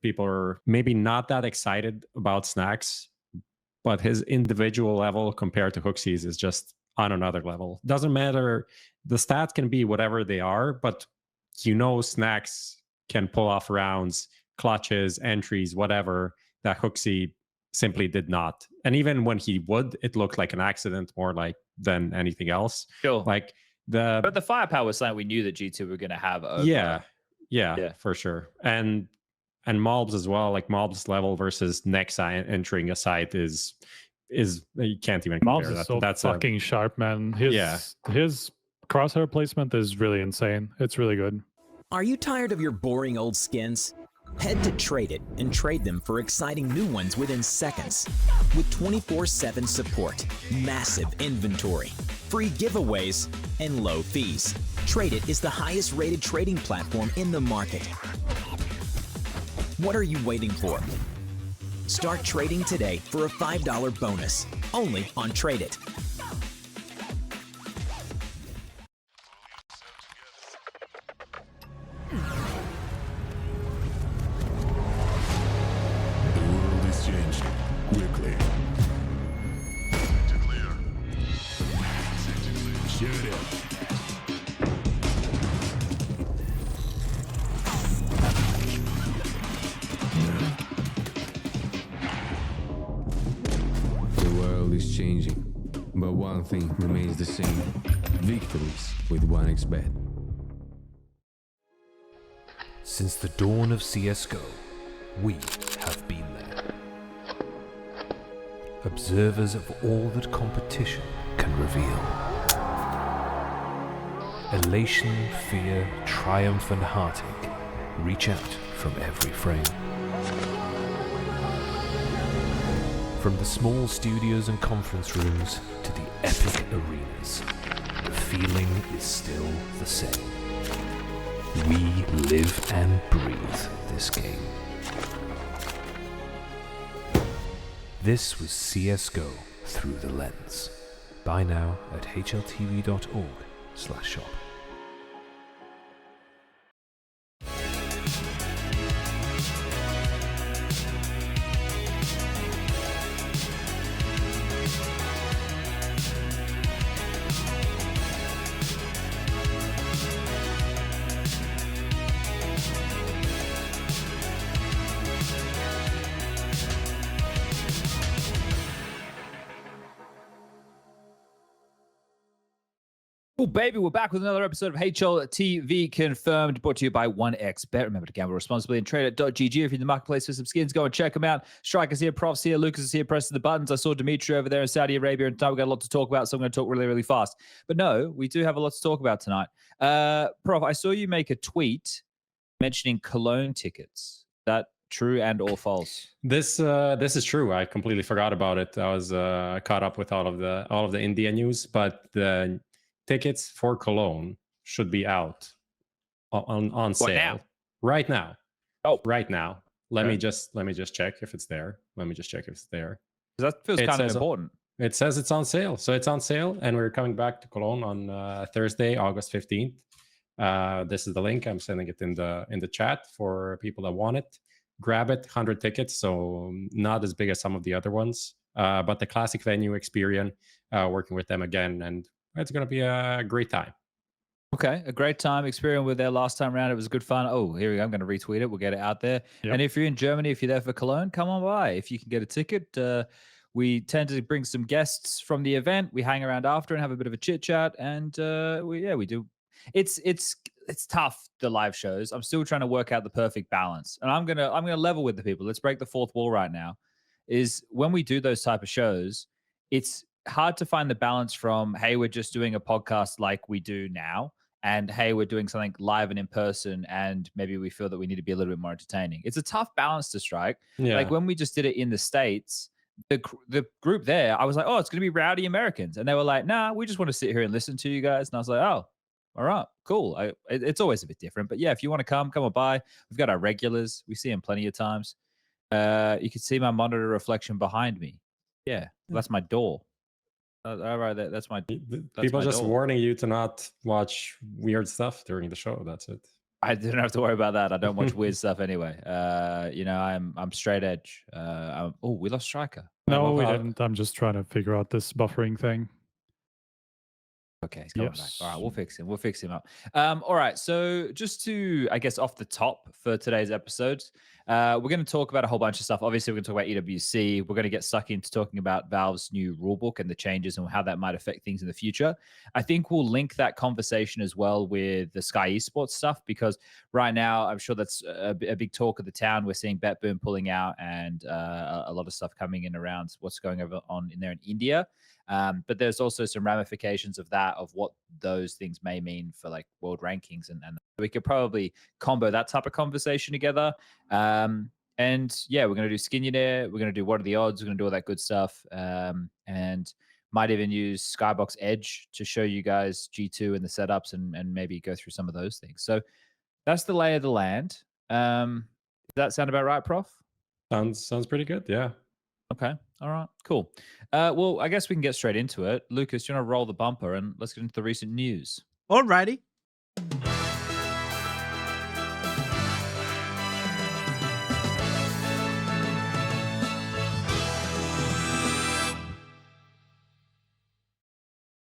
people are maybe not that excited about Snax, but his individual level compared to Hooksy's is just on another level. Doesn't matter. The stats can be whatever they are, but Snax can pull off rounds, clutches, entries, whatever, that Hooksy simply did not. And even when he would, it looked like an accident more like than anything else. Sure. Like but the firepower was something we knew that G2 were going to have over. Yeah, for sure. And malbs as well, like malbs level versus Nexa entering a site is you can't even compare. Malbs is so fucking sharp, man. His crosshair placement is really insane. It's really good. Are you tired of your boring old skins? Head to Trade It and trade them for exciting new ones within seconds. With 24/7 support, massive inventory, free giveaways, and low fees. Trade It is the highest rated trading platform in the market. What are you waiting for? Start trading today for a $5 bonus, only on Trade It. But one thing remains the same: victories with 1xbet. Since the dawn of CSGO, we have been there. Observers of all that competition can reveal. Elation, fear, triumph and heartache reach out from every frame. From the small studios and conference rooms to the epic arenas, the feeling is still the same. We live and breathe this game. This was CSGO Through the Lens. Buy now at hltv.org/shop. Oh, baby, we're back with another episode of HLTV Confirmed, brought to you by 1xbet. Remember to gamble responsibly and trade at .gg. If you're in the marketplace for some skins, go and check them out. Strikers here, Profs here, Lucas is here, pressing the buttons. I saw Dimitri over there in Saudi Arabia, and tonight we've got a lot to talk about, so I'm going to talk really, really fast. But no, we do have a lot to talk about tonight. Prof, I saw you make a tweet mentioning Cologne tickets. Is that true and or false? This is true. I completely forgot about it. I was caught up with all of the India news, but the tickets for Cologne should be out on sale now? right now. Oh, right now. Let me just check if it's there. That feels kind of important. It says it's on sale, so it's on sale, and we're coming back to Cologne on Thursday, August 15th. This is the link. I'm sending it in the chat for people that want it. Grab it. 100 tickets, so not as big as some of the other ones, but the classic venue experience. Working with them again, and it's going to be a great time. Okay, a great time. Experience with their last time around. It was good fun. Oh, here we go. I'm going to retweet it. We'll get it out there. Yep. And if you're in Germany, if you're there for Cologne, come on by. If you can get a ticket, we tend to bring some guests from the event. We hang around after and have a bit of a chit chat. And we do. It's tough, the live shows. I'm still trying to work out the perfect balance. And I'm gonna level with the people. Let's break the fourth wall right now. Is when we do those type of shows, it's hard to find the balance from, hey, we're just doing a podcast like we do now, and hey, we're doing something live and in person, and maybe we feel that we need to be a little bit more entertaining. It's a tough balance to strike. Yeah. Like when we just did it in the States, the group there, I was like, oh, it's going to be rowdy Americans. And they were like, nah, we just want to sit here and listen to you guys. And I was like, oh, all right, cool. It's always a bit different. But yeah, if you want to come on by. We've got our regulars. We see them plenty of times. You can see my monitor reflection behind me. Yeah, that's my door. All right, that's people just door. warning you to not watch weird stuff during the show. That's it. I didn't have to worry about that. I don't watch weird stuff anyway. You know, I'm straight edge. Oh, we lost striker. No, we didn't. I'm just trying to figure out this buffering thing. Okay, he's coming back. All right, we'll fix him. We'll fix him up. All right, so just to, I guess, off the top for today's episode, we're going to talk about a whole bunch of stuff. Obviously, we're going to talk about EWC. We're going to get stuck into talking about Valve's new rulebook and the changes and how that might affect things in the future. I think we'll link that conversation as well with the Skyesports stuff, because right now, I'm sure that's a big talk of the town. We're seeing BetBoom pulling out and a lot of stuff coming in around what's going on in there in India. But there's also some ramifications of that, of what those things may mean for like world rankings. And we could probably combo that type of conversation together. And yeah, we're going to do Skinionaire. We're going to do what are the odds. We're going to do all that good stuff. And might even use Skybox Edge to show you guys G2 and the setups and maybe go through some of those things. So that's the lay of the land. Does that sound about right, Prof? Sounds pretty good. Yeah. Okay. All right. Cool. Well, I guess we can get straight into it. Lucas, you want to roll the bumper and let's get into the recent news. Alrighty.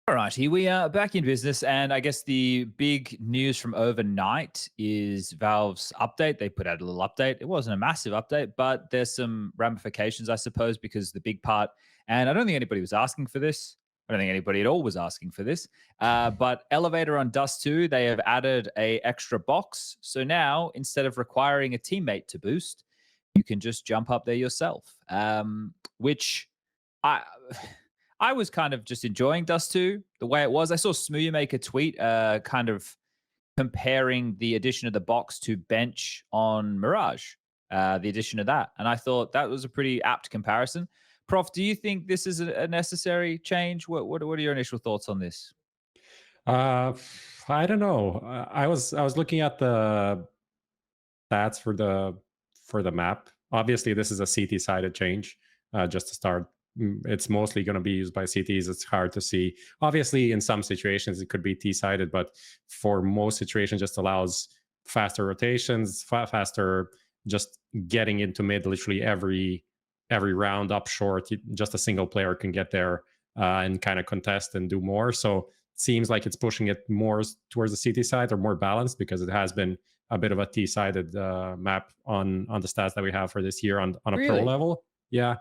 All righty, we are back in business, and I guess the big news from overnight is Valve's update. They put out a little update. It wasn't a massive update, but there's some ramifications, I suppose, because the big part, and I don't think anybody was asking for this. I don't think anybody at all was asking for this. But Elevator on Dust 2, they have added a extra box. So now, instead of requiring a teammate to boost, you can just jump up there yourself, which I was kind of just enjoying Dust 2 the way it was. I saw sjuush make a tweet kind of comparing the addition of the box to bench on Mirage, the addition of that. And I thought that was a pretty apt comparison. Prof, do you think this is a necessary change? What are your initial thoughts on this? I don't know. I was looking at the stats for the map. Obviously, this is a CT-sided change, just to start. It's mostly going to be used by CTs. It's hard to see. Obviously, in some situations, it could be T-sided, but for most situations, just allows faster rotations, faster just getting into mid literally every round up short. Just a single player can get there and kind of contest and do more. So it seems like it's pushing it more towards the CT side or more balanced, because it has been a bit of a T-sided map on the stats that we have for this year on a Really? pro level. Yeah.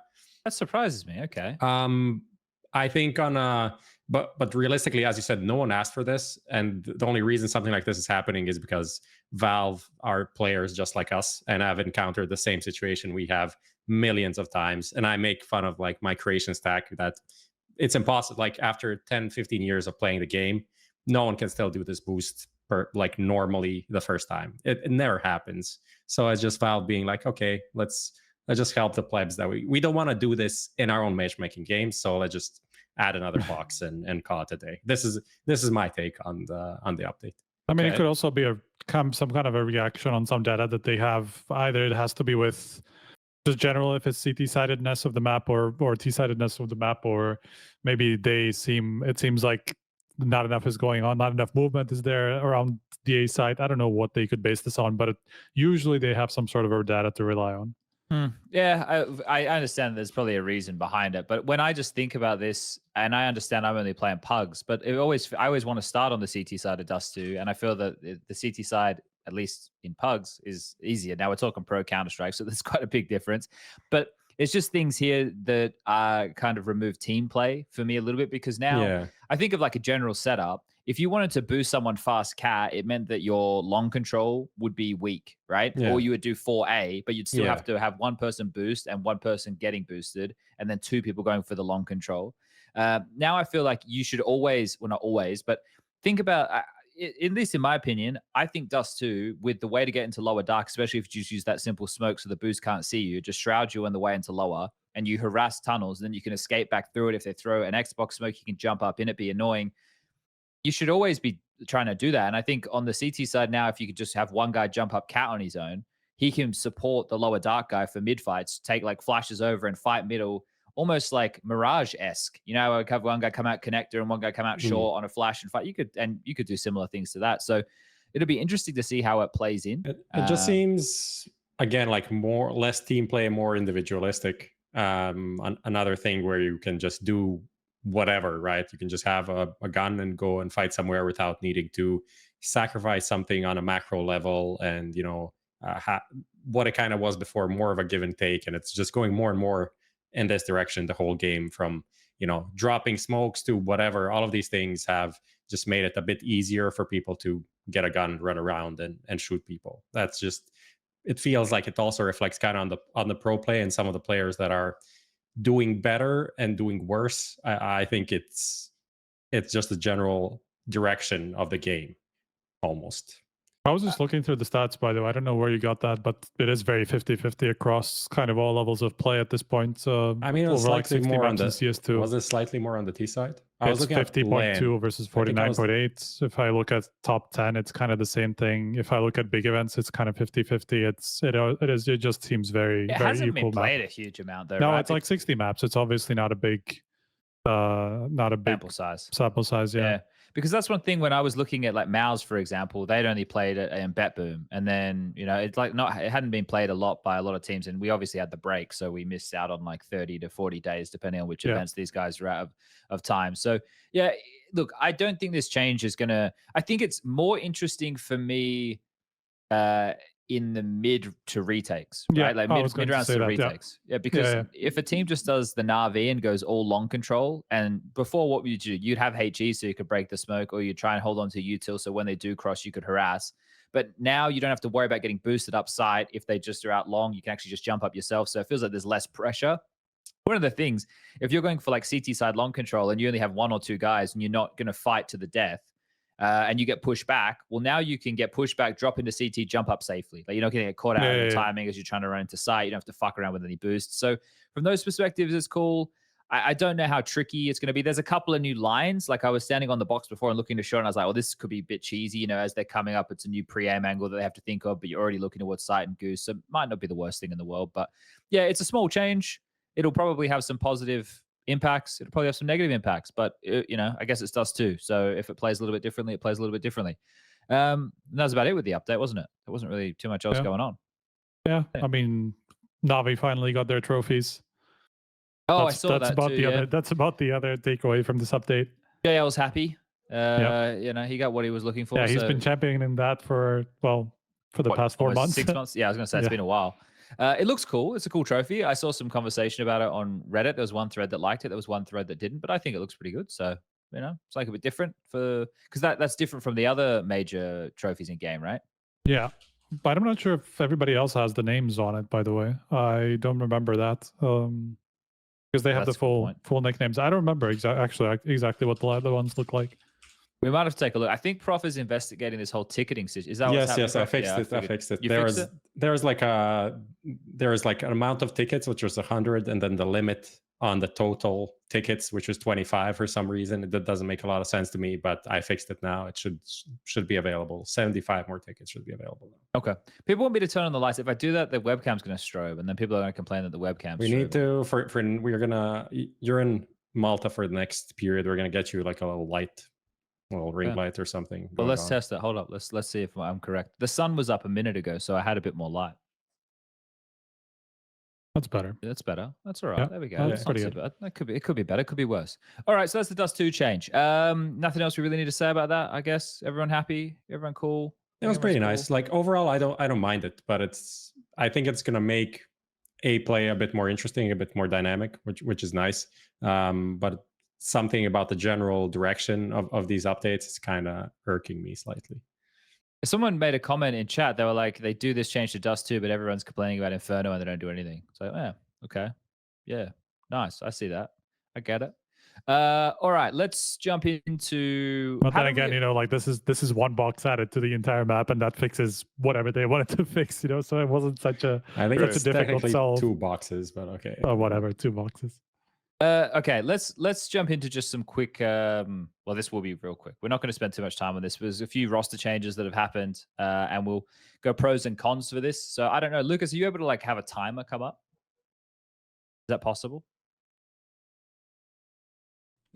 That surprises me. Okay. I think but realistically, as you said, no one asked for this, and the only reason something like this is happening is because Valve are players just like us and have encountered the same situation we have millions of times. And I make fun of like my creation stack, that it's impossible. Like after 10, 15 years of playing the game, no one can still do this boost like normally the first time. It never happens. So it's just Valve being like, okay, let's just help the plebs that we don't want to do this in our own matchmaking games. So let's just add another box and call it a day. This is my take on the update. I mean, Okay. it could also be some kind of a reaction on some data that they have. Either it has to be with just general, if it's CT-sidedness of the map or T-sidedness of the map, or maybe it seems like not enough is going on, not enough movement is there around the A side. I don't know what they could base this on, but usually they have some sort of data to rely on. Yeah, I understand there's probably a reason behind it, but when I just think about this, and I understand I'm only playing pugs, but I always want to start on the CT side of Dust 2, and I feel that the CT side, at least in pugs, is easier. Now we're talking pro Counter-Strike, so there's quite a big difference, but it's just things here that kind of remove team play for me a little bit, because now I think of like a general setup. If you wanted to boost someone fast cat, it meant that your long control would be weak, right? Yeah. Or you would do 4A, but you'd still have to have one person boost and one person getting boosted, and then two people going for the long control. Now I feel like you should always, well, not always, but think about, at least in my opinion, I think Dust 2, with the way to get into lower dark, especially if you just use that simple smoke so the boost can't see you, just shroud you on the way into lower, and you harass tunnels, and then you can escape back through it. If they throw an Xbox smoke, you can jump up in it, be annoying. You should always be trying to do that. And I think on the CT side now, if you could just have one guy jump up cat on his own, he can support the lower dark guy for mid fights, take like flashes over and fight middle, almost like Mirage-esque. You know, have one guy come out connector and one guy come out short on a flash and fight. You could do similar things to that. So it'll be interesting to see how it plays in. It just seems, again, like less team play, more individualistic. Another thing where you can just do whatever, right? You can just have a gun and go and fight somewhere without needing to sacrifice something on a macro level, and what it kind of was before, more of a give and take, and it's just going more and more in this direction the whole game, from dropping smokes to whatever. All of these things have just made it a bit easier for people to get a gun, run around and shoot people. That's just, it feels like it also reflects kind of on the pro play, and some of the players that are doing better and doing worse. I think it's just the general direction of the game almost. I was just looking through the stats, by the way. I don't know where you got that, but it is very 50-50 across kind of all levels of play at this point. I mean, it was over slightly more on the CS2. Was it slightly more on the T side? It's 50.2 versus 49.8. If I look at top 10, it's kind of the same thing. If I look at big events, it's kind of 50-50. It just seems very, It very hasn't equal been played a huge amount though. No, right? it's like 60 maps. It's obviously not a big sample size. Sample size, yeah. Because that's one thing when I was looking at like Mouse, for example, they'd only played it in Bet Boom, and then it's like it hadn't been played a lot by a lot of teams, and we obviously had the break, so we missed out on like 30 to 40 days depending on which events these guys are out of time. So yeah, look, I don't think this change is gonna. I think it's more interesting for me in the mid to retakes, right? Like mid rounds to retakes. Yeah, because if a team just does the NAVI and goes all long control, and before what would you do? You'd have HE so you could break the smoke, or you try and hold on to util so when they do cross, you could harass. But now you don't have to worry about getting boosted up site. If they just are out long, you can actually just jump up yourself. So it feels like there's less pressure. One of the things, if you're going for like CT side long control and you only have 1 or 2 guys and you're not going to fight to the death, and you get pushed back, well, now you can get pushed back, drop into CT, jump up safely. Like you're not going to get caught out in the timing as you're trying to run into sight. You don't have to fuck around with any boosts. So from those perspectives, it's cool. I don't know how tricky it's going to be. There's a couple of new lines. Like I was standing on the box before and looking to shot, and I was like, well, this could be a bit cheesy. As they're coming up, it's a new pre-aim angle that they have to think of, but you're already looking towards sight and goose. So it might not be the worst thing in the world. But yeah, it's a small change. It'll probably have some positive impacts. It'll probably have some negative impacts, but I guess it's Dust 2. So if it plays a little bit differently, it plays a little bit differently. That was about it with the update, wasn't it? There wasn't really too much else going on. Yeah, I mean, Navi finally got their trophies. Oh, I saw that too, That's about the other takeaway from this update. Yeah, I was happy. He got what he was looking for. Yeah, he's been championing that for the past 4 months. 6 months? Yeah, I was going to say it's been a while. It looks cool. It's a cool trophy. I saw some conversation about it on Reddit. There was one thread that liked it. There was one thread that didn't, but I think it looks pretty good. So, it's like a bit different because that's different from the other major trophies in game, right? Yeah, but I'm not sure if everybody else has the names on it, by the way. I don't remember that because they have the full nicknames. I don't remember exactly what the other ones look like. We might have to take a look. I think Prof is investigating this whole ticketing situation. Is that what's happening? Yes, I fixed it. There's like an amount of tickets, which was 100, and then the limit on the total tickets, which was 25 for some reason. That doesn't make a lot of sense to me, but I fixed it now. It should be available. 75 more tickets should be available now. Okay. People want me to turn on the lights. If I do that, the webcam's going to strobe, and then people are going to complain that the webcam's We need to, you're in Malta for the next period. We're going to get you like a little ring light or something. Well, let's test it. Hold up. Let's see if I'm correct. The sun was up a minute ago, so I had a bit more light. That's better. That's better. That's all right. Yeah, there we go. that's pretty good. Bad. It could be better. It could be worse. All right. So that's the Dust 2 change. Nothing else we really need to say about that, I guess. Everyone happy? Everyone cool? It was pretty nice. Like overall, I don't mind it, but I think it's gonna make play a bit more interesting, a bit more dynamic, which is nice. But something about the general direction of these updates is kind of irking me slightly. Someone made a comment in chat. They were like, they do this change to Dust 2, but everyone's complaining about Inferno and they don't do anything. So, yeah, okay. Yeah, nice. I see that. I get it. All right, let's jump into... But then again, this is one box added to the entire map, and that fixes whatever they wanted to fix, so it wasn't such a difficult solve. 2 boxes, but okay. Or whatever, 2 boxes. Okay, let's jump into just some quick. Well, this will be real quick. We're not going to spend too much time on this. There's a few roster changes that have happened, and we'll go pros and cons for this. So I don't know, Lucas, are you able to have a timer come up? Is that possible?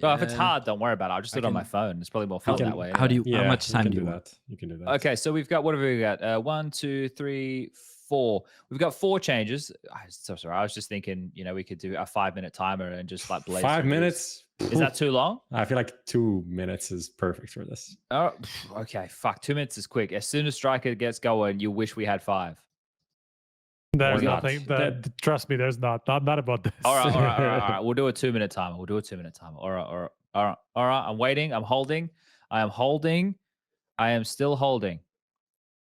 Well, if it's Yeah. hard, don't worry about it. I'll just do it on my phone. It's probably more fun that way. How do you? Yeah, how much time you do can you do want? that. You can do that. Okay, so we've got, what have we got? 1, 2, 3, 4. We've got 4 changes. I'm so sorry. I was just thinking, we could do a 5-minute timer and just like blaze 5 through these. minutes? Is that too long? I feel like 2 minutes is perfect for this. Oh, okay. Fuck. 2 minutes is quick. As soon as Striker gets going, you wish we had 5. There's Or not. nothing. Trust me, there's not about this. All right. We'll do a 2-minute timer. All right. I'm waiting. I'm holding. I am holding. I am still holding.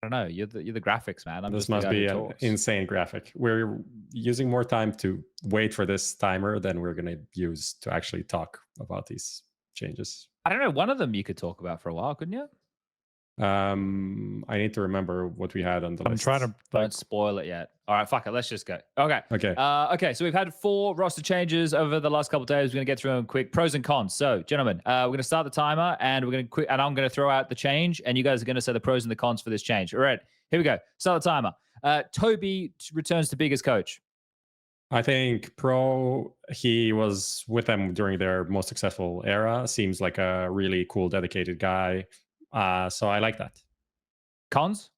I don't know. You're the graphics, man. I'm This just the must guy who be an talks. insane graphic. We're using more time to wait for this timer than we're going to use to actually talk about these changes. I don't know. One of them you could talk about for a while, couldn't you? I need to remember what we had on the I'm list. trying to Don't spoil it yet. All right, fuck it. Let's just go. Okay. Okay. Okay, so we've had 4 roster changes over the last couple of days. We're going to get through them quick. Pros and cons. So, gentlemen, we're going to start the timer, and we're going to and I'm going to throw out the change, and you guys are going to say the pros and the cons for this change. All right, here we go. Start the timer. Toby returns to big as coach. I think Pro, he was with them during their most successful era. Seems like a really cool, dedicated guy. So I like that. Cons?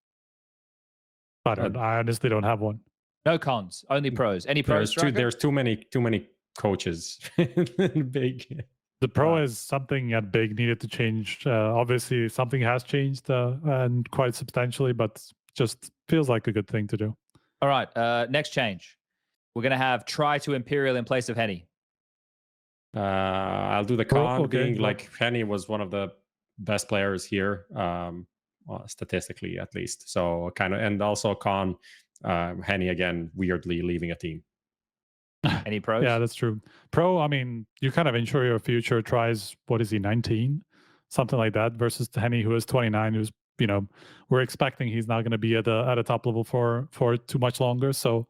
I honestly don't have one. No cons, only pros. Any pros? There's too many coaches. Big. The pro is something at big needed to change. Obviously, something has changed and quite substantially, but just feels like a good thing to do. All right. Next change. We're going to have try to Imperial in place of Henny. I'll do the con, okay, being well. like Henny was one of the best players here, statistically at least. So kind of, and also con, Henny again weirdly leaving a team. Any pros? Yeah, that's true. Pro, I mean, you kind of ensure your future. Tries, what is he, 19? Something like that, versus Henny, who is 29, who's, we're expecting he's not going to be at a top level for too much longer. So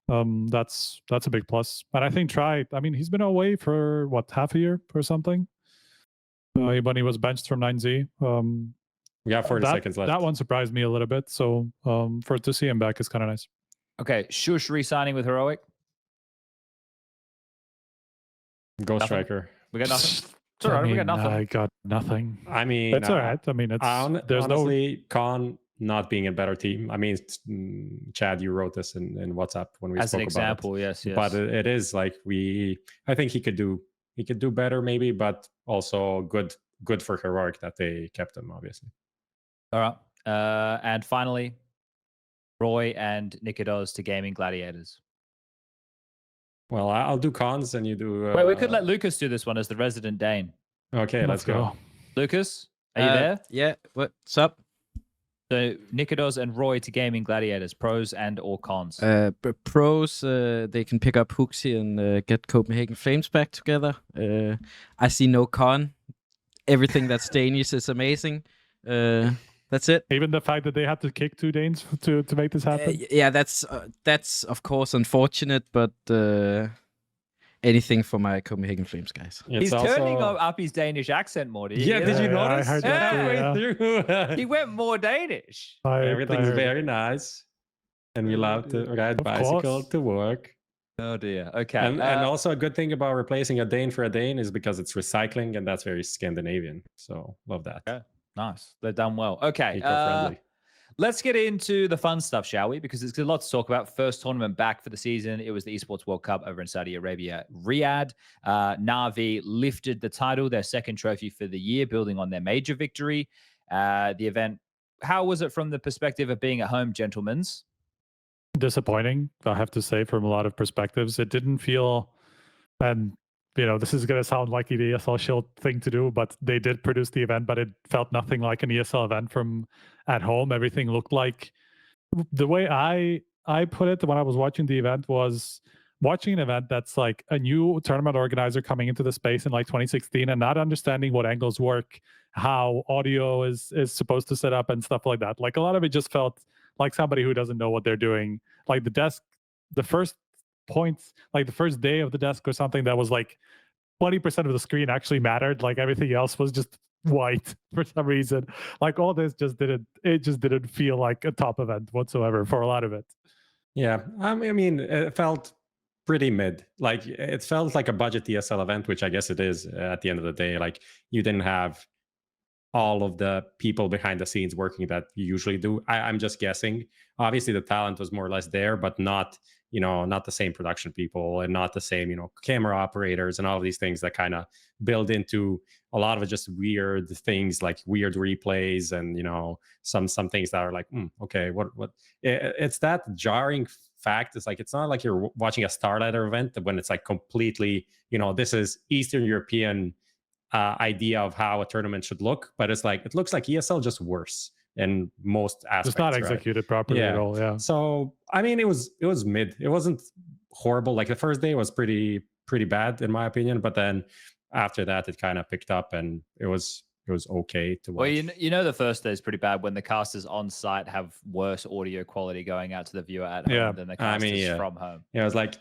that's a big plus. And I think Try, I mean, he's been away for what, half a year or something? When he was benched from 9Z. We have 40 seconds left. That one surprised me a little bit. So to see him back is kind of nice. Okay, sjuush re-signing with Heroic. Ghost Nothing? Striker. We got nothing. It's all right. We got nothing. I got nothing. I mean, It's all right. I mean, there's honestly, con not being a better team. I mean, Chad, you wrote this in WhatsApp when we As spoke an example, about it. yes. But it is like I think he could do better maybe, but also good for Heroic that they kept him, obviously. All right. And finally, Roy and Nicodos to Gaming Gladiators. Well, I'll do cons and you do... Wait, we could let Lucas do this one as the resident Dane. Okay, let's go. Lucas, are you there? Yeah. What's up? So Nicodos and Roy to Gaming Gladiators, pros and or cons. Pros, they can pick up Hooksy and get Copenhagen Flames back together. I see no con. Everything that's Danish is amazing. That's it. Even the fact that they had to kick 2 Danes to make this happen. Yeah, that's of course unfortunate, but anything for my Copenhagen Flames guys. He's turning up his Danish accent more. Did you notice? I heard that Through. He went more Danish. Everything's very nice. And we love to ride bicycle to work. Oh dear. Okay. And also a good thing about replacing a Dane for a Dane is because it's recycling, and that's very Scandinavian. So love that. Okay. Nice. They're done well. Okay. Eco-friendly. Let's get into the fun stuff, shall we? Because there's a lot to talk about. First tournament back for the season. It was the Esports World Cup over in Saudi Arabia, Riyadh. NAVI lifted the title, their second trophy for the year, building on their major victory. The event, how was it from the perspective of being at home, gentlemen? Disappointing, I have to say, from a lot of perspectives. It didn't feel, and this is going to sound like the ESL Shield thing to do, but they did produce the event, but it felt nothing like an ESL event from at home. Everything looked like, the way I put it when I was watching the event was watching an event that's like a new tournament organizer coming into the space in like 2016 and not understanding what angles work, how audio is supposed to set up and stuff like that. Like a lot of it just felt like somebody who doesn't know what they're doing. Like the first points, like the first day of the desk or something, that was like 20% of the screen actually mattered. Like everything else was just white for some reason. Like all this just didn't feel like a top event whatsoever for a lot of it. Yeah, I mean, it felt pretty mid. Like it felt like a budget ESL event, which I guess it is at the end of the day. Like you didn't have all of the people behind the scenes working that you usually do. I'm just guessing. Obviously, the talent was more or less there, but not, not the same production people and not the same, camera operators and all of these things that kind of build into a lot of just weird things, like weird replays and, some things that are like, okay, what? It's that jarring fact. It's like, it's not like you're watching a Starlighter event when it's like completely, this is Eastern European idea of how a tournament should look, but it's like it looks like ESL, just worse in most aspects. It's not executed properly at all. Yeah. So I mean, it was mid. It wasn't horrible. Like the first day was pretty bad in my opinion, but then after that it kind of picked up and it was okay to watch. Well, the first day is pretty bad when the casters on site have worse audio quality going out to the viewer at home than the casters from home. Yeah, I was like,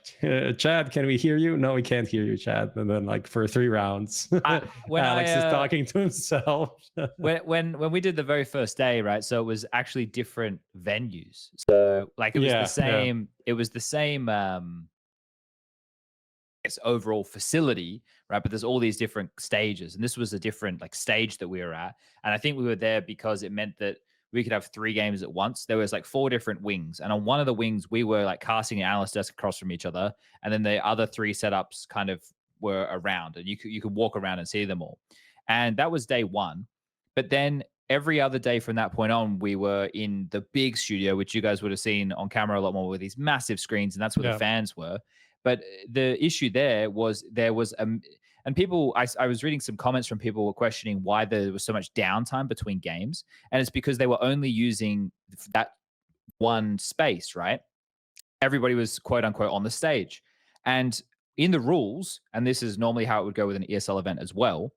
Chad, can we hear you? No, we can't hear you, Chad. And then like for 3 rounds, Alex is talking to himself. when we did the very first day, right? So it was actually different venues. So like it was the same. Yeah. It was the same. Overall facility, right? But there's all these different stages, and this was a different like stage that we were at. And I think we were there because it meant that we could have 3 games at once. There was like 4 different wings, and on one of the wings we were like casting an analyst desk across from each other, and then the other 3 setups kind of were around, and you could walk around and see them all. And that was day 1. But then every other day from that point on, we were in the big studio, which you guys would have seen on camera a lot more, with these massive screens, and that's where the fans were. But the issue there was and people, I was reading some comments from people who were questioning why there was so much downtime between games. And it's because they were only using that one space, right? Everybody was quote unquote on the stage. And in the rules, and this is normally how it would go with an ESL event as well,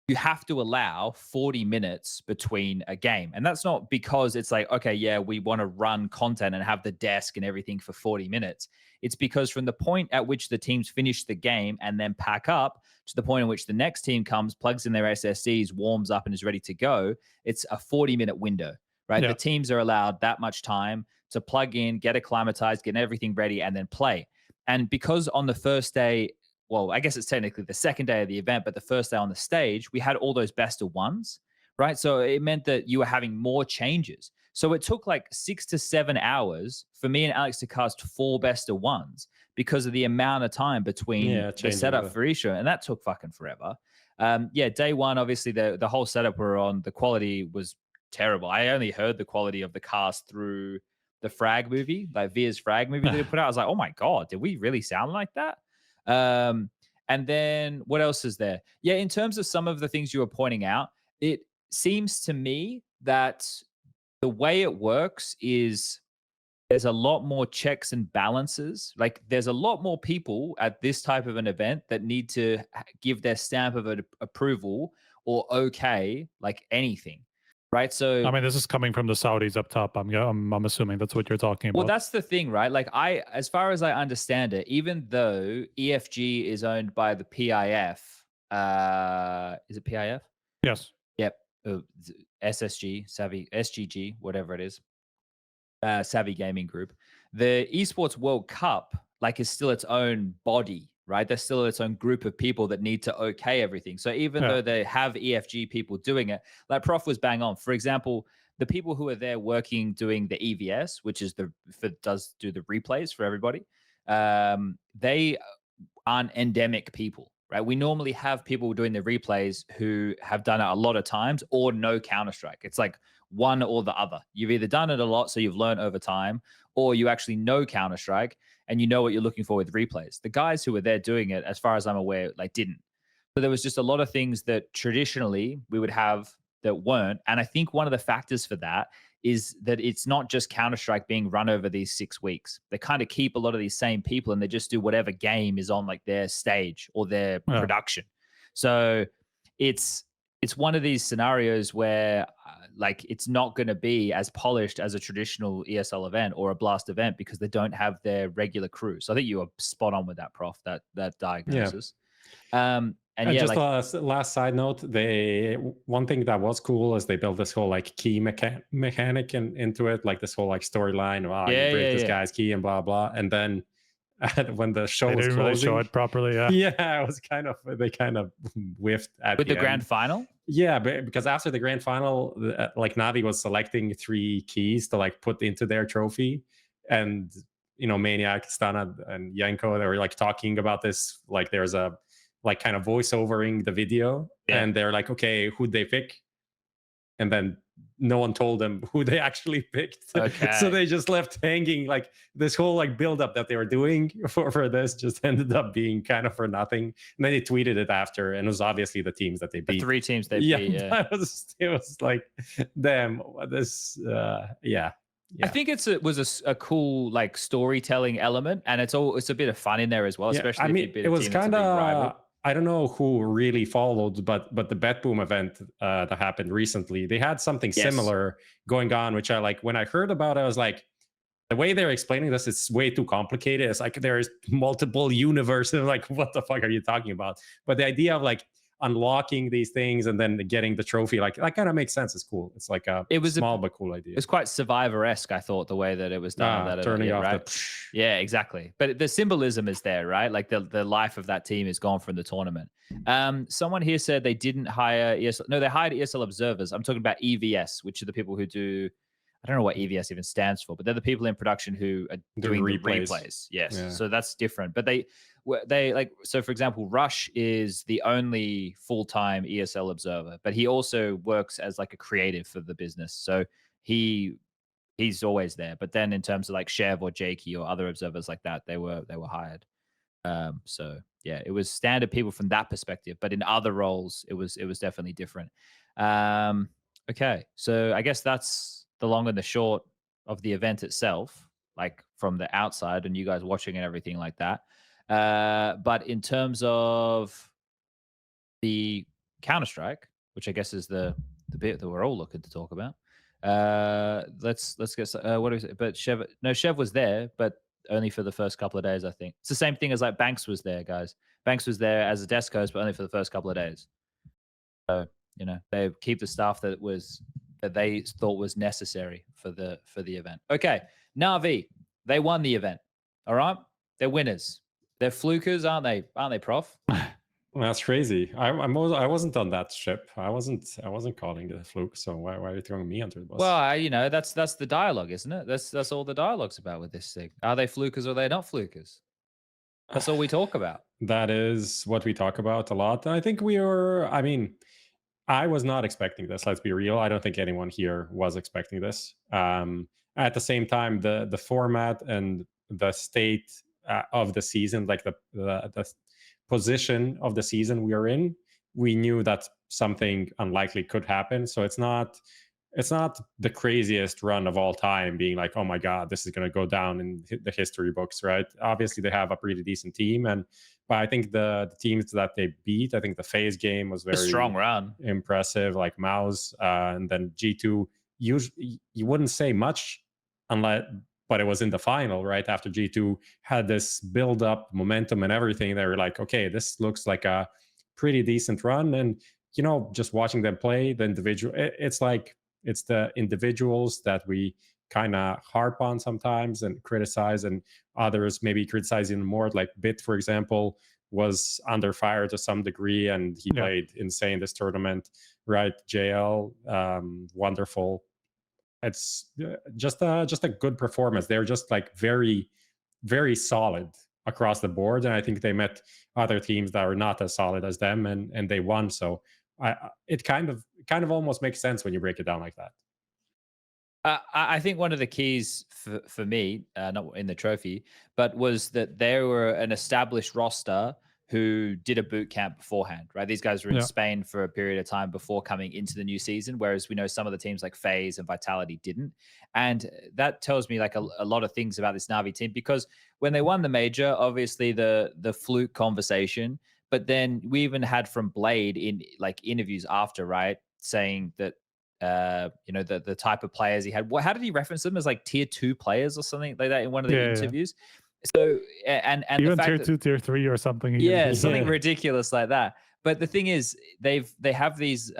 you have to allow 40 minutes between a game. And that's not because it's like, okay, yeah, we want to run content and have the desk and everything for 40 minutes. It's because from the point at which the teams finish the game and then pack up to the point in which the next team comes, plugs in their SSDs, warms up and is ready to go, it's a 40-minute window, right? Yeah. The teams are allowed that much time to plug in, get acclimatized, get everything ready, and then play. And because on the first day, well, I guess it's technically the second day of the event, but the first day on the stage, we had all those best of ones, right? So it meant that you were having more changes. So it took like 6 to 7 hours for me and Alex to cast 4 best of ones because of the amount of time between the setup for each show. And that took fucking forever. Day 1, obviously the whole setup we're on, the quality was terrible. I only heard the quality of the cast through the Frag movie, like Via's Frag movie that they put out. I was like, oh my God, did we really sound like that? And then what else is there? Yeah, in terms of some of the things you were pointing out, it seems to me that the way it works is there's a lot more checks and balances. Like there's a lot more people at this type of an event that need to give their stamp of approval or okay, like anything. Right. So I mean, this is coming from the Saudis up top. I'm assuming that's what you're talking about. Well, that's the thing, right? Like as far as I understand it, even though EFG is owned by the PIF, is it PIF? Yes. Yep. SSG, Savvy, SGG, whatever it is. Savvy Gaming Group. The Esports World Cup, like, is still its own body. Right, there's still its own group of people that need to okay everything. So even though they have EFG people doing it, like Prof was bang on. For example, the people who are there working doing the EVS, which is does do the replays for everybody, they aren't endemic people, right? We normally have people doing the replays who have done it a lot of times or no Counter-Strike. It's like one or the other. You've either done it a lot, so you've learned over time, or you actually know Counter-Strike and you know what you're looking for with replays. The guys who were there doing it, as far as I'm aware, like didn't. So there was just a lot of things that traditionally we would have that weren't. And I think one of the factors for that is that it's not just Counter-Strike being run over these 6 weeks. They kind of keep a lot of these same people and they just do whatever game is on like their stage or their production. So it's one of these scenarios where like it's not going to be as polished as a traditional ESL event or a Blast event because they don't have their regular crew. So I think you were spot on with that, Prof, that diagnosis. And yeah, just like, last side note, one thing that was cool is they built this whole like key mechanic into it, like this whole like storyline. Wow, you break this guy's key and blah blah. And then when the show They was didn't closing, really show it properly. Yeah. yeah, it was they kind of whiffed at with the end. grand final. Yeah, because after the grand final, like Navi was selecting 3 keys to like put into their trophy, and Maniac, Stana, and Yanko, they were like talking about this. Like there's a like kind of voiceovering the video, and they're like, okay, who'd they pick? And then no one told them who they actually picked. Okay. So they just left hanging. Like this whole like build-up that they were doing for this just ended up being kind of for nothing. And then they tweeted it after, and it was obviously the teams that they beat. The 3 teams they beat. Yeah, it was like, damn, this, yeah. I think it was a cool like storytelling element, and it's a bit of fun in there as well, especially. I mean, it was kind of, I don't know who really followed, but the Bet Boom event that happened recently, they had something similar going on, which I like. When I heard about it, I was like, the way they're explaining this, it's way too complicated. It's like there's multiple universes. Like, what the fuck are you talking about? But the idea of like unlocking these things and then getting the trophy, like that kind of makes sense. It's cool. It's like a small but cool idea. It's quite Survivor-esque, I thought, the way that it was done. Turning off right? Yeah, exactly. But the symbolism is there, right? Like the life of that team is gone from the tournament. Someone here said they didn't hire ESL. No, they hired ESL observers. I'm talking about EVS, which are the people who do, I don't know what EVS even stands for, but they're the people in production who are doing the replays. Yes. Yeah. So that's different. But they like, so for example, Rush is the only full-time ESL observer, but he also works as like a creative for the business. So he's always there. But then in terms of like Chev or Jakey or other observers like that, they were hired. So yeah, it was standard people from that perspective, but in other roles, it was definitely different. Okay. So I guess that's the long and the short of the event itself, like from the outside and you guys watching and everything like that. But in terms of the Counter-Strike, which I guess is the bit that we're all looking to talk about, let's get what is it? But Chev was there, but only for the first couple of days. I think it's the same thing as like Banks was there, guys. Banks was there as a desk host, but only for the first couple of days. So they keep the staff that they thought was necessary for the event. Okay, Navi, they won the event. All right, they're winners. They're flukers, aren't they? Aren't they, Prof? That's crazy. I wasn't on that ship. I wasn't calling it a fluke. So why are you throwing me under the bus? Well, that's the dialogue, isn't it? That's all the dialogue's about with this thing. Are they flukers or are they not flukers? That's all we talk about. That is what we talk about a lot. I think I was not expecting this. Let's be real. I don't think anyone here was expecting this. At the same time, the format and the state of the season, like the position of the season we are in, we knew that something unlikely could happen. So it's not the craziest run of all time being like, oh my God, this is going to go down in the history books, right? Obviously they have a pretty decent team, but I think the teams that they beat, I think the FaZe game was very strong run, impressive, like Mouse, and then G2, you wouldn't say much but it was in the final, right? After G2 had this build up momentum and everything, they were like, okay, this looks like a pretty decent run. And, just watching them play, the individual, it's the individuals that we kind of harp on sometimes and criticize, and others maybe criticize even more. Like Bit, for example, was under fire to some degree, and he played insane this tournament, right? JL, wonderful. It's just a good performance. They're just like very, very solid across the board, and I think they met other teams that are not as solid as them, and they won. So it kind of almost makes sense when you break it down like that. I think one of the keys for me, not in the trophy, but was that they were an established roster who did a boot camp beforehand, right? These guys were in Spain for a period of time before coming into the new season, whereas we know some of the teams like FaZe and Vitality didn't. And that tells me like a lot of things about this Navi team, because when they won the major, obviously the fluke conversation, but then we even had from Blade in like interviews after, right, saying that the type of players he had. How did he reference them as like tier 2 players or something like that in one of the interviews? So and Even the fact tier that, 2, tier 3 or something. yeah, even. something ridiculous like that. But the thing is, they have these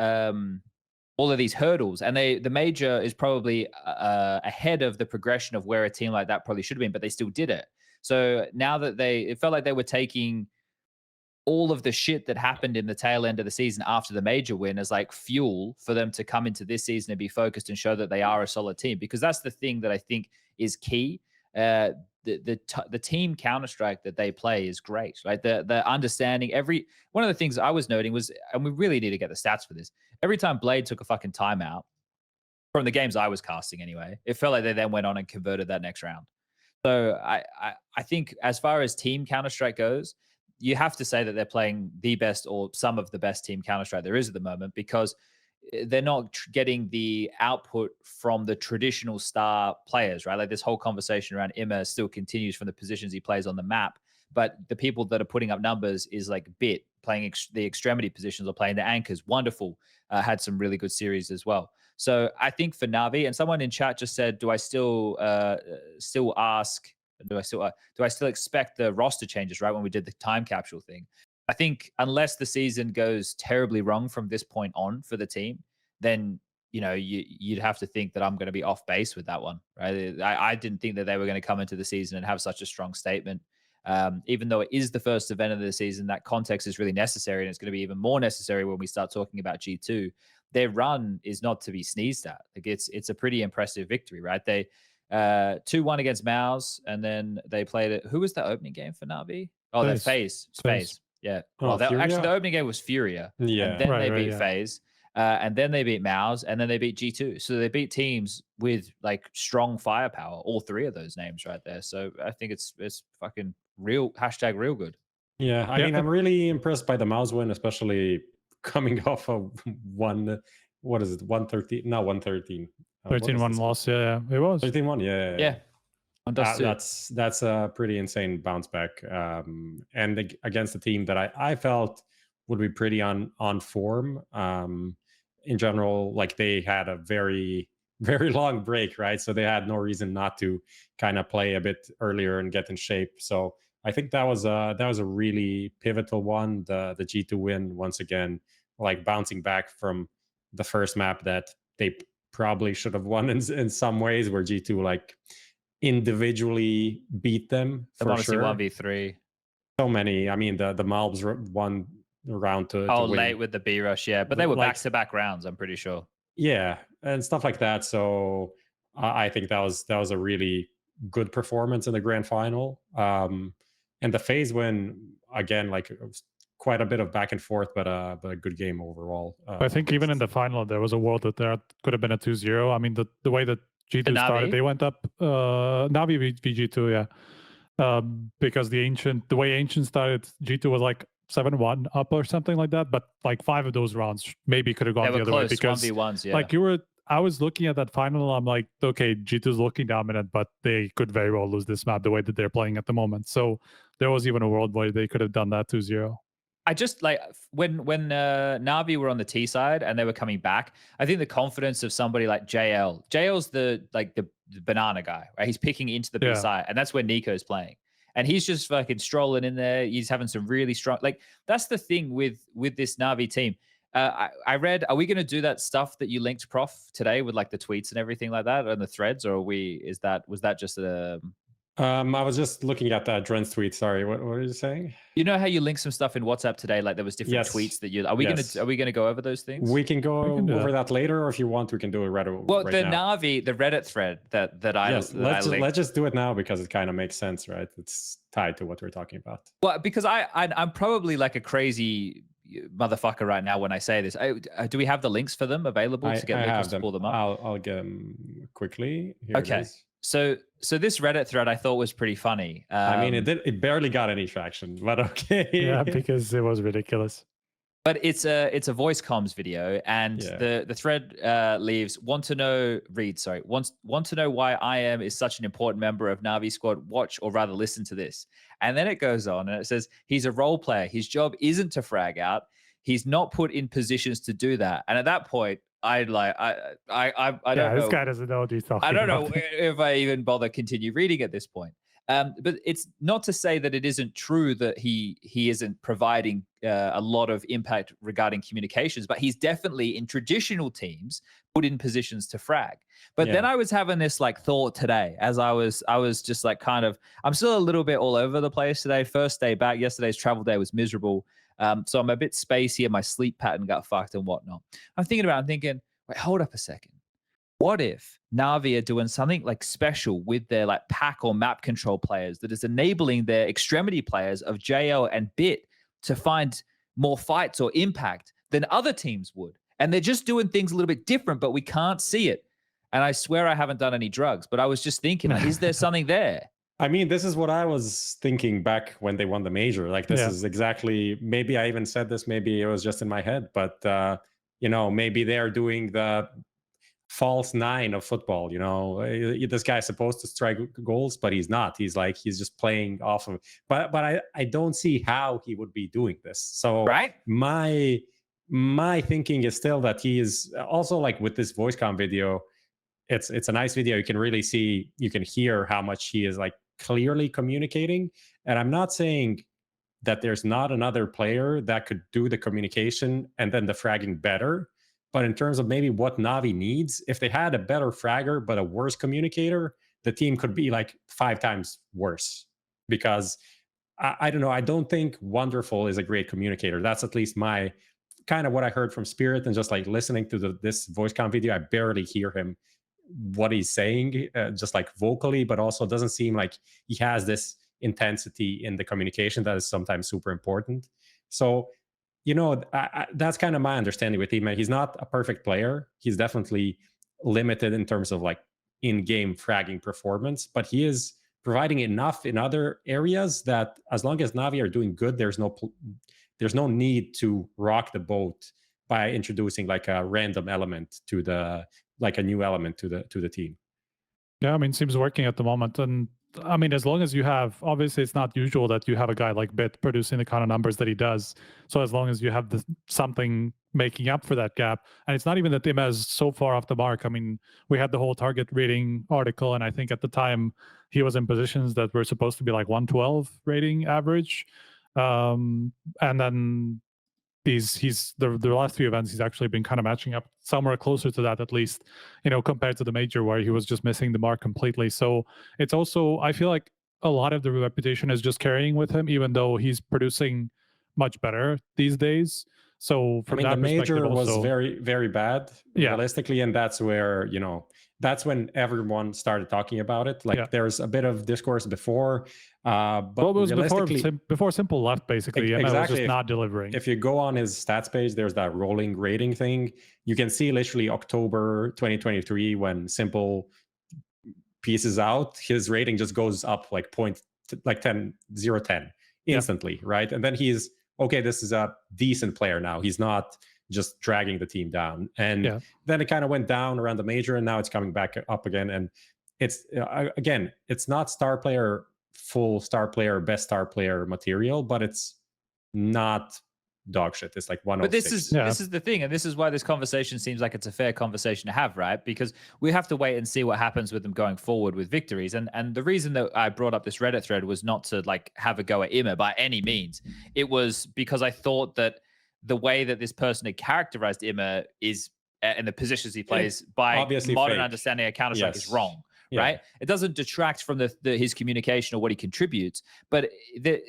all of these hurdles, and the major is probably ahead of the progression of where a team like that probably should have been, but they still did it. So now that it felt like they were taking all of the shit that happened in the tail end of the season after the major win as like fuel for them to come into this season and be focused and show that they are a solid team, because that's the thing that I think is key. The team Counter-Strike that they play is great, right? The understanding, one of the things I was noting was, and we really need to get the stats for this, every time Blade took a fucking timeout from the games I was casting anyway, it felt like they then went on and converted that next round. So I think as far as team Counter-Strike goes, you have to say that they're playing the best or some of the best team Counter-Strike there is at the moment, because they're not getting the output from the traditional star players, right? Like this whole conversation around Immer still continues from the positions he plays on the map, but the people that are putting up numbers is like Bit playing the extremity positions or playing the anchors. Wonderful. Had some really good series as well. So I think for Navi, and someone in chat just said, do I still expect the roster changes, right? When we did the time capsule thing. I think unless the season goes terribly wrong from this point on for the team, then, you know, you'd have to think that I'm going to be off base with that one, right? I didn't think that they were going to come into the season and have such a strong statement. Even though it is the first event of the season, that context is really necessary, and it's going to be even more necessary when we start talking about G2. Their run is not to be sneezed at. Like it's a pretty impressive victory, right? They 2-1 against Mouse, and then they played it. Who was the opening game for Navi? Oh, that's FaZe. Yeah. Well, actually, the opening game was FURIA. Yeah. And then they beat FaZe. And then they beat Mouse, and then they beat G2. So they beat teams with like strong firepower, all three of those names right there. So I think it's fucking real, #real good. Yeah, I mean, I'm really impressed by the Mouse win, especially coming off of 113, not 113. 13-1 loss, yeah, it was. 13-1, yeah. That's a pretty insane bounce back. And against a team that I felt would be pretty on form. In general, like they had a very, very long break, right? So they had no reason not to kind of play a bit earlier and get in shape. So I think that was a really pivotal one. The G2 win, once again, like bouncing back from the first map that they probably should have won in some ways, where G2 like individually beat them for sure. 1v3. So many. I mean, the Malbs won the round to win. Late with the B rush, yeah, but they were back-to-back rounds, I'm pretty sure. Yeah, and stuff like that. So I think that was a really good performance in the grand final. And the FaZe win, again, like it was quite a bit of back and forth, but a good game overall. I think even in the final, there was a world that there could have been a 2-0. I mean, the way that G2 started, they went up. Navi VG2, yeah. Because the way Ancient started, G2 was like 7-1 up or something like that. But like 5 of those rounds maybe could have gone the other way, because 1v1s, yeah. Like I was looking at that final, I'm like, okay, G2's looking dominant, but they could very well lose this map the way that they're playing at the moment. So there was even a world where they could have done that 2-0. I just like when Navi were on the T side and they were coming back, I think the confidence of somebody like JL's the banana guy, right? He's picking into the B side, and that's where Nico's playing. And he's just fucking strolling in there. He's having some really strong, like that's the thing with this Navi team. I read, are we going to do that stuff that you linked, Prof, today with like the tweets and everything like that and the threads, or was that just a... I was just looking at that Dren's tweet. Sorry, what were you saying? You know how you linked some stuff in WhatsApp today? Like there was different tweets that you... Are we gonna go over those things? We can go over that later, or if you want, we can do it right away. Well, the Navi, the Reddit thread that I let's just do it now, because it kind of makes sense, right? It's tied to what we're talking about. Well, because I'm probably like a crazy motherfucker right now when I say this. Do we have the links for them available to get Lucas to pull them up? I'll get them quickly. Here okay. So this Reddit thread I thought was pretty funny. I mean, it barely got any traction, but okay. Yeah, because it was ridiculous. But it's a voice comms video, and the thread leaves want to know why I am is such an important member of Navi squad. Watch, or rather listen to this. And then it goes on and it says he's a role player. His job isn't to frag out. He's not put in positions to do that. And at that point, I don't know. This guy doesn't know what he's talking about. I don't know if I even bother continue reading at this point. But it's not to say that it isn't true that he isn't providing a lot of impact regarding communications, but he's definitely in traditional teams put in positions to frag. But then I was having this like thought today as I was just like I'm still a little bit all over the place today. First day back, yesterday's travel day was miserable. So I'm a bit spacey and my sleep pattern got fucked and whatnot. I'm thinking, wait, hold up a second. What if Navi are doing something like special with their like pack or map control players that is enabling their extremity players of JL and Bit to find more fights or impact than other teams would? And they're just doing things a little bit different, but we can't see it. And I swear I haven't done any drugs, but I was just thinking, like, is there something there? I mean, this is what I was thinking back when they won the major. Like, this is exactly, maybe I even said this, maybe it was just in my head, but, maybe they're doing the false nine of football. This guy's supposed to strike goals, but he's not. He's just playing off of, but I don't see how he would be doing this. So right? My thinking is still that he is also, like, with this voice comm video, it's a nice video. You can really see, you can hear how much he is like clearly communicating. And I'm not saying that there's not another player that could do the communication and then the fragging better. But in terms of maybe what Navi needs, if they had a better fragger but a worse communicator, the team could be like 5 times worse. Because I don't know, I don't think Wonderful is a great communicator. That's at least my kind of what I heard from Spirit, and just like listening to this voice comm video, I barely hear him what he's saying, just like vocally, but also doesn't seem like he has this intensity in the communication that is sometimes super important. So, that's kind of my understanding with him. He's not a perfect player. He's definitely limited in terms of like in-game fragging performance, but he is providing enough in other areas that as long as Navi are doing good, there's no need to rock the boat by introducing like a random element to the, like a new element to the team. Yeah, I mean, seems working at the moment. And I mean, as long as you have, obviously it's not usual that you have a guy like Bit producing the kind of numbers that he does. So as long as you have something making up for that gap, and it's not even that Ima is so far off the mark. I mean, we had the whole target rating article, and I think at the time he was in positions that were supposed to be like 112 rating average. And then the last few events he's actually been kind of matching up somewhere closer to that, at least, compared to the major where he was just missing the mark completely. So it's also, I feel like a lot of the reputation is just carrying with him, even though he's producing much better these days. So from the major was also, very, very bad, realistically, and that's where, that's when everyone started talking about it. Like, there's a bit of discourse before, but it was before Simple left, basically. And exactly. was just not delivering. If you go on his stats page, there's that rolling rating thing. You can see literally October 2023 when Simple pieces out, his rating just goes up like 10 instantly, right? And then he's okay. This is a decent player now. He's not just dragging the team down, and then it kind of went down around the major, and now it's coming back up again. And it's again, it's not full star player, best star player material, but it's not dog shit. It's like 106. But this is the thing, and this is why this conversation seems like it's a fair conversation to have, right? Because we have to wait and see what happens with them going forward with victories. And the reason that I brought up this Reddit thread was not to like have a go at Ima by any means. It was because I thought that the way that this person had characterized Ima is in the positions he plays by obviously modern fake. Understanding of Counter-Strike is wrong. Right? It doesn't detract from his communication or what he contributes, but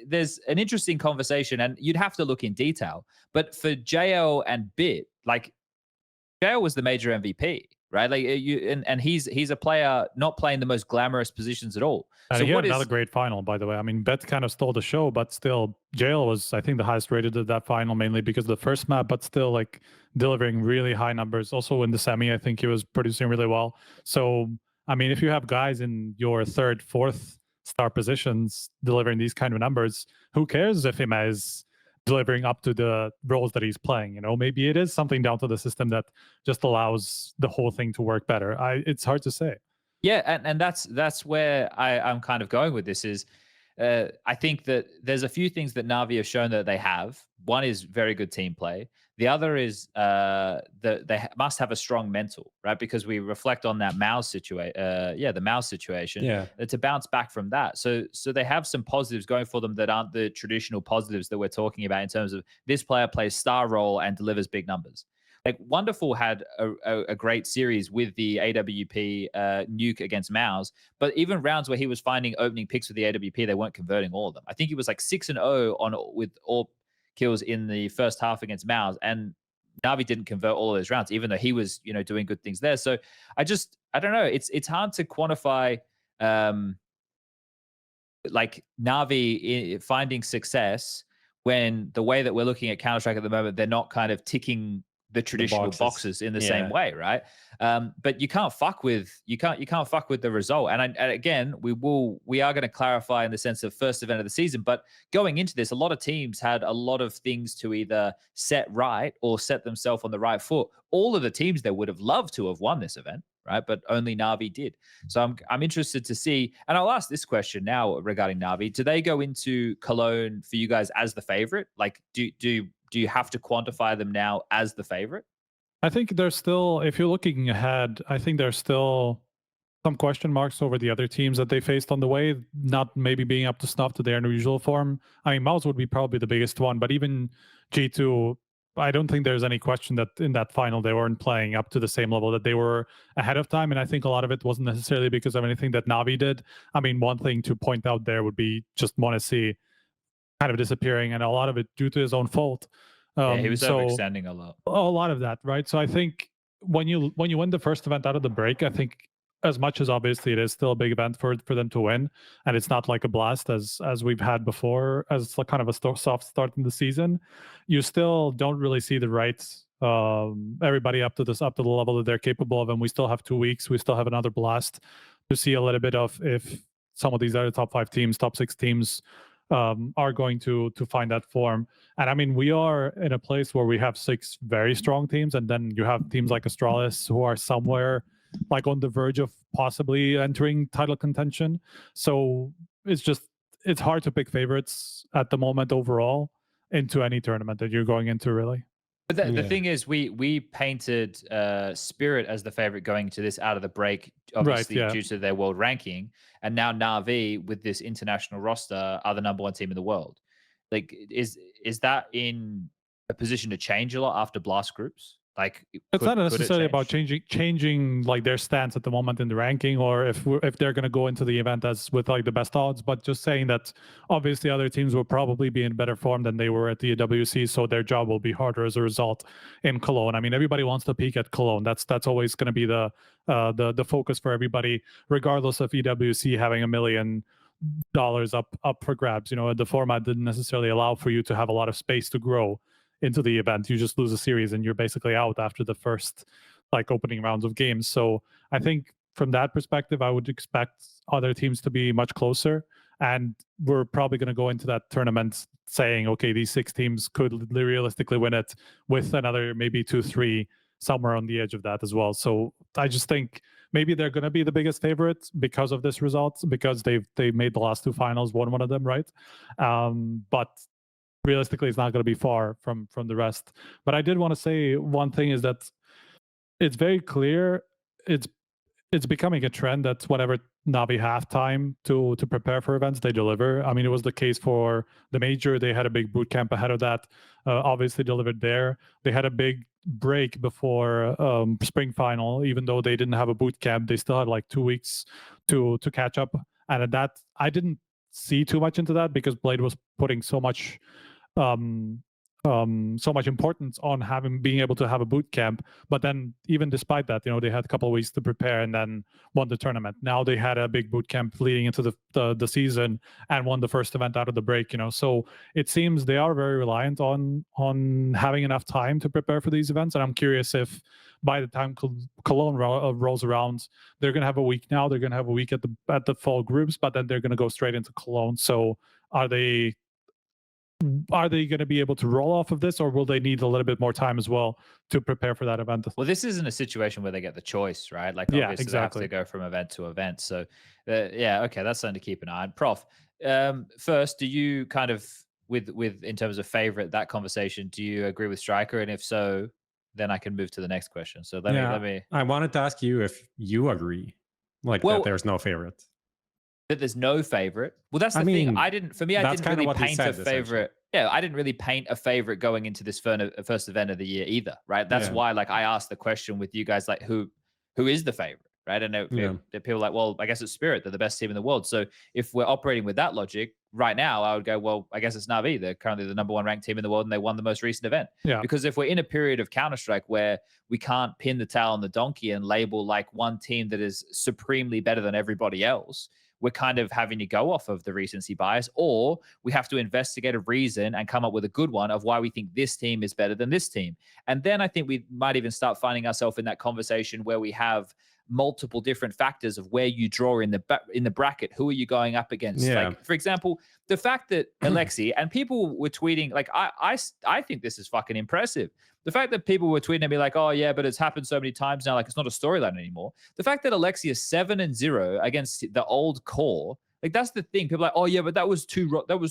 there's an interesting conversation, and you'd have to look in detail. But for JL and Bit, like, JL was the major MVP, right? Like, and he's a player not playing the most glamorous positions at all. And so he had another great final, by the way. I mean, Bet kind of stole the show, but still, JL was, I think, the highest rated at that final, mainly because of the first map, but still, like, delivering really high numbers. Also in the semi, I think he was producing really well. So, I mean, if you have guys in your third, fourth star positions delivering these kind of numbers, who cares if Ima is delivering up to the roles that he's playing? Maybe it is something down to the system that just allows the whole thing to work better. It's hard to say. Yeah, and that's where I'm kind of going with this is, I think that there's a few things that Navi have shown that they have. One is very good team play. The other is they must have a strong mental, right? Because we reflect on that mouse situation. The mouse situation. Yeah. To bounce back from that. So they have some positives going for them that aren't the traditional positives that we're talking about in terms of this player plays star role and delivers big numbers. Like Wonderful had a great series with the AWP nuke against Mouse, but even rounds where he was finding opening picks with the AWP, they weren't converting all of them. I think he was like 6-0 with all kills in the first half against Mouse, and Navi didn't convert all of those rounds, even though he was doing good things there. So I don't know. It's hard to quantify like Navi finding success when the way that we're looking at Counter-Strike at the moment, they're not kind of ticking the traditional boxes in the same way, right? But you can't fuck with the result. And again, we are going to clarify in the sense of first event of the season. But going into this, a lot of teams had a lot of things to either set right or set themselves on the right foot. All of the teams there would have loved to have won this event, right? But only Navi did. So I'm interested to see, and I'll ask this question now regarding Navi. Do they go into Cologne for you guys as the favorite? Like, do you have to quantify them now as the favorite? I think there's still, if you're looking ahead, I think there's still some question marks over the other teams that they faced on the way, not maybe being up to snuff to their usual form. I mean, Mouse would be probably the biggest one, but even G2, I don't think there's any question that in that final they weren't playing up to the same level that they were ahead of time. And I think a lot of it wasn't necessarily because of anything that Navi did. I mean, one thing to point out there would be just m0NESY kind of disappearing, and a lot of it due to his own fault. He was overextending a lot. A lot of that, right? So I think when you win the first event out of the break, I think as much as obviously it is still a big event for them to win, and it's not like a blast as we've had before, as like kind of a soft start in the season, you still don't really see the right everybody up to the level that they're capable of, and we still have 2 weeks. We still have another blast to see a little bit of if some of these other top 5 teams, top 6 teams are going to find that form. And I mean, we are in a place where we have 6 very strong teams, and then you have teams like Astralis who are somewhere like on the verge of possibly entering title contention. So it's hard to pick favorites at the moment overall into any tournament that you're going into, really. But the thing is, we painted Spirit as the favorite going to this out of the break, obviously due to their world ranking, and now Navi with this international roster are the #1 team in the world. Like, is that in a position to change a lot after blast groups? Like, it's not necessarily about changing like their stance at the moment in the ranking, or if they're going to go into the event as with like the best odds, but just saying that obviously other teams will probably be in better form than they were at the WC, so their job will be harder as a result in Cologne. I mean, everybody wants to peak at Cologne. That's always going to be the focus for everybody, regardless of EWC having $1 million up for grabs. You know, the format didn't necessarily allow for you to have a lot of space to grow into the event. You just lose a series and you're basically out after the first like opening rounds of games. So I think from that perspective, I would expect other teams to be much closer, and we're probably going to go into that tournament saying, okay, these 6 teams could realistically win it, with another maybe 2-3 somewhere on the edge of that as well. So I just think maybe they're going to be the biggest favorites because of this result, because they made the last 2 finals, won one of them, right? But realistically, it's not going to be far from the rest. But I did want to say one thing is that it's very clear it's becoming a trend that whenever Navi have time to prepare for events, they deliver. I mean, it was the case for the major. They had a big boot camp ahead of that. Obviously delivered there. They had a big break before spring final. Even though they didn't have a boot camp, they still had like 2 weeks to catch up. And at that, I didn't see too much into that because Blade was putting so much importance on being able to have a boot camp. But then even despite that, you know, they had a couple of weeks to prepare and then won the tournament. Now they had a big boot camp leading into the season and won the first event out of the break, you know. So it seems they are very reliant on having enough time to prepare for these events. And I'm curious if by the time Cologne rolls around, they're going to have a week now. They're going to have a week at the fall groups, but then they're going to go straight into Cologne. So are they going to be able to roll off of this, or will they need a little bit more time as well to prepare for that event? Well, this isn't a situation where they get the choice, right? Like, obviously they have to go from event to event. So, okay, that's something to keep an eye on. Prof, first, do you kind of with in terms of favorite that conversation? Do you agree with Striker? And if so, then I can move to the next question. So let me. I wanted to ask you if you agree, like that there's no favorite. That there's no favorite. Well, that's the thing. I didn't really paint a favorite. Yeah, I didn't really paint a favorite going into this first event of the year either, right? That's why, like, I asked the question with you guys, like, who is the favorite, right? And people are like, well, I guess it's Spirit. They're the best team in the world. So if we're operating with that logic right now, I would go, well, I guess it's NAVI. They're currently the #1 ranked team in the world, and they won the most recent event. Yeah. Because if we're in a period of Counter-Strike where we can't pin the tail on the donkey and label like one team that is supremely better than everybody else, we're kind of having to go off of the recency bias, or we have to investigate a reason and come up with a good one of why we think this team is better than this team. And then I think we might even start finding ourselves in that conversation where we have multiple different factors of where you draw in the bracket. Who are you going up against? Yeah. Like, for example, the fact that Aleksi, and people were tweeting, like, I think this is fucking impressive. The fact that people were tweeting at me like, oh yeah, but it's happened so many times now, like it's not a storyline anymore. The fact that Aleksi is 7-0 against the old core, like that's the thing. People are like, oh yeah, but that was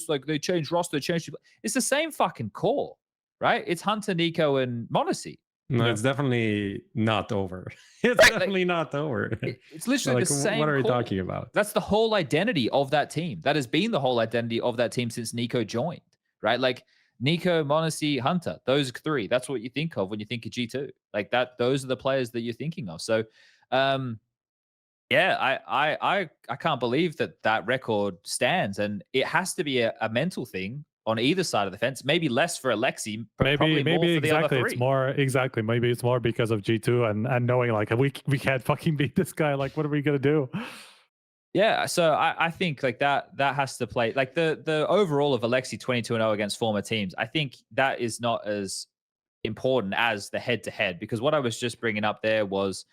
like they changed roster, changed. It's the same fucking core, right? It's Hunter, Nico, and m0NESY. No, it's definitely not over. It's definitely not over. It's literally the same. What are we talking about? That's the whole identity of that team. That has been the whole identity of that team since Nico joined, right? Like Nico, m0NESY, Hunter, those three. That's what you think of when you think of G2. Like that, those are the players that you're thinking of. So, yeah, I can't believe that record stands, and it has to be a mental thing on either side of the fence. Maybe less for Aleksi, but maybe more for the other three. It's more exactly. Maybe it's more because of G2 and knowing like we can't fucking beat this guy. Like, what are we gonna do? Yeah, so I think like that has to play like the overall of Aleksi 22-0 against former teams. I think that is not as important as the head-to-head, because what I was just bringing up there was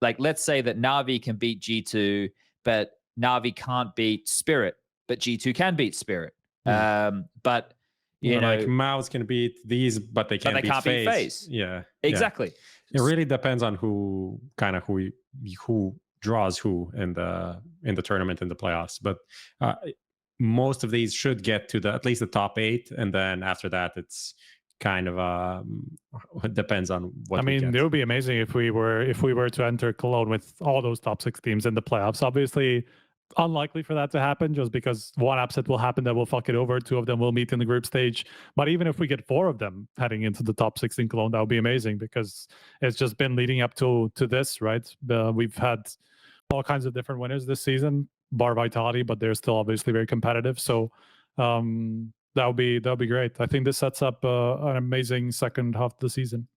like, let's say that NAVI can beat G2, but NAVI can't beat Spirit, but G2 can beat Spirit. But you know, like Mouse can beat these, but they can't beat FaZe. Yeah, exactly. Yeah. It really depends on who draws who in the tournament, in the playoffs. But most of these should get to at least the top 8, and then after that, it's kind of it depends on what. I mean, it would be amazing if we were to enter Cologne with all those top 6 teams in the playoffs. Obviously, unlikely for that to happen, just because one upset will happen that will fuck it over. 2 of them will meet in the group stage. But even if we get 4 of them heading into the top 6 in Cologne, that would be amazing, because it's just been leading up to this, right? We've had all kinds of different winners this season, bar Vitality, but they're still obviously very competitive. So that'll be great. I think this sets up an amazing second half of the season.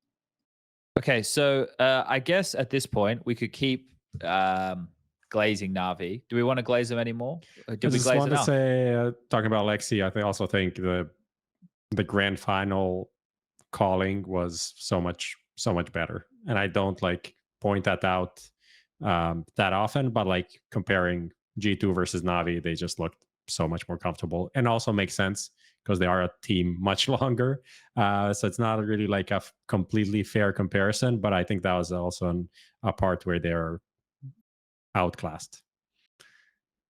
Okay, so I guess at this point we could keep glazing NAVI. Do we want to glaze them anymore? I just want to say, talking about Aleksi, I also think the grand final calling was so much better, and I don't like point that out that often, but like comparing G2 versus NAVI, they just looked so much more comfortable, and also makes sense because they are a team much longer. So it's not really like a completely fair comparison, but I think that was also a part where they're outclassed.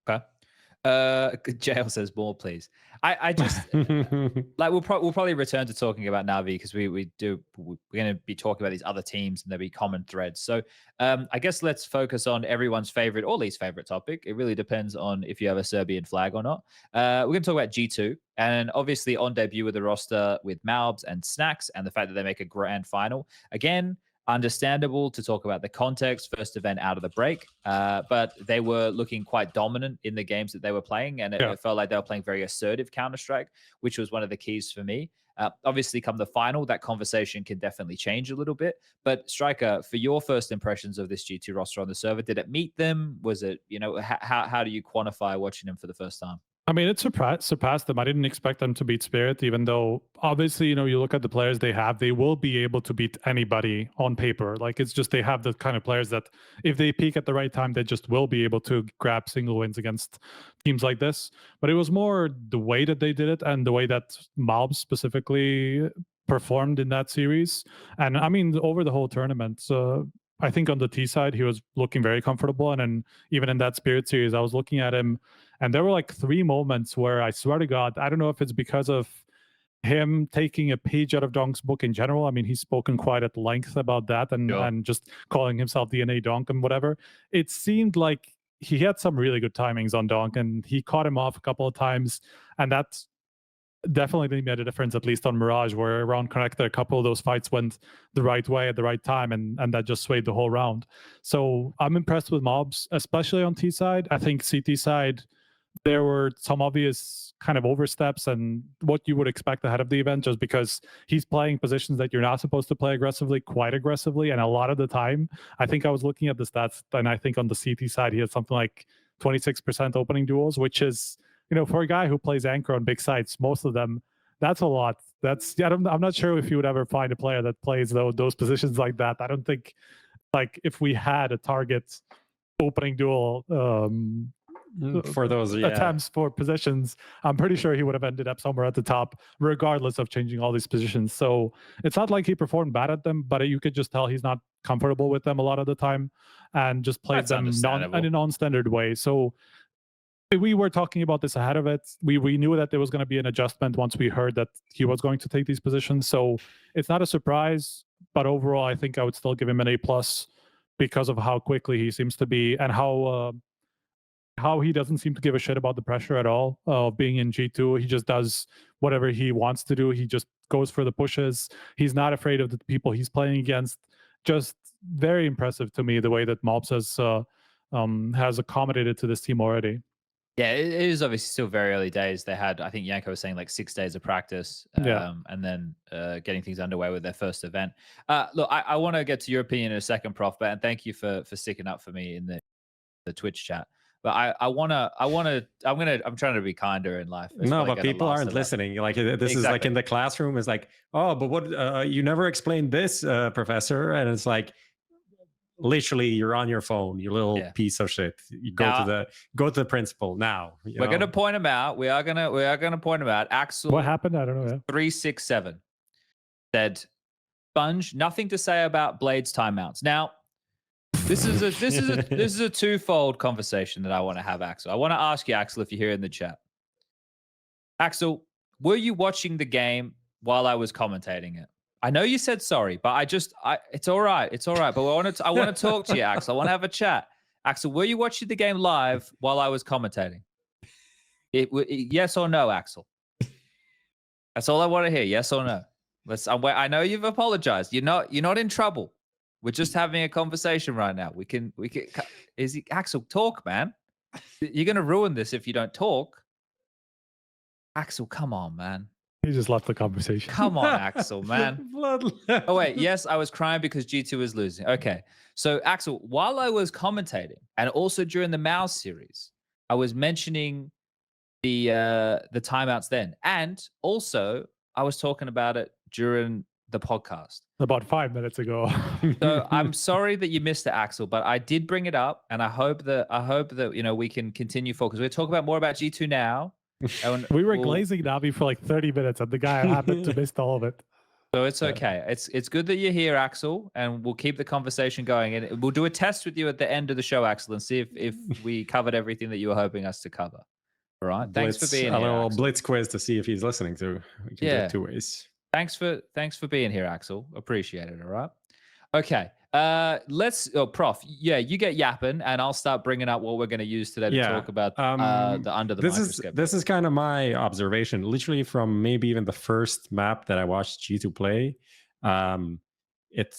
Okay. Jail says more, please. I just like we'll probably return to talking about NAVI, because we're going to be talking about these other teams and there'll be common threads. So I guess let's focus on everyone's favorite or least favorite topic. It really depends on if you have a Serbian flag or not. We're going to talk about G2, and obviously on debut with the roster with malbs and Snax, and the fact that they make a grand final again. Understandable to talk about the context, first event out of the break, but they were looking quite dominant in the games that they were playing, and it felt like they were playing very assertive Counter-Strike, which was one of the keys for me. Obviously, come the final, that conversation can definitely change a little bit. But Striker, for your first impressions of this G2 roster on the server, did it meet them? Was it, how do you quantify watching them for the first time? I mean, it surpassed them. I didn't expect them to beat Spirit, even though obviously, you look at the players they have, they will be able to beat anybody on paper. Like, it's just they have the kind of players that if they peak at the right time, they just will be able to grab single wins against teams like this. But it was more the way that they did it and the way that malbs specifically performed in that series. And I mean, over the whole tournament, I think on the T side, he was looking very comfortable. And then even in that Spirit series, I was looking at him And there were like 3 moments where I swear to God, I don't know if it's because of him taking a page out of Donk's book in general. I mean, he's spoken quite at length about that and just calling himself the NA Donk and whatever. It seemed like he had some really good timings on Donk, and he caught him off a couple of times, and that's definitely made a difference, at least on Mirage, where around Connector, a couple of those fights went the right way at the right time, and that just swayed the whole round. So I'm impressed with mobs, especially on T side. I think CT side, there were some obvious kind of oversteps and what you would expect ahead of the event, just because he's playing positions that you're not supposed to play aggressively, quite aggressively. And a lot of the time, I think I was looking at the stats, and I think on the CT side, he had something like 26% opening duels, which is, you know, for a guy who plays anchor on big sites, most of them, that's a lot. That's, I'm not sure if you would ever find a player that plays those positions like that. I don't think, like, if we had a target opening duel for those attempts for positions, I'm pretty sure he would have ended up somewhere at the top, regardless of changing all these positions. So it's not like he performed bad at them, but you could just tell he's not comfortable with them a lot of the time, and just played them in a non-standard way. So we were talking about this ahead of it. We knew that there was going to be an adjustment once we heard that he was going to take these positions. So it's not a surprise, but overall, I think I would still give him an A+ because of how quickly he seems to be, and how he doesn't seem to give a shit about the pressure at all of being in G2. He just does whatever he wants to do. He just goes for the pushes. He's not afraid of the people he's playing against. Just very impressive to me, the way that mobs has accommodated to this team already. Yeah, it is obviously still very early days. They had, I think Yanko was saying, like 6 days of practice, and then getting things underway with their first event. Look, I want to get to your opinion in a second, Prof, and thank you for sticking up for me in the Twitch chat. But I'm trying to be kinder in life. No, but people aren't listening. Like, this is like in the classroom. It's like, oh, but what, you never explained this, professor. And it's like, literally, you're on your phone, you little piece of shit. You go to the principal now. We're gonna point him out. We are gonna point him out. Axel, what happened? I don't know. 367 said, Sponge, nothing to say about Blade's timeouts. Now, this is a twofold conversation that I want to have, Axel. I want to ask you, Axel, if you're here in the chat. Axel, were you watching the game while I was commentating it? I know you said sorry, but it's all right. It's all right. But I want to talk to you, Axel. I want to have a chat. Axel, were you watching the game live while I was commentating? Yes or no, Axel? That's all I want to hear. Yes or no? I know you've apologized. You're not in trouble. We're just having a conversation right now. We can. Axel, talk, man. You're gonna ruin this if you don't talk. Axel, come on, man. He just left the conversation. Come on, Axel, man. Oh, wait. Yes, I was crying because G2 was losing. Okay. So, Axel, while I was commentating, and also during the Mouse series, I was mentioning the timeouts then. And also, I was talking about it during the podcast. About 5 minutes ago. So I'm sorry that you missed it, Axel, but I did bring it up, and I hope that we can continue forward, because we're talking about more about G2 now. We were glazing Navi for like 30 minutes, and the guy happened to miss all of it. So it's okay. It's good that you're here, Axel, and we'll keep the conversation going. And we'll do a test with you at the end of the show, Axel, and see if we covered everything that you were hoping us to cover. All right. Thanks for being here. A little blitz quiz to see if he's listening to. We can do it 2 ways. Thanks for being here, Axel. Appreciate it. All right. Okay. Prof. Yeah, you get yapping, and I'll start bringing up what we're going to use today to talk about the under the microscope. This is kind of my observation, literally from maybe even the first map that I watched G2 play. It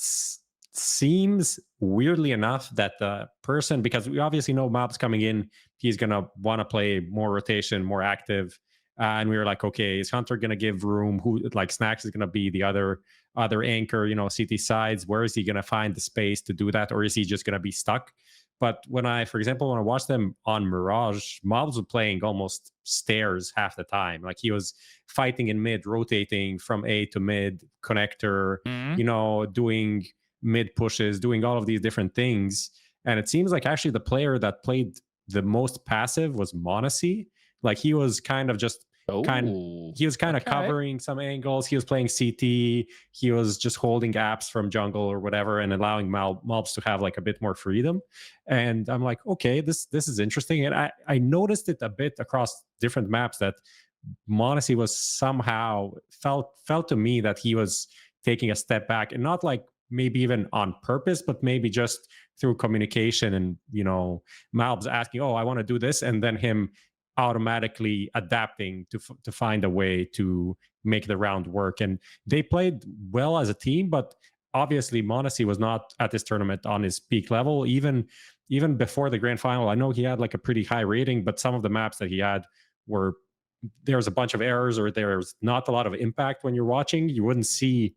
seems weirdly enough that the person, because we obviously know maps coming in, he's going to want to play more rotation, more active. And we were like, okay, is Hunter going to give room? Who, like, Snax is going to be the other anchor, CT sides? Where is he going to find the space to do that? Or is he just going to be stuck? But for example, when I watched them on Mirage, mobs were playing almost stairs half the time. Like, he was fighting in mid, rotating from A to mid, connector, doing mid pushes, doing all of these different things. And it seems like actually the player that played the most passive was m0NESY. Like, he was kind of just He was kind of covering some angles. He was playing CT. He was just holding apps from jungle or whatever and allowing malbs to have like a bit more freedom. And I'm like, okay, this is interesting. And I noticed it a bit across different maps that m0NESY was somehow felt to me that he was taking a step back, and not like maybe even on purpose, but maybe just through communication and, you know, malbs asking, oh, I want to do this, and then him automatically adapting to find a way to make the round work. And they played well as a team, but obviously m0NESY was not at this tournament on his peak level. Even before the grand final, I know he had like a pretty high rating, but some of the maps that he had were, there's a bunch of errors, or there's not a lot of impact when you're watching. You wouldn't see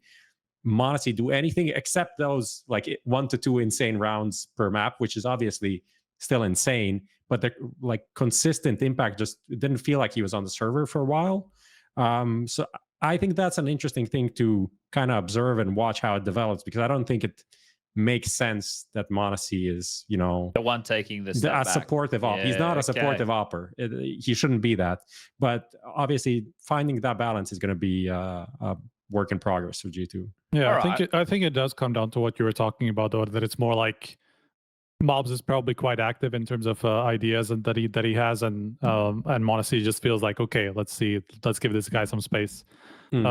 m0NESY do anything except those like 1 to 2 insane rounds per map, which is obviously still insane, but the like consistent impact just didn't feel like he was on the server for a while. So I think that's an interesting thing to kind of observe and watch how it develops, because I don't think it makes sense that m0NESY is, you know, the one taking the step back. Supportive op. He's not a supportive opper. He shouldn't be that. But obviously, finding that balance is going to be a work in progress for G2. Yeah, I think it does come down to what you were talking about, though, that it's more like malbs is probably quite active in terms of ideas and that he has, and m0NESY just feels like, okay, let's give this guy some space.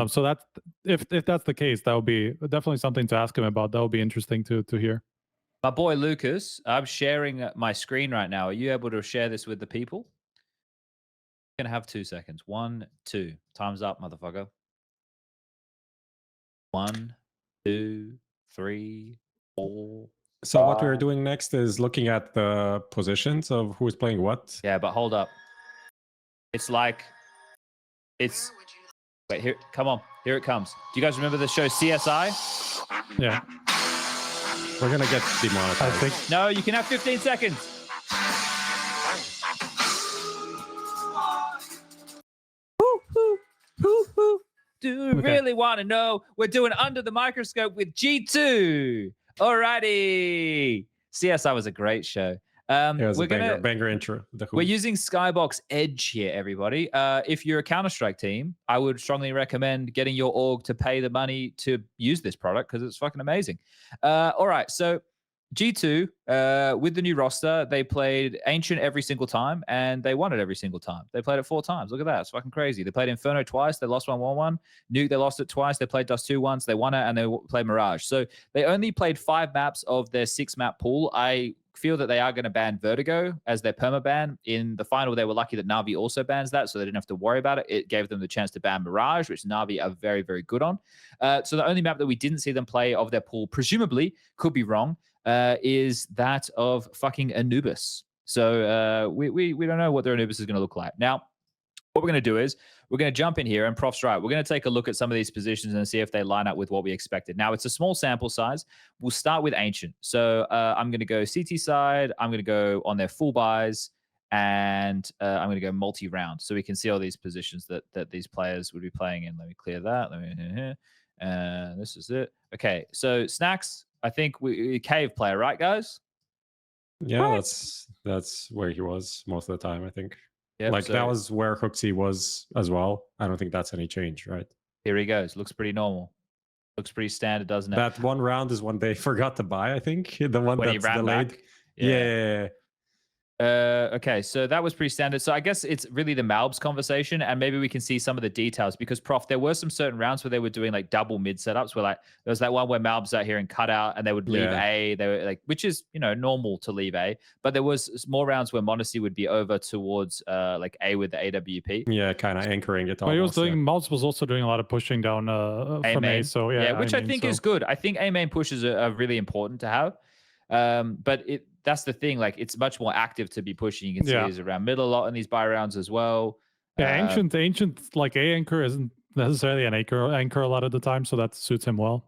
So that if that's the case, that would be definitely something to ask him about. That would be interesting to hear. My boy Lucas, I'm sharing my screen right now. Are you able to share this with the people? I'm gonna have 2 seconds. 1, 2. Time's up, motherfucker. 1, 2, 3, 4. So what we're doing next is looking at the positions of who's playing what. Yeah, but hold up. It's like, it's, wait, here, come on, here it comes. Do you guys remember the show CSI? Yeah. We're gonna get demonetized. I think. No, you can have 15 seconds. Do you really want to know? We're doing Under the Microscope with G2. Alrighty. CSI was a great show. It was a banger intro. We're using Skybox Edge here, everybody. If you're a Counter-Strike team, I would strongly recommend getting your org to pay the money to use this product, because it's fucking amazing. All right, so G2, with the new roster, they played Ancient every single time, and they won it every single time. They played it 4 times. Look at that. It's fucking crazy. They played Inferno twice. They lost 1-1-1. Nuke, they lost it twice. They played Dust 2 once. They won it, and they played Mirage. So they only played 5 maps of their 6-map pool. I feel that they are going to ban Vertigo as their permaban. In the final, they were lucky that NAVI also bans that, so they didn't have to worry about it. It gave them the chance to ban Mirage, which NAVI are very, very good on. So the only map that we didn't see them play of their pool, presumably, could be wrong, is that of fucking Anubis. So we don't know what their Anubis is going to look like. Now, what we're going to do is we're going to jump in here, and Prof's right. We're going to take a look at some of these positions and see if they line up with what we expected. Now, it's a small sample size. We'll start with Ancient. So I'm going to go CT side. I'm going to go on their full buys, and I'm going to go multi-round, so we can see all these positions that these players would be playing in. Let me clear that. Let me here. This is it. Okay, so Snax, I think we cave player, right, guys? Yeah, right. That's where he was most of the time, I think. Yep, like so that was where HLTV was as well. I don't think that's any change, right? Here he goes. Looks pretty normal. Looks pretty standard, doesn't it? That one round is one they forgot to buy, I think. The one when that's delayed. Back. Yeah. Okay, so that was pretty standard. So I guess it's really the malbs conversation, and maybe we can see some of the details, because Prof, there were some certain rounds where they were doing like double mid setups, where like there was that one where malbs out here and cut out, and they would leave A. They were like, which is, you know, normal to leave A, but there was more rounds where m0NESY would be over towards like A with the AWP. Yeah, kind of anchoring it. Well, he was doing malbs was also doing a lot of pushing down from A. So yeah, which I think is good. I think A main pushes are really important to have. But that's the thing, like it's much more active to be pushing. You can see he's around middle a lot in these buy rounds as well. Yeah, ancient like A anchor isn't necessarily an anchor a lot of the time, so that suits him well.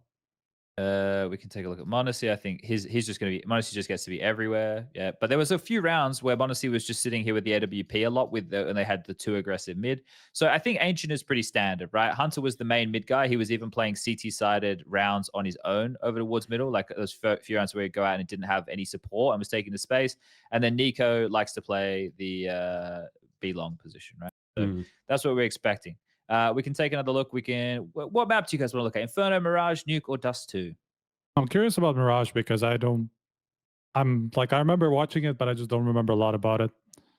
We can take a look at m0NESY. I think he's just going to be, m0NESY just gets to be everywhere. Yeah, but there was a few rounds where m0NESY was just sitting here with the AWP a lot and they had the 2 aggressive mid. So I think Ancient is pretty standard, right? Hunter was the main mid guy. He was even playing CT-sided rounds on his own over towards middle. Like those few rounds where he'd go out and didn't have any support and was taking the space. And then Nico likes to play the B long position, right? Mm. That's what we're expecting. We can take another look. We can. What map do you guys want to look at? Inferno, Mirage, Nuke, or Dust 2? I'm curious about Mirage because I remember watching it, but I just don't remember a lot about it.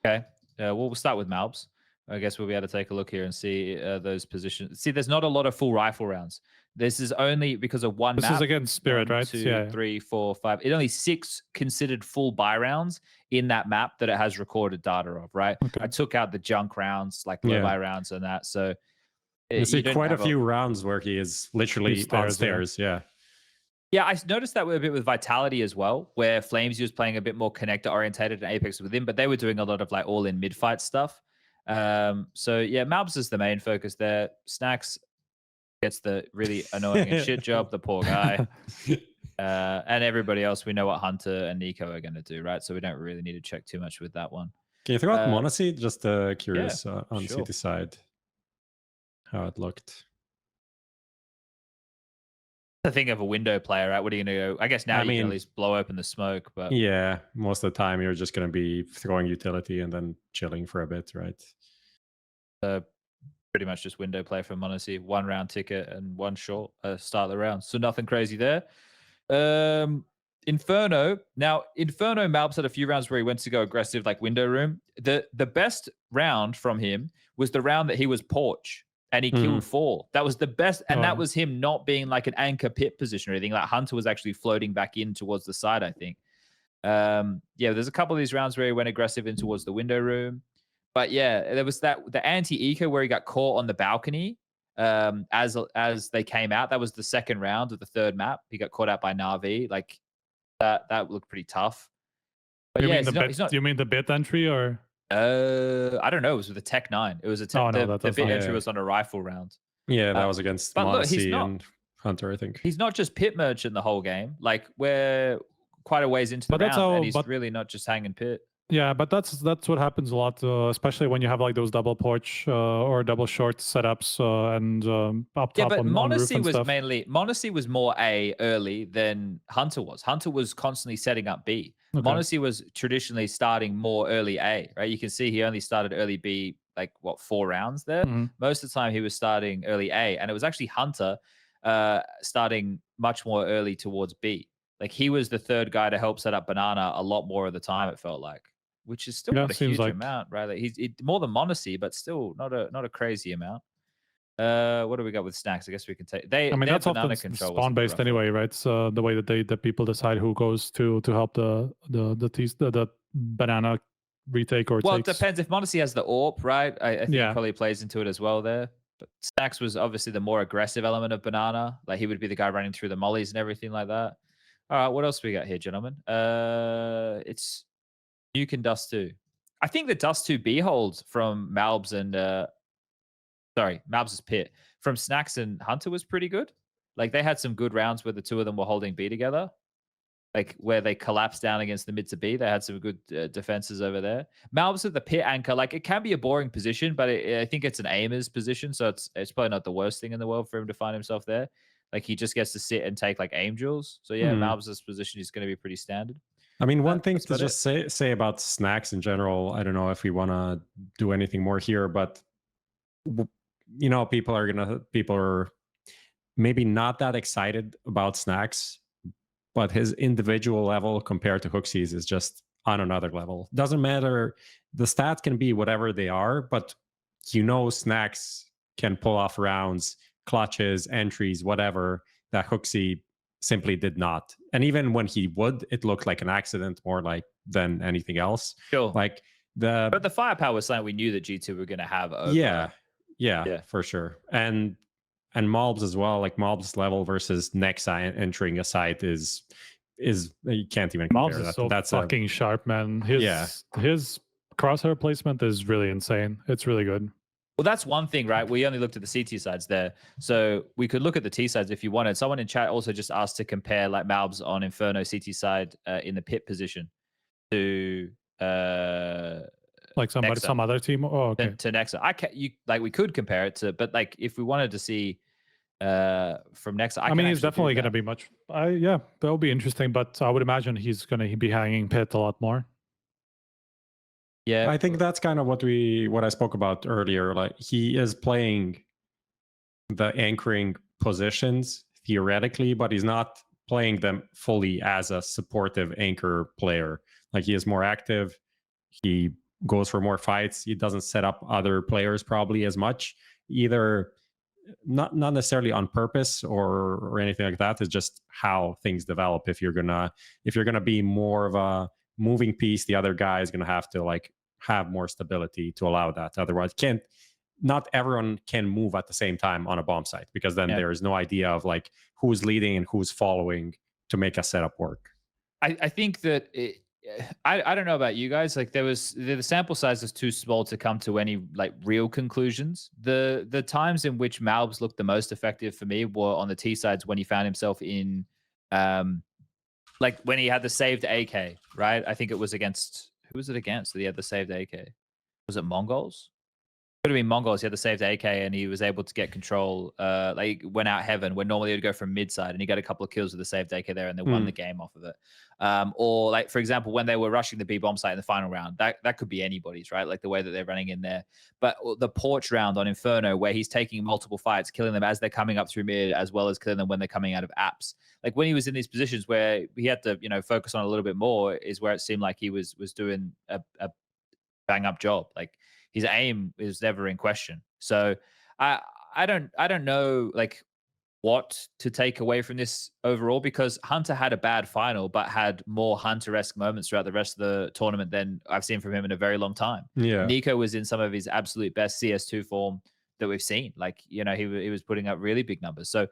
Okay. We'll start with malbs. I guess we'll be able to take a look here and see those positions. See, there's not a lot of full rifle rounds. This is only because of one This map. is against Spirit, 1, right? 2, 3, 4, 5. It's only 6 considered full buy rounds in that map that it has recorded data of, right? Okay. I took out the junk rounds, like low buy rounds and that. So you see quite a few rounds where he is literally on stairs. Yeah. Yeah, I noticed that a bit with Vitality as well, where Flames was playing a bit more connector orientated and Apex with him, but they were doing a lot of like all in mid fight stuff. So yeah, malbs is the main focus there. Snax gets the really annoying and shit job, the poor guy. And everybody else, we know what Hunter and Nico are going to do, right? So we don't really need to check too much with that one. Can you throw out Monacy? Just curious on sure. CT side how it looked. The thing of a window player, right? What are you going to go? I guess now you can at least blow open the smoke, but yeah, most of the time you're just going to be throwing utility and then chilling for a bit, right? Pretty much just window play for Monacy. 1 round ticket and 1 short start of the round. So nothing crazy there. Inferno. Now, Inferno malbs had a few rounds where he went to go aggressive, like window room. The best round from him was the round that he was porch. And he killed 4. That was the best. And that was him not being like an anchor pit position or anything. Like Hunter was actually floating back in towards the side, I think. Yeah, there's a couple of these rounds where he went aggressive in towards the window room. But yeah, there was the anti-eco where he got caught on the balcony as they came out. That was the second round of the third map. He got caught out by NAVI. Like that looked pretty tough. But Do you mean the bit entry or? I don't know. It was with a Tech 9. It was a Tech. The bit entry was on a rifle round. Yeah, that was against Monacy and Hunter, I think. He's not just pit merchant the whole game. Like we're quite a ways into the round, and he's really not just hanging pit. Yeah, but that's what happens a lot, especially when you have like those double porch or double short setups and up top. Yeah, but Monacy was more A early than Hunter was. Hunter was constantly setting up B. Okay. Monacy was traditionally starting more early A, right? You can see he only started early B, like 4 rounds there. Most of the time he was starting early A, and it was actually Hunter starting much more early towards B. Like he was the third guy to help set up Banana a lot more of the time, it felt like. Which is still not a huge amount, right? Like he's more than Monacy, but still not a crazy amount. What do we got with Snax? I guess we can take. That's often spawn based anyway, right? So the way that the people decide who goes to help the banana retake or. Well, takes. It depends if Monacy has the AWP, right? I think it probably plays into it as well there. But Snax was obviously the more aggressive element of Banana. Like he would be the guy running through the mollies and everything like that. All right, what else we got here, gentlemen? It's Nuke and Dust 2. I think the Dust 2 B holds from malbs and malbs' pit from Snax and Hunter was pretty good. Like they had some good rounds where the two of them were holding B together. Like where they collapsed down against the mid to B, they had some good defenses over there. malbs at the pit anchor, like it can be a boring position, but I think it's an aimer's position, so it's probably not the worst thing in the world for him to find himself there. Like he just gets to sit and take like aim drills. So yeah, malbs' position is going to be pretty standard. I mean, one thing to just say about Snax in general, I don't know if we want to do anything more here, but you know, people are maybe not that excited about Snax, but his individual level compared to HooXi's is just on another level. Doesn't matter. The stats can be whatever they are, but you know, Snax can pull off rounds, clutches, entries, whatever that HooXi simply did not. And even when he would, it looked like an accident more like than anything else. Sure. Like but the firepower was something we knew that G2 were going to have over. Yeah, for sure. And malbs as well, like malbs level versus Nexa entering a site is you can't even compare. Malbs is so fucking sharp, man. His crosshair placement is really insane. It's really good. Well, that's one thing, right? We only looked at the CT sides there. So we could look at the T sides if you wanted. Someone in chat also just asked to compare like malbs on Inferno CT side in the pit position to like some other team. Oh, okay. To Nexa. We could compare it to, but like if we wanted to see from Nexa, I mean, he's definitely going to be much. Yeah, that'll be interesting. But I would imagine he's going to be hanging pit a lot more. Yeah, I think that's kind of what I spoke about earlier. Like he is playing the anchoring positions theoretically, but he's not playing them fully as a supportive anchor player. Like he is more active. He goes for more fights. He doesn't set up other players probably as much, either not necessarily on purpose or anything like that. It's just how things develop. If you're gonna be more of a moving piece, the other guy is gonna have to like have more stability to allow that. Otherwise, not everyone can move at the same time on a bomb site, because then there is no idea of like who's leading and who's following to make a setup work. I think that I don't know about you guys. Like the sample size is too small to come to any like real conclusions. The times in which malbs looked the most effective for me were on the T sides, when he found himself in like when he had the saved AK, right? I think it was against, who was it against that he had the saved AK? Was it Mongols? Could have been Mongols. He had the saved AK and he was able to get control. Like went out heaven when normally he'd go from mid side, and he got a couple of kills with the saved AK there, and they won the game off of it. Or like, for example, when they were rushing the B bomb site in the final round, that could be anybody's, right? Like the way that they're running in there. But the porch round on Inferno, where he's taking multiple fights, killing them as they're coming up through mid, as well as killing them when they're coming out of apps. Like when he was in these positions where he had to, focus on a little bit more, is where it seemed like he was doing a bang up job. Like his aim is never in question. So I don't know like what to take away from this overall, because Hunter had a bad final, but had more Hunter-esque moments throughout the rest of the tournament than I've seen from him in a very long time. Yeah, Nico was in some of his absolute best CS2 form that we've seen. Like, he was putting up really big numbers. So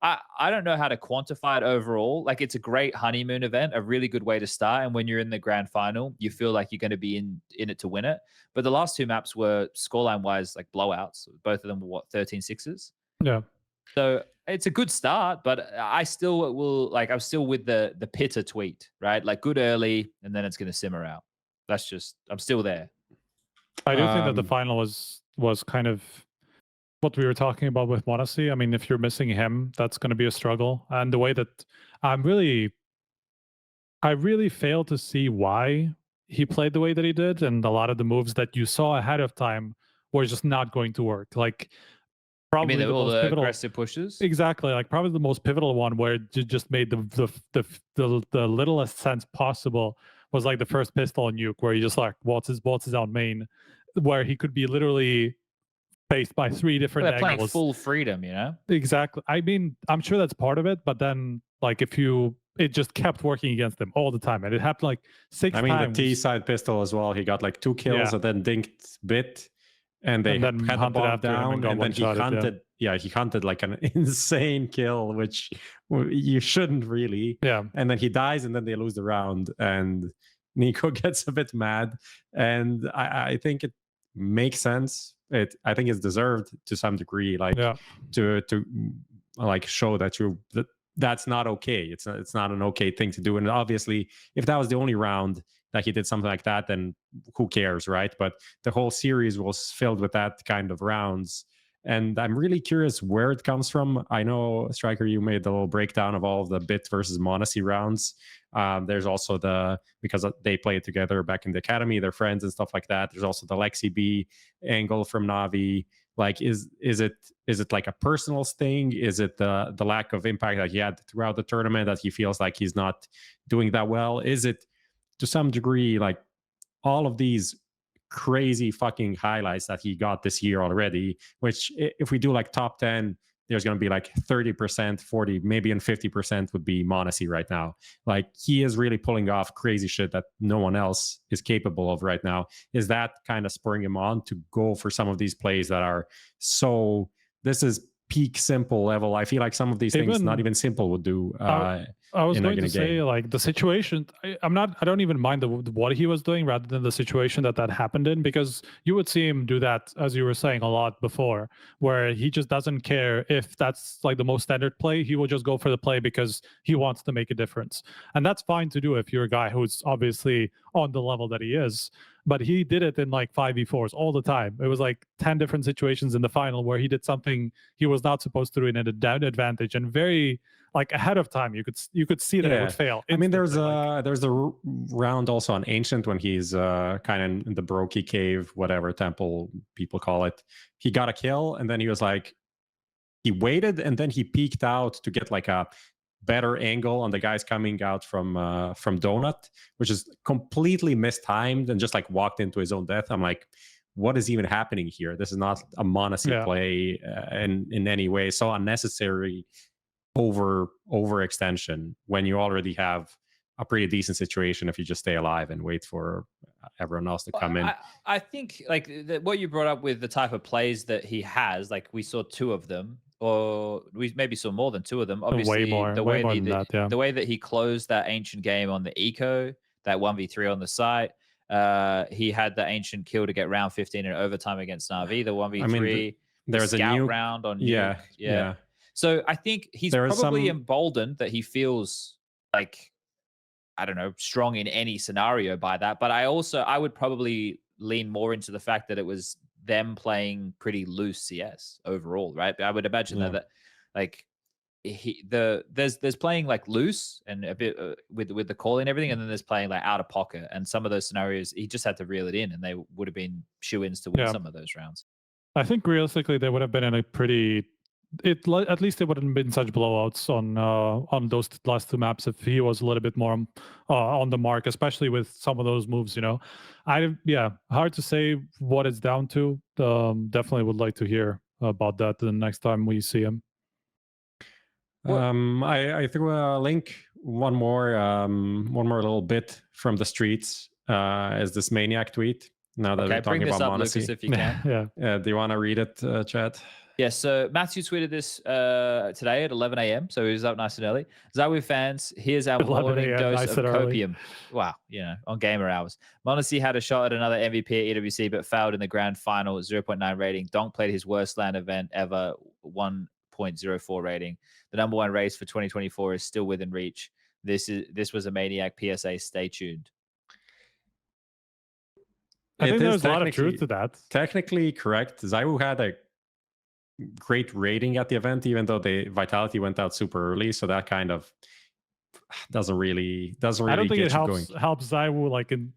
I don't know how to quantify it overall. Like, it's a great honeymoon event, a really good way to start. And when you're in the grand final, you feel like you're going to be in it to win it. But the last two maps were scoreline-wise like blowouts. Both of them were 13-6s. Yeah. So it's a good start, but I still will, like, I'm still with the Pitta tweet, right? Like, good early, and then it's going to simmer out. That's just, I'm still there. I do think that the final was kind of what we were talking about with Monacy. I mean, if you're missing him, that's going to be a struggle. And the way that I really failed to see why he played the way that he did, and a lot of the moves that you saw ahead of time were just not going to work. Like, probably the all most the pivotal aggressive pushes. Exactly, like probably the most pivotal one where it just made the littlest sense possible was like the first pistol on Nuke, where he just like waltz his out main, where he could be literally faced by three different They're angles. playing full freedom, Exactly. I mean, I'm sure that's part of it, but then like it just kept working against them all the time, and it happened like 6 times. I mean, the T side pistol as well. He got like 2 kills and then dinked bit. And they then had the bomb down, and then he hunted. Yeah, he hunted like an insane kill, which you shouldn't really. Yeah. And then he dies, and then they lose the round, and Nico gets a bit mad. And I think it makes sense. I think it's deserved to some degree, like to like show that that's not okay. It's not an okay thing to do. And obviously, if that was the only round that he did something like that, then who cares, right? But the whole series was filled with that kind of rounds. And I'm really curious where it comes from. I know, Striker, you made the little breakdown of all of the Bit versus Monacy rounds. There's also because they played together back in the academy, they're friends and stuff like that. There's also the Aleksi B angle from Navi. Like, is it like a personal thing? Is it the lack of impact that he had throughout the tournament that he feels like he's not doing that well? Is it to some degree like all of these crazy fucking highlights that he got this year already, which if we do like top 10, there's going to be like 30%, 40, maybe even 50% would be Monacy right now. Like, he is really pulling off crazy shit that no one else is capable of right now. Is that kind of spurring him on to go for some of these plays that are this is peak simple level? I feel like some of these things not even simple would do. I was going to say, like, the situation, I don't even mind what he was doing rather than the situation that happened in, because you would see him do that, as you were saying, a lot before, where he just doesn't care if that's like the most standard play. He will just go for the play because he wants to make a difference. And that's fine to do if you're a guy who's obviously on the level that he is. But he did it in like 5v4s all the time. It was like 10 different situations in the final where he did something he was not supposed to do in a down advantage, and very like ahead of time you could see that it would fail. I mean, there's instantly, a round also on Ancient when he's kind of in the Brokey cave, whatever temple people call it. He got a kill, and then he was like, he waited, and then he peeked out to get like a better angle on the guys coming out from Donut, which is completely mistimed, and just like walked into his own death. I'm like, what is even happening here? This is not a m0NESY play in any way. So unnecessary overextension when you already have a pretty decent situation if you just stay alive and wait for everyone else to come in. I think like what you brought up with the type of plays that he has, like we saw 2 of them, or we maybe saw more than 2 of them. Obviously, the way that he closed that Ancient game on the eco, that 1v3 on the site, he had the Ancient kill to get round 15 in overtime against NAVI. The 1v3, I mean, there's a new round on yeah. So I think he's probably emboldened that he feels like, I don't know, strong in any scenario by that. But I would probably lean more into the fact that it was them playing pretty loose CS overall, right? I would imagine that like there's playing like loose and a bit with the call and everything, and then there's playing like out of pocket. And some of those scenarios he just had to reel it in, and they would have been shoe-ins to win some of those rounds. I think realistically they would have been in a pretty. At least it wouldn't have been such blowouts on those last 2 maps if he was a little bit more on the mark, especially with some of those moves. You know, hard to say what it's down to. Definitely would like to hear about that the next time we see him. I threw a link, one more little bit from the streets as this Maniac tweet. Now that we're talking about m0NESY, Lucas, if you can. Do you want to read it, Chad? Yes, so Matthew tweeted this today at 11 a.m., so he was up nice and early. ZywOo fans, here's our morning dose of copium. Wow, on gamer hours. m0NESY had a shot at another MVP at EWC, but failed in the grand final at 0.9 rating. Donk played his worst LAN event ever, 1.04 rating. The #1 race for 2024 is still within reach. This was a Maniac PSA. Stay tuned. I think there's a lot of truth to that. Technically correct. ZywOo had a great rating at the event, even though the vitality went out super early, so that kind of doesn't really I don't think it helps ZywOo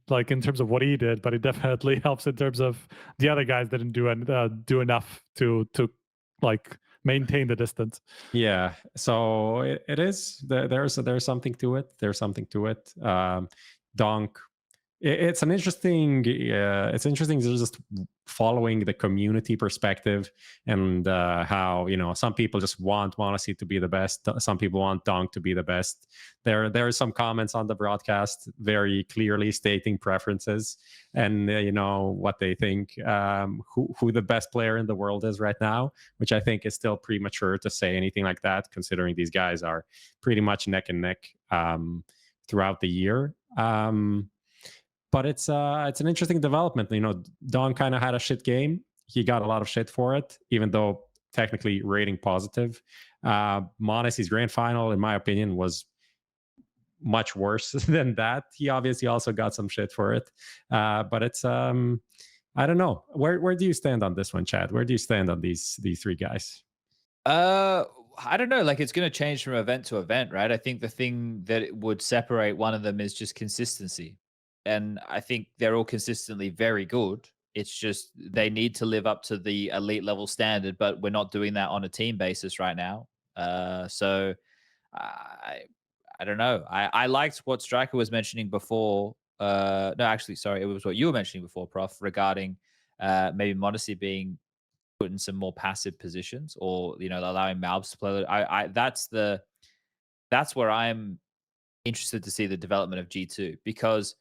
like in terms of what he did, but it definitely helps in terms of the other guys didn't do enough to like maintain the distance. Yeah, so it is there's something to it. There's something to it. Donk. It's interesting just following the community perspective and how some people just want m0NESY to be the best, some people want Donk to be the best. There are some comments on the broadcast very clearly stating preferences and what they think, who the best player in the world is right now, which I think is still premature to say anything like that, considering these guys are pretty much neck and neck throughout the year. But it's an interesting development. Don kind of had a shit game. He got a lot of shit for it, even though technically rating positive. m0NESY's grand final, in my opinion, was much worse than that. He obviously also got some shit for it. But it's I don't know. Where do you stand on this one, Chad? Where do you stand on these 3 guys? I don't know. Like, it's going to change from event to event, right? I think the thing that would separate one of them is just consistency. And I think they're all consistently very good. It's just they need to live up to the elite level standard, but we're not doing that on a team basis right now. So I don't know. I liked what Striker was mentioning before. No, actually, sorry, it was what you were mentioning before, Prof, regarding maybe m0NESY being put in some more passive positions, or allowing malbs to play. That's where I'm interested to see the development of G2, because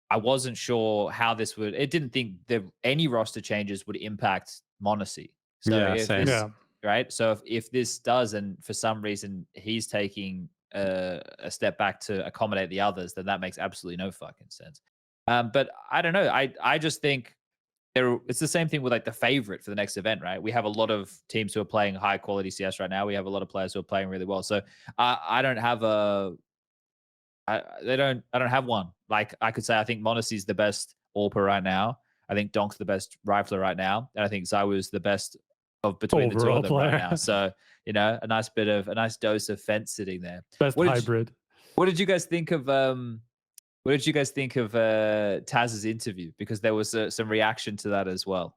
I wasn't sure how this would. It didn't think that any roster changes would impact m0NESY. So right. So if this does, and for some reason he's taking a step back to accommodate the others, then that makes absolutely no fucking sense. But I don't know. I just think it's the same thing with like the favorite for the next event, right? We have a lot of teams who are playing high quality CS right now. We have a lot of players who are playing really well. So I don't have I don't have one. like I could say, I think Monacy's the best AWPer right now. I think Donk's the best rifler right now, and I think ZywOo's the best of between the two Overall of them player. right now. So a nice dose of fence sitting there. Best hybrid. What did you guys think of Taz's interview? Because there was some reaction to that as well.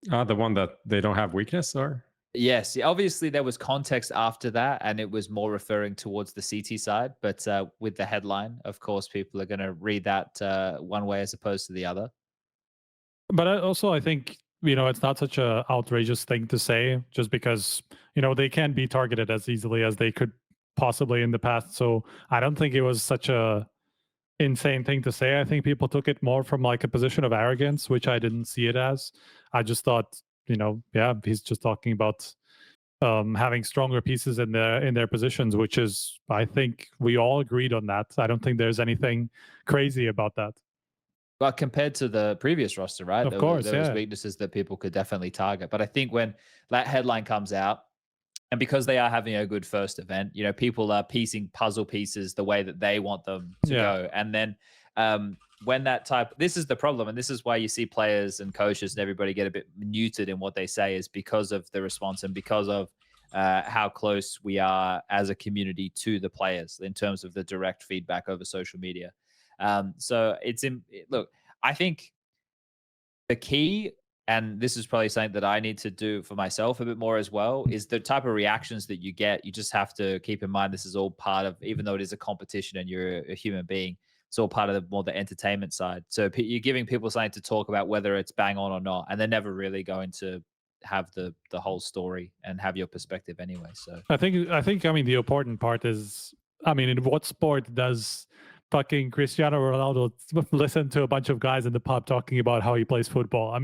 The one that they don't have weakness, or? Yes, obviously there was context after that, and it was more referring towards the CT side. But with the headline, of course, people are going to read that one way as opposed to the other. But I think, it's not such a outrageous thing to say, just because, they can't be targeted as easily as they could possibly in the past. So I don't think it was such a insane thing to say. I think people took it more from like a position of arrogance, which I didn't see it as. I just thought, he's just talking about having stronger pieces in their positions, which is, I think we all agreed on that. I don't think there's anything crazy about that. Well, compared to the previous roster, right? Of course, there was weaknesses that people could definitely target. But I think when that headline comes out, and because they are having a good first event, people are piecing puzzle pieces the way that they want them to go. And then when this is the problem, and this is why you see players and coaches and everybody get a bit muted in what they say, is because of the response and because of how close we are as a community to the players in terms of the direct feedback over social media. So look, I think the key, and this is probably something that I need to do for myself a bit more as well, is the type of reactions that you get. You just have to keep in mind this is all part of, even though it is a competition and you're a human being, it's all part of the entertainment side. So you're giving people something to talk about, whether it's bang on or not, and they're never really going to have the whole story and have your perspective anyway. So I think the important part is, in what sport does fucking Cristiano Ronaldo listen to a bunch of guys in the pub talking about how he plays football?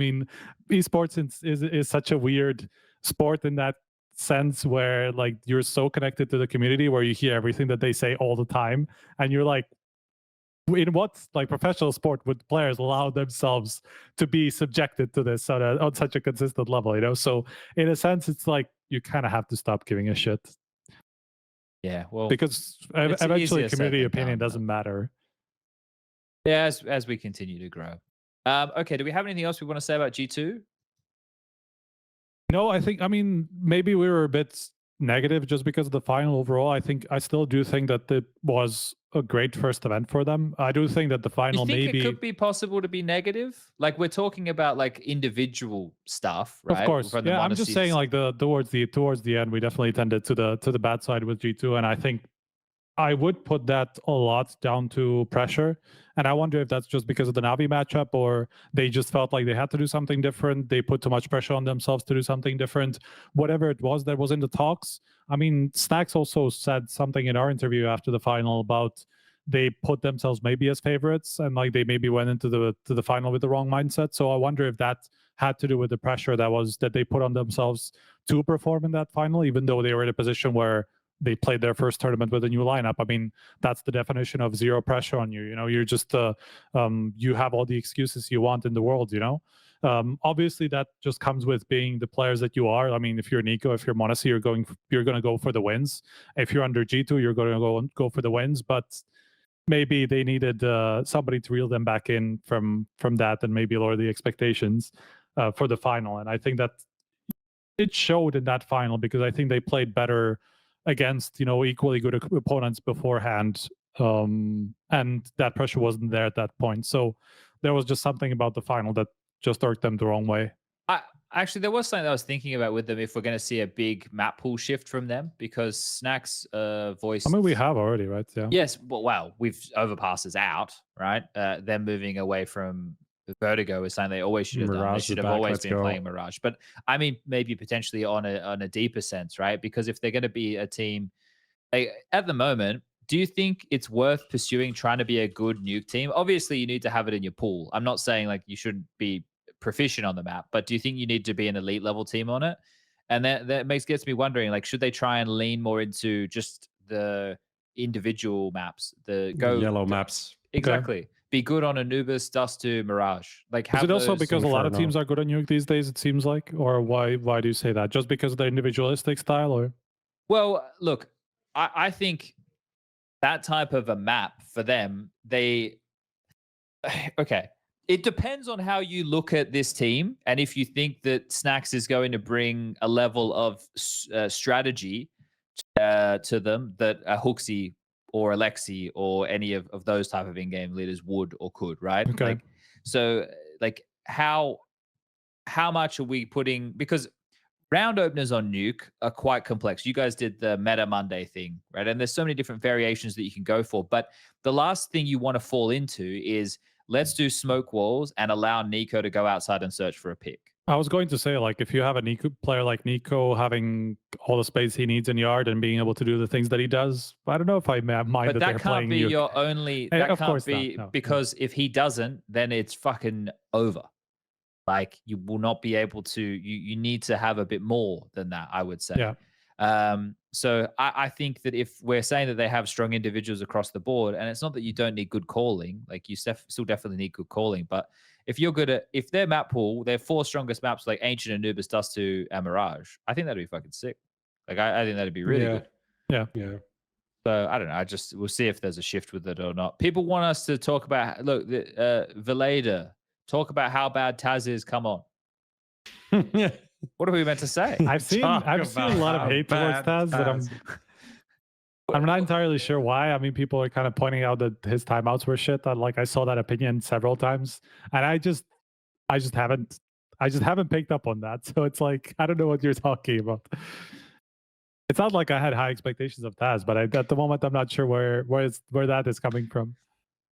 Esports is such a weird sport in that sense, where like you're so connected to the community, where you hear everything that they say all the time, and you're like, in what like professional sport would players allow themselves to be subjected to this on such a consistent level? So in a sense, it's like you kind of have to stop giving a shit. Yeah, well, because eventually community opinion doesn't matter. Yeah, as we continue to grow. Okay, do we have anything else we want to say about G2? No, maybe we were a bit negative just because of the final overall. I still do think that it was a great first event for them. I do think that the final maybe it could be possible to be negative. Like we're talking about like individual stuff, right? Of course, yeah. I'm just saying like towards the end, we definitely tended to the bad side with G2, and I think I would put that a lot down to pressure. And I wonder if that's just because of the Navi matchup, or they just felt like they had to do something different. They put too much pressure on themselves to do something different. Whatever it was that was in the talks. Snax also said something in our interview after the final about they put themselves maybe as favorites, and like they maybe went into the final with the wrong mindset. So I wonder if that had to do with the pressure that they put on themselves to perform in that final, even though they were in a position where they played their first tournament with a new lineup. That's the definition of zero pressure on you. You're just you have all the excuses you want in the world. Obviously that just comes with being the players that you are. If you're Nico, if you're Monacy, you're going to go for the wins. If you're under G2, you're going to go for the wins. But maybe they needed somebody to reel them back in from that, and maybe lower the expectations for the final. And I think that it showed in that final, because I think they played better against equally good opponents beforehand, and that pressure wasn't there at that point. So there was just something about the final that just irked them the wrong way. Actually, there was something I was thinking about with them, if we're going to see a big map pool shift from them, because Snax voiced... we have already, right? Yeah. Yes, we've Overpasses out, right? Them moving away from Vertigo is something they always should have done. They should have always been playing Mirage. But maybe potentially on a deeper sense, right? Because if they're going to be a team, at the moment, do you think it's worth pursuing trying to be a good nuke team? Obviously, you need to have it in your pool. I'm not saying like you shouldn't be proficient on the map, but do you think you need to be an elite level team on it? And that gets me wondering, like, should they try and lean more into just the individual maps, the yellow maps? Exactly. Okay. Be good on Anubis, Dust 2, Mirage. Like, is it also because a lot of teams are good on nuke these days, it seems like? Or why do you say that? Just because of the individualistic style? Or well, look, I think that type of a map for them, Okay. It depends on how you look at this team, and if you think that Snax is going to bring a level of strategy to them that a Hooksy or Aleksi or any of those type of in-game leaders would or could, right? Okay. Like, so, like, how much are we putting? Because round openers on Nuke are quite complex. You guys did the Meta Monday thing, right? And there's so many different variations that you can go for. But the last thing you want to fall into is let's do smoke walls and allow Nico to go outside and search for a pick. I was going to say, like, if you have a Nico player like Nico having all the space he needs in yard and being able to do the things that he does, I don't know if I mind But that that they're can't playing be Nuke. your only. Hey, That of can't course be not, no, because if he doesn't, then it's fucking over. Like, you will not be able to. You need to have a bit more than that, I would say. Yeah. So I think that if we're saying that they have strong individuals across the board, and it's not that you don't need good calling, like you still definitely need good calling, but if you're good at, if their map pool, their 4 strongest maps like Ancient, Anubis, Dust 2, and Mirage, I think that'd be fucking sick. Like, I think that'd be really good. Yeah. So I don't know. We'll see if there's a shift with it or not. People want us to talk about, look, Veleda, talk about how bad Taz is. Come on. What are we meant to say? I've seen a lot of hate towards Taz that I'm not entirely sure why. I mean, people are kind of pointing out that his timeouts were shit. Like, I saw that opinion several times, and I just haven't picked up on that. So it's like, I don't know what you're talking about. It's not like I had high expectations of Taz, but at the moment, I'm not sure where that is coming from.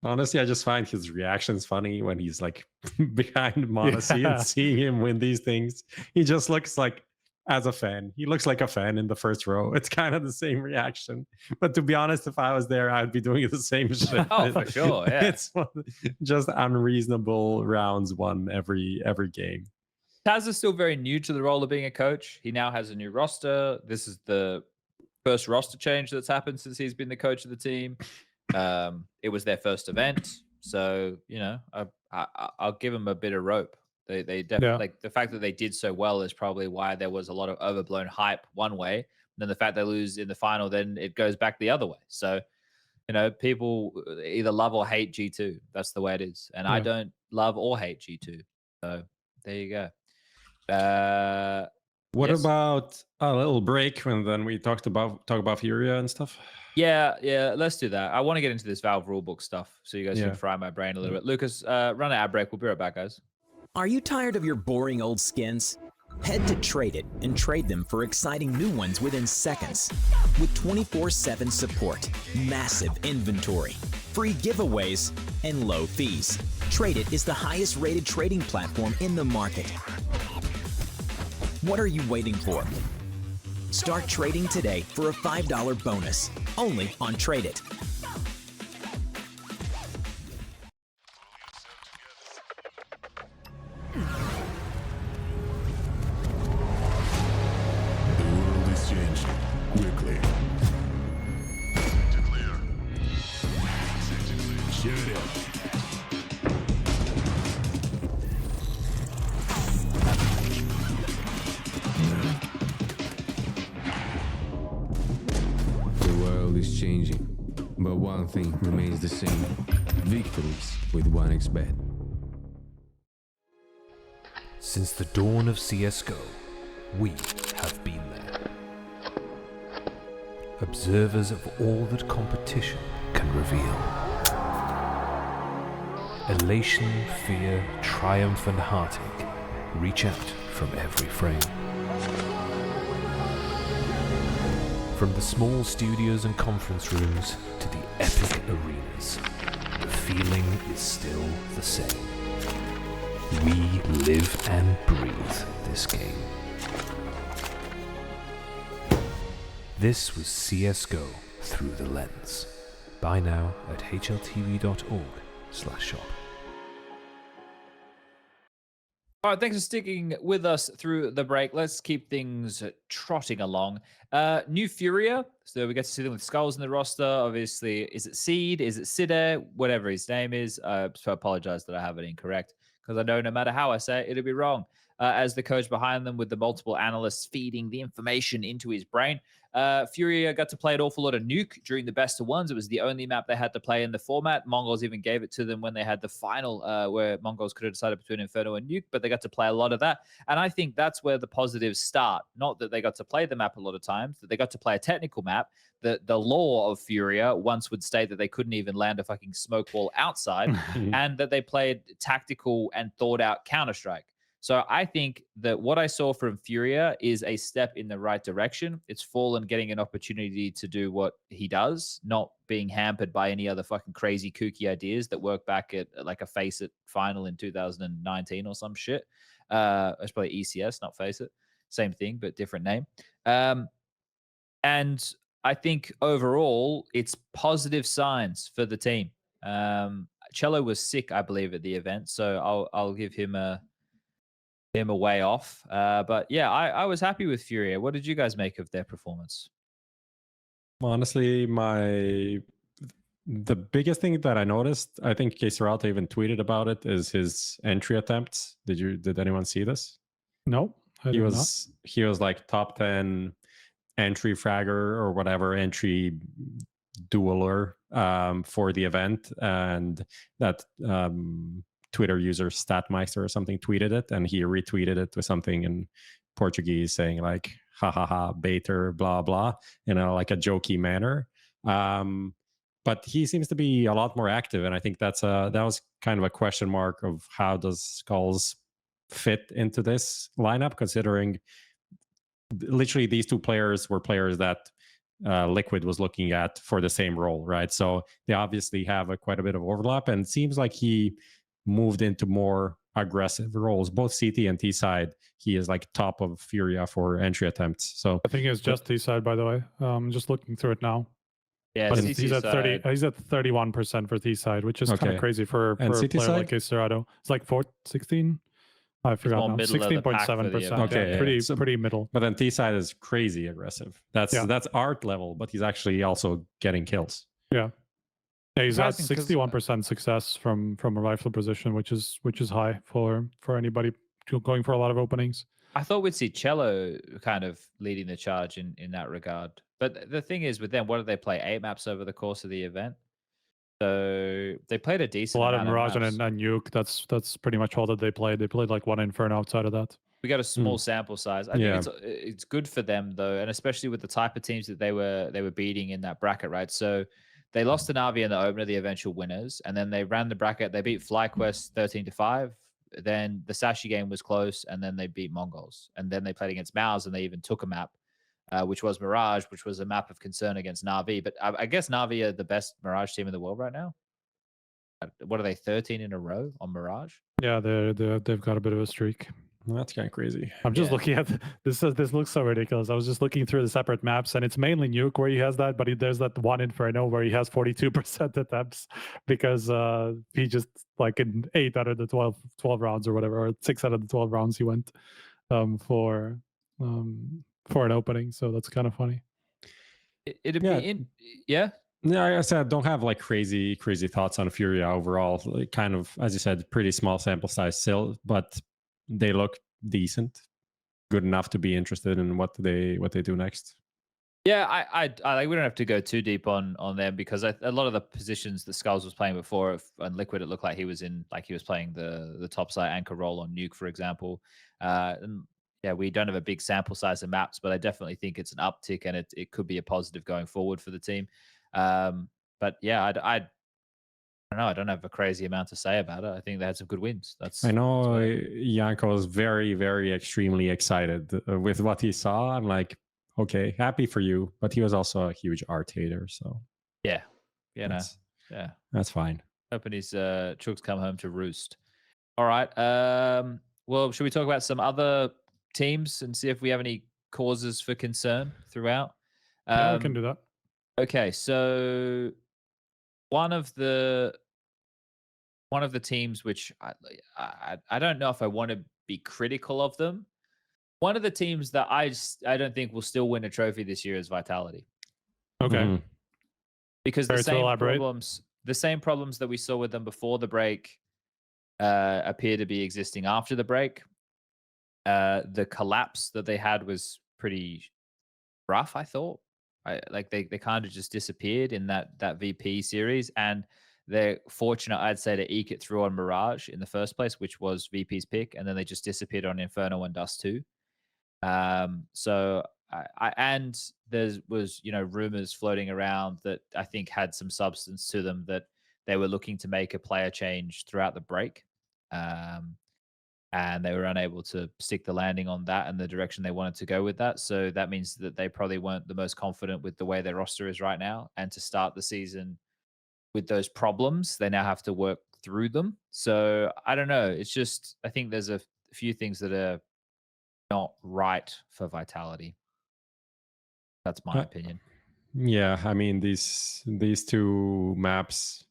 Honestly, I just find his reactions funny when he's like behind Monacy and seeing him win these things. He just looks like, as a fan, he looks like a fan in the first row. It's kind of the same reaction. But to be honest, if I was there, I'd be doing the same shit. Oh, for sure. Yeah. It's just unreasonable rounds won every game. Taz is still very new to the role of being a coach. He now has a new roster. This is the first roster change that's happened since he's been the coach of the team. It was their first event, so I'll give him a bit of rope. They definitely like the fact that they did so well is probably why there was a lot of overblown hype one way. And then the fact they lose in the final, then it goes back the other way. So, people either love or hate G2. That's the way it is. And I don't love or hate G2. So there you go. What about a little break and then we talk about FURIA and stuff? Yeah, let's do that. I want to get into this Valve rulebook stuff so you guys can fry my brain a little bit. Lucas, run an ad break. We'll be right back, guys. Are you tired of your boring old skins? Head to Trade It and trade them for exciting new ones within seconds. With 24/7 support, massive inventory, free giveaways, and low fees. Trade It is the highest rated trading platform in the market. What are you waiting for? Start trading today for a $5 bonus, only on Trade It. Quickly. Clear. Shut up. The world is changing, but one thing remains the same. Victories with 1xBet. Since the dawn of CSGO, we have been there. Observers of all that competition can reveal. Elation, fear, triumph, and heartache reach out from every frame. From the small studios and conference rooms to the epic arenas, the feeling is still the same. We live and breathe this game. This was CSGO Through the Lens. Buy now at hltv.org/shop. All right, thanks for sticking with us through the break. Let's keep things trotting along. New FURIA, so we get to see them with skulls in the roster. Obviously, is it Seed? Is it Side? Whatever his name is. So I apologize that I have it incorrect, because I know no matter how I say it, it'll be wrong. as the coach behind them with the multiple analysts feeding the information into his brain. FURIA got to play an awful lot of Nuke during the best of ones. It was the only map they had to play in the format. Mongols even gave it to them when they had the final, where Mongols could have decided between Inferno and Nuke, but they got to play a lot of that. And I think that's where the positives start. Not that they got to play the map a lot of times, that they got to play a technical map. The law of FURIA once would state that they couldn't even land a fucking smoke wall outside, and that they played tactical and thought out Counter-Strike. So I think that what I saw from FURIA is a step in the right direction. It's Fallen getting an opportunity to do what he does, not being hampered by any other fucking crazy kooky ideas that work back at like a Face It final in 2019 or some shit. It's probably ECS, not Face It. Same thing, but different name. And I think overall, it's positive signs for the team. Cello was sick, I believe, at the event, so I'll give him a way off. But yeah, I was happy with FURIA. What did you guys make of their performance? Honestly, the biggest thing that I noticed, I think Kseralta even tweeted about it, is his entry attempts. Did anyone see this? No, he was like top 10 entry fragger or whatever, entry dueler for the event, and that Twitter user Statmeister or something tweeted it, and he retweeted it with something in Portuguese saying like ha ha ha baiter blah blah in a like a jokey manner. But he seems to be a lot more active, and I think that was kind of a question mark of how does Skulls fit into this lineup, considering literally these two players were players that Liquid was looking at for the same role, right? So they obviously have quite a bit of overlap, and it seems like he moved into more aggressive roles. Both CT and T side, he is like top of FURIA for entry attempts. So I think it's just T side, by the way. Just looking through it now. Yeah, but he's at 30. He's at 31% for T side, which is kind of crazy for a player like Kseralta. It's like 16. I forgot now. 16.7%. Okay, pretty middle. But then T side is crazy aggressive. That's art level, but he's actually also getting kills. Yeah. Yeah, he's at 61% success from a rifle position, which is high for anybody going for a lot of openings. I thought we'd see Cello kind of leading the charge in that regard. But the thing is with them, what did they play? 8 maps over the course of the event. So they played a decent lot amount of Mirage of and Nuke. That's pretty much all that they played. They played like one Inferno outside of that. We got a small sample size. I think it's good for them though, and especially with the type of teams that they were beating in that bracket, right? So they lost to NAVI in the opener, the eventual winners, and then they ran the bracket. They beat FlyQuest 13-5. Then the Sashi game was close, and then they beat Mongols. And then they played against Maus, and they even took a map, which was Mirage, which was a map of concern against NAVI. But I guess NAVI are the best Mirage team in the world right now. What are they, 13 in a row on Mirage? Yeah, they've got a bit of a streak. Well, that's kind of crazy. I'm just looking at this. This looks so ridiculous. I was just looking through the separate maps, and it's mainly Nuke where he has that, but there's that one Inferno where he has 42% attempts because he just like in 8 out of the 12 rounds or whatever, or 6 out of the 12 rounds he went for an opening. So that's kind of funny. Yeah, I said I don't have like crazy thoughts on FURIA overall. Like, kind of, as you said, pretty small sample size still, but they look decent, good enough to be interested in what they do next. Yeah, I like, we don't have to go too deep on them because a lot of the positions that Skulls was playing before on Liquid, it looked like he was playing the top side anchor role on Nuke, for example. And yeah, we don't have a big sample size of maps, but I definitely think it's an uptick and it could be a positive going forward for the team. But yeah, I don't know. I don't have a crazy amount to say about it. I think they had some good wins. I know Janko was very, very extremely excited with what he saw. I'm like, okay, happy for you. But he was also a huge art hater. So that's fine. Hoping his chooks come home to roost. All right. Well, should we talk about some other teams and see if we have any causes for concern throughout? Yeah, we can do that. Okay, so one of the teams which I don't know if I want to be critical of them. One of the teams that I don't think will still win a trophy this year is Vitality. Okay. Because the same problems that we saw with them before the break appear to be existing after the break. the collapse that they had was pretty rough, I thought. Like they kind of just disappeared in that VP series, and they're fortunate, I'd say, to eke it through on Mirage in the first place, which was VP's pick, and then they just disappeared on Inferno and Dust 2. So and there was, you know, rumors floating around that I think had some substance to them that they were looking to make a player change throughout the break. And they were unable to stick the landing on that and the direction they wanted to go with that. So that means that they probably weren't the most confident with the way their roster is right now. And to start the season with those problems, they now have to work through them. So I don't know. It's just, I think there's a few things that are not right for Vitality. That's my opinion. Yeah, I mean, these two maps,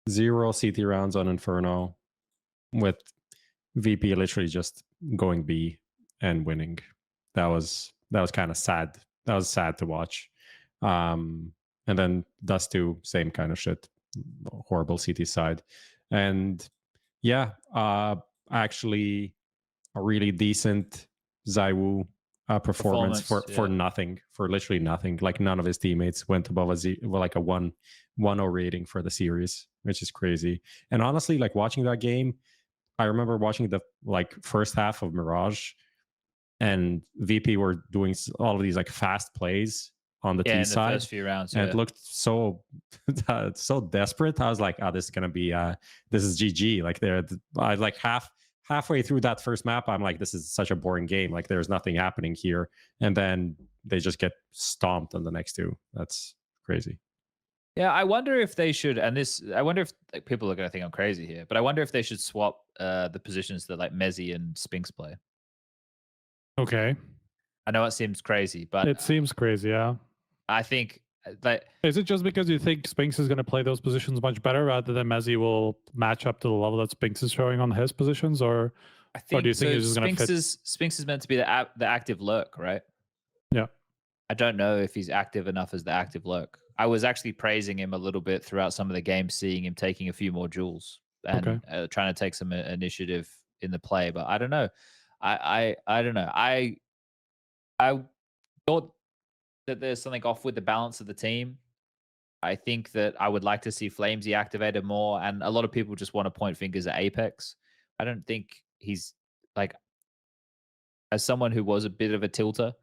0 CT rounds on Inferno with VP literally just going B and winning. That was kind of sad. That was sad to watch. And then Dust 2, same kind of shit. Horrible CT side. And yeah, actually a really decent ZywOo performance for nothing, for literally nothing. Like none of his teammates went above like a 1-0 rating for the series, which is crazy. And honestly, like watching that game, I remember watching the like first half of Mirage, and VP were doing all of these like fast plays on the T side. The first few rounds, and it looked so so desperate. I was like, oh, this is gonna be this is GG. Like I like halfway through that first map, I'm like, this is such a boring game. Like there's nothing happening here, and then they just get stomped on the next two. That's crazy. Yeah, I wonder if they should, and I wonder if like, people are going to think I'm crazy here, but I wonder if they should swap the positions that like mezii and Spinks play. Okay. I know it seems crazy, but it seems crazy, yeah. I think that... Is it just because you think Spinks is going to play those positions much better rather than mezii will match up to the level that Spinks is showing on his positions, or do you think he's just going to fit? Spinks is meant to be the active lurk, right? Yeah. I don't know if he's active enough as the active lurk. I was actually praising him a little bit throughout some of the games, seeing him taking a few more duels and trying to take some initiative in the play. But I don't know. I don't know. I thought that there's something off with the balance of the team. I think that I would like to see flamesy activated more, and a lot of people just want to point fingers at Apex. I don't think he's like, as someone who was a bit of a tilter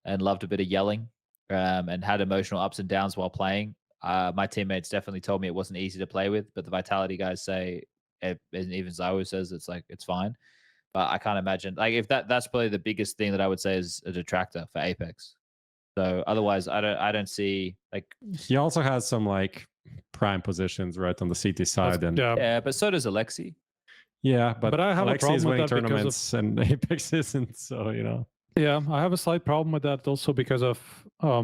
and loved a bit of yelling, and had emotional ups and downs while playing. My teammates definitely told me it wasn't easy to play with, but the Vitality guys say, and even ZywOo says it's like, it's fine. But I can't imagine, like, if that's probably the biggest thing that I would say is a detractor for Apex. So otherwise, I don't see, like... He also has some like prime positions right on the CT side. Yeah, but so does Aleksi. Yeah, but I have Aleksi a problem is with winning that tournaments and Apex isn't, so, you know. Yeah, I have a slight problem with that also because of a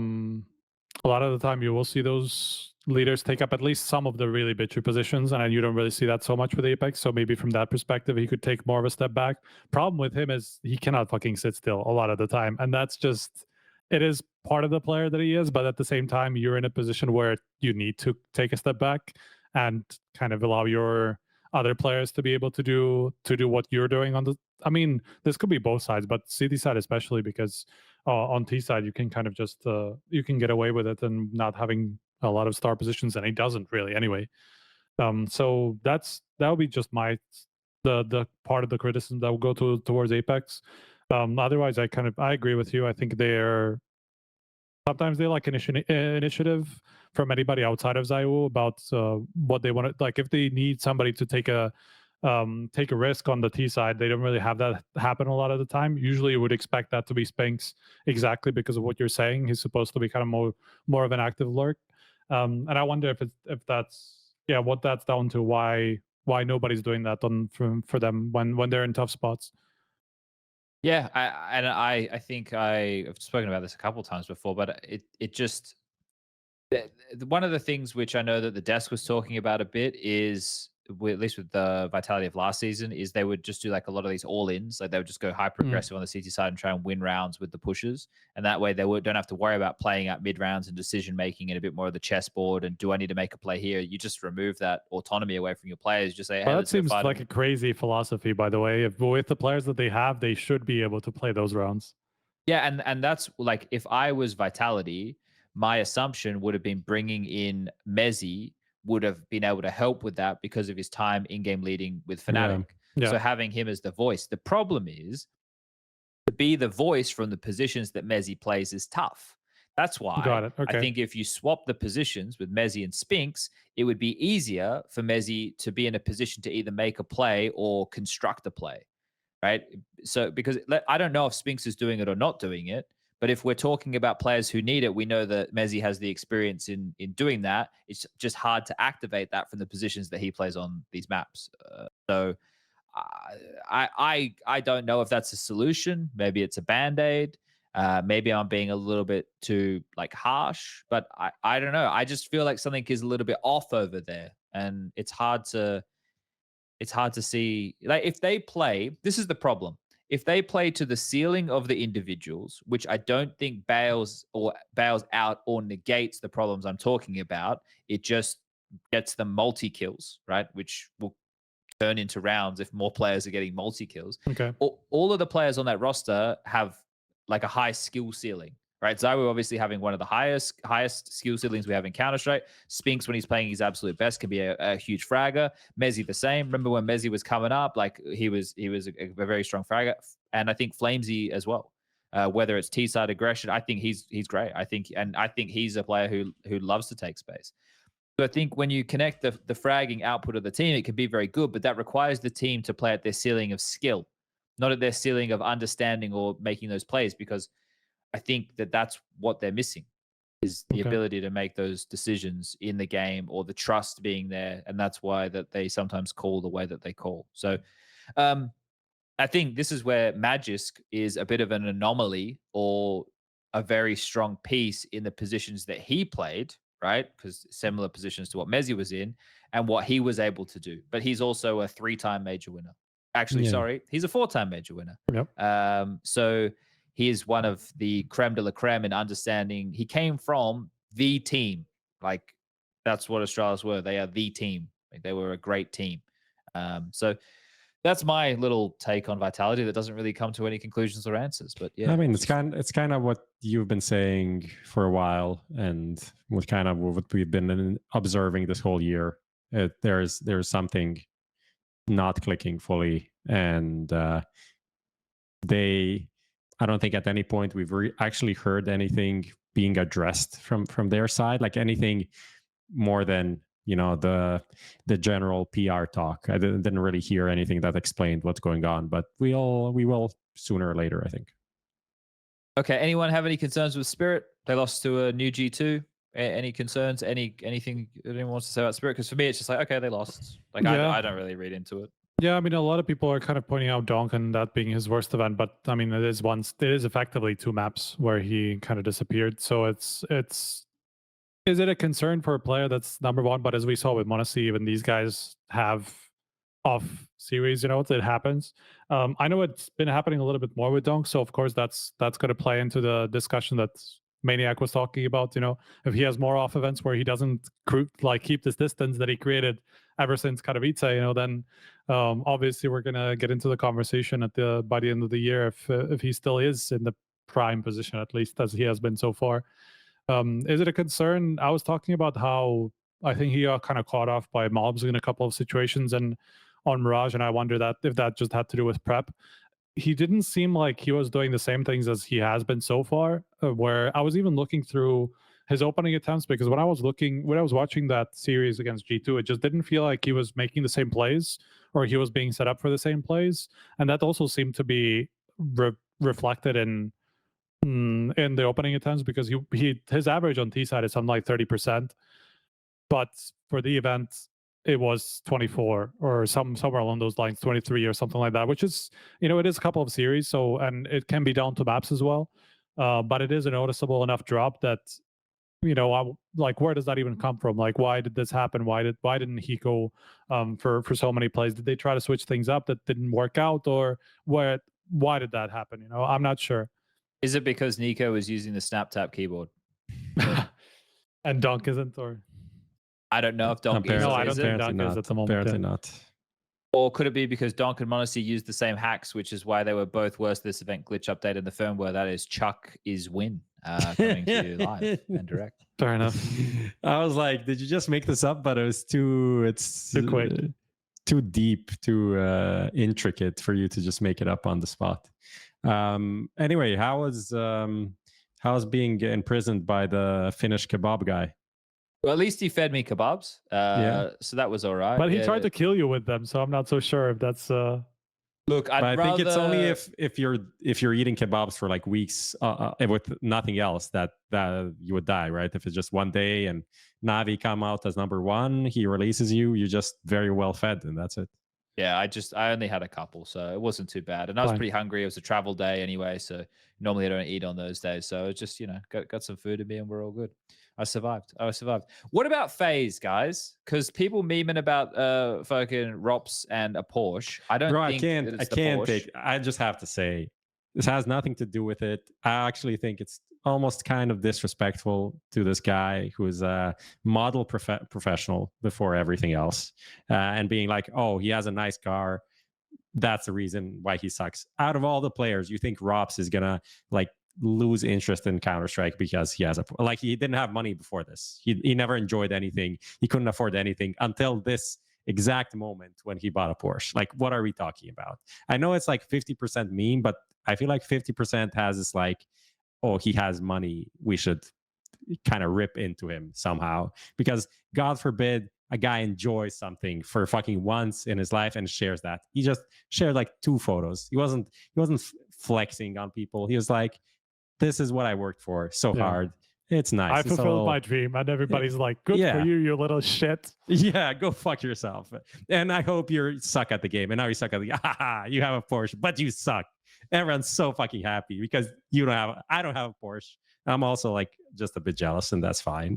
lot of the time you will see those leaders take up at least some of the really bitchy positions, and you don't really see that so much with Apex. So maybe from that perspective, he could take more of a step back. Problem with him is he cannot fucking sit still a lot of the time, and that's just, it is part of the player that he is, but at the same time, you're in a position where you need to take a step back and kind of allow your other players to be able to do what you're doing on the... I mean, this could be both sides, but CT side especially, because on T side you can kind of just you can get away with it and not having a lot of star positions, and he doesn't really anyway. So that would be just the part of the criticism that will go towards Apex. Otherwise, I agree with you. I think sometimes they like initiative from anybody outside of ZywOo about what they want to, like, if they need somebody to take a risk on the T side, they don't really have that happen a lot of the time. Usually you would expect that to be Spinks, exactly because of what you're saying. He's supposed to be kind of more of an active lurk. And I wonder if that's what that's down to, why nobody's doing that for them when they're in tough spots. Yeah, I think I've spoken about this a couple of times before, but it just, one of the things which I know that the desk was talking about a bit is at least with the Vitality of last season, is they would just do like a lot of these all-ins. Like they would just go hyper aggressive on the CT side and try and win rounds with the pushes. And that way they don't have to worry about playing out mid rounds and decision making and a bit more of the chessboard. And do I need to make a play here? You just remove that autonomy away from your players. Just say, hey, that seems like a crazy philosophy, by the way. If with the players that they have, they should be able to play those rounds. Yeah, and that's like, if I was Vitality, my assumption would have been bringing in mezii would have been able to help with that because of his time in-game leading with Fnatic. Yeah. So having him as the voice. The problem is, to be the voice from the positions that mezii plays is tough. That's why I think if you swap the positions with mezii and Spinx, it would be easier for mezii to be in a position to either make a play or construct a play, right? So because I don't know if Spinx is doing it or not doing it, but if we're talking about players who need it, we know that mezii has the experience in doing that. It's just hard to activate that from the positions that he plays on these maps. So I don't know if that's a solution. Maybe it's a band-aid. Maybe I'm being a little bit too like harsh, but I don't know. I just feel like something is a little bit off over there, and it's hard to see. Like if they play, this is the problem. If they play to the ceiling of the individuals, which I don't think bails out or negates the problems I'm talking about, it just gets them multi-kills, right? Which will turn into rounds if more players are getting multi-kills. Okay. All of the players on that roster have like a high skill ceiling, right? ZywOo obviously having one of the highest skill ceilings we have in Counter-Strike. Spinx, when he's playing his absolute best, can be a huge fragger. mezii the same. Remember when mezii was coming up, like he was a very strong fragger. And I think flamesy as well. Whether it's T-side aggression, I think he's great. I think he's a player who loves to take space. So I think when you connect the fragging output of the team, it can be very good, but that requires the team to play at their ceiling of skill, not at their ceiling of understanding or making those plays, because I think that's what they're missing, is the ability to make those decisions in the game, or the trust being there. And that's why that they sometimes call the way that they call. So I think this is where Magisk is a bit of an anomaly, or a very strong piece in the positions that he played, right? Because similar positions to what mezii was in and what he was able to do. But he's also a 3-time major winner. Actually, sorry, he's a 4-time major winner. Yep. So he is one of the creme de la creme in understanding. He came from the team. Like, that's what Astralis were. They are the team. Like, they were a great team. So that's my little take on Vitality that doesn't really come to any conclusions or answers. But yeah, I mean, it's kind of what you've been saying for a while, and what we've been observing this whole year. There's something not clicking fully, and I don't think at any point we've actually heard anything being addressed from their side, like anything more than, you know, the general PR talk. I didn't really hear anything that explained what's going on, but we will sooner or later, I think. Okay. Anyone have any concerns with Spirit? They lost to a new G2. Any concerns? Anything anyone wants to say about Spirit? Because for me, it's just like, okay, they lost. Like, I don't really read into it. Yeah, I mean, a lot of people are kind of pointing out donk and that being his worst event, but I mean, it is effectively 2 maps where he kind of disappeared. So is it a concern for a player that's number one? But as we saw with m0NESY, even these guys have off series, you know, it happens. I know it's been happening a little bit more with donk, so of course that's going to play into the discussion that Maniac was talking about. You know, if he has more off events where he doesn't keep this distance that he created ever since Katowice, you know, then obviously we're gonna get into the conversation by the end of the year if he still is in the prime position, at least as he has been so far. Is it a concern? I was talking about how I think he got kind of caught off by mobs in a couple of situations and on Mirage, and I wonder if that just had to do with prep. He didn't seem like he was doing the same things as he has been so far, where I was even looking through his opening attempts, because when I was watching that series against G2, it just didn't feel like he was making the same plays, or he was being set up for the same plays. And that also seemed to be reflected in the opening attempts, because his average on T side is something like 30%, but for the event it was 24 or somewhere along those lines, 23 or something like that, which is, you know, it is a couple of series, so, and it can be down to maps as well, but it is a noticeable enough drop that like where does that even come from? Like, why did this happen? Why didn't he go for so many plays? Did they try to switch things up that didn't work out, or why did that happen? I'm not sure. Is it because Nico was using the snap tap keyboard? And Donk isn't, or I don't know if Donk is. no, I don't is think it? Donk is at the moment. Apparently yeah. not. Or could it be because Donk and Monacy used the same hacks, which is why they were both worse this event glitch update in the firmware? That is Chuck is win coming to you live and direct. Fair enough. I was like, did you just make this up? But it's too quick. Too deep, too intricate for you to just make it up on the spot. Anyway, how's being imprisoned by the Finnish kebab guy? Well, at least he fed me kebabs. So that was all right. But he tried to kill you with them, so I'm not so sure if that's Look, I think it's only if you're eating kebabs for like weeks with nothing else that you would die, right? If it's just one day and Navi come out as number one, he releases you, you're just very well fed, and that's it. Yeah, I only had a couple, so it wasn't too bad. And I was pretty hungry. It was a travel day anyway, so normally I don't eat on those days. So it's just, got some food in me and we're all good. I survived. What about FaZe, guys? Because people memeing about fucking ropz and a Porsche. I don't think I can't take. I just have to say, this has nothing to do with it. I actually think it's almost kind of disrespectful to this guy who is a model professional before everything else, and being like, oh, he has a nice car. That's the reason why he sucks. Out of all the players, you think ropz is gonna like lose interest in Counter-Strike because he didn't have money before this. He never enjoyed anything. He couldn't afford anything until this exact moment when he bought a Porsche. Like, what are we talking about? I know it's like 50% meme, but I feel like 50% has this like, oh, he has money, we should kind of rip into him somehow, because God forbid a guy enjoys something for fucking once in his life and shares that. He just shared like 2 photos. He wasn't flexing on people. He was like, this is what I worked for so hard. It's nice. I fulfilled my dream, and everybody's like, good for you little shit. Yeah, go fuck yourself. And I hope you suck at the game. And now you suck at the game. You have a Porsche, but you suck. Everyone's so fucking happy because I don't have a Porsche. I'm also like just a bit jealous, and that's fine,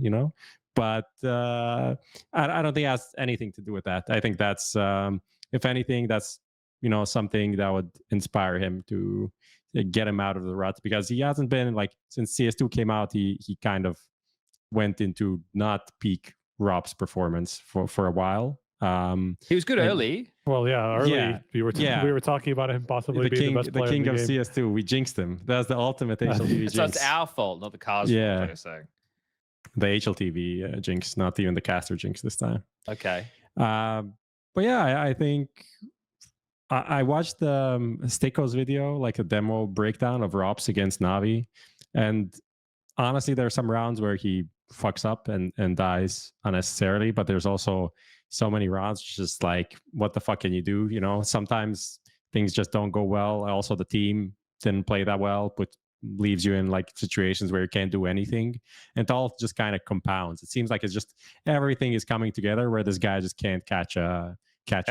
But I don't think it has anything to do with that. I think that's, if anything, that's, something that would inspire him to get him out of the rut, because he hasn't been like, since CS2 came out, he kind of went into not peak ropz performance for a while. He was good early. Well, early. Yeah, we were talking about him possibly being the best player in the king of game. CS2. We jinxed him. That's the ultimate HLTV jinx. So it's our fault, not the car's fault. Like I say. The HLTV jinx, not even the caster jinx this time. Okay. But yeah, I think I watched the Sticko's video, like a demo breakdown of ropz against Navi, and honestly, there are some rounds where he fucks up and dies unnecessarily, but there's also so many rounds just like, what the fuck can you do? Sometimes things just don't go well. Also, the team didn't play that well, but leaves you in like situations where you can't do anything, and it all just kind of compounds. It seems like it's just everything is coming together where this guy just can't catch a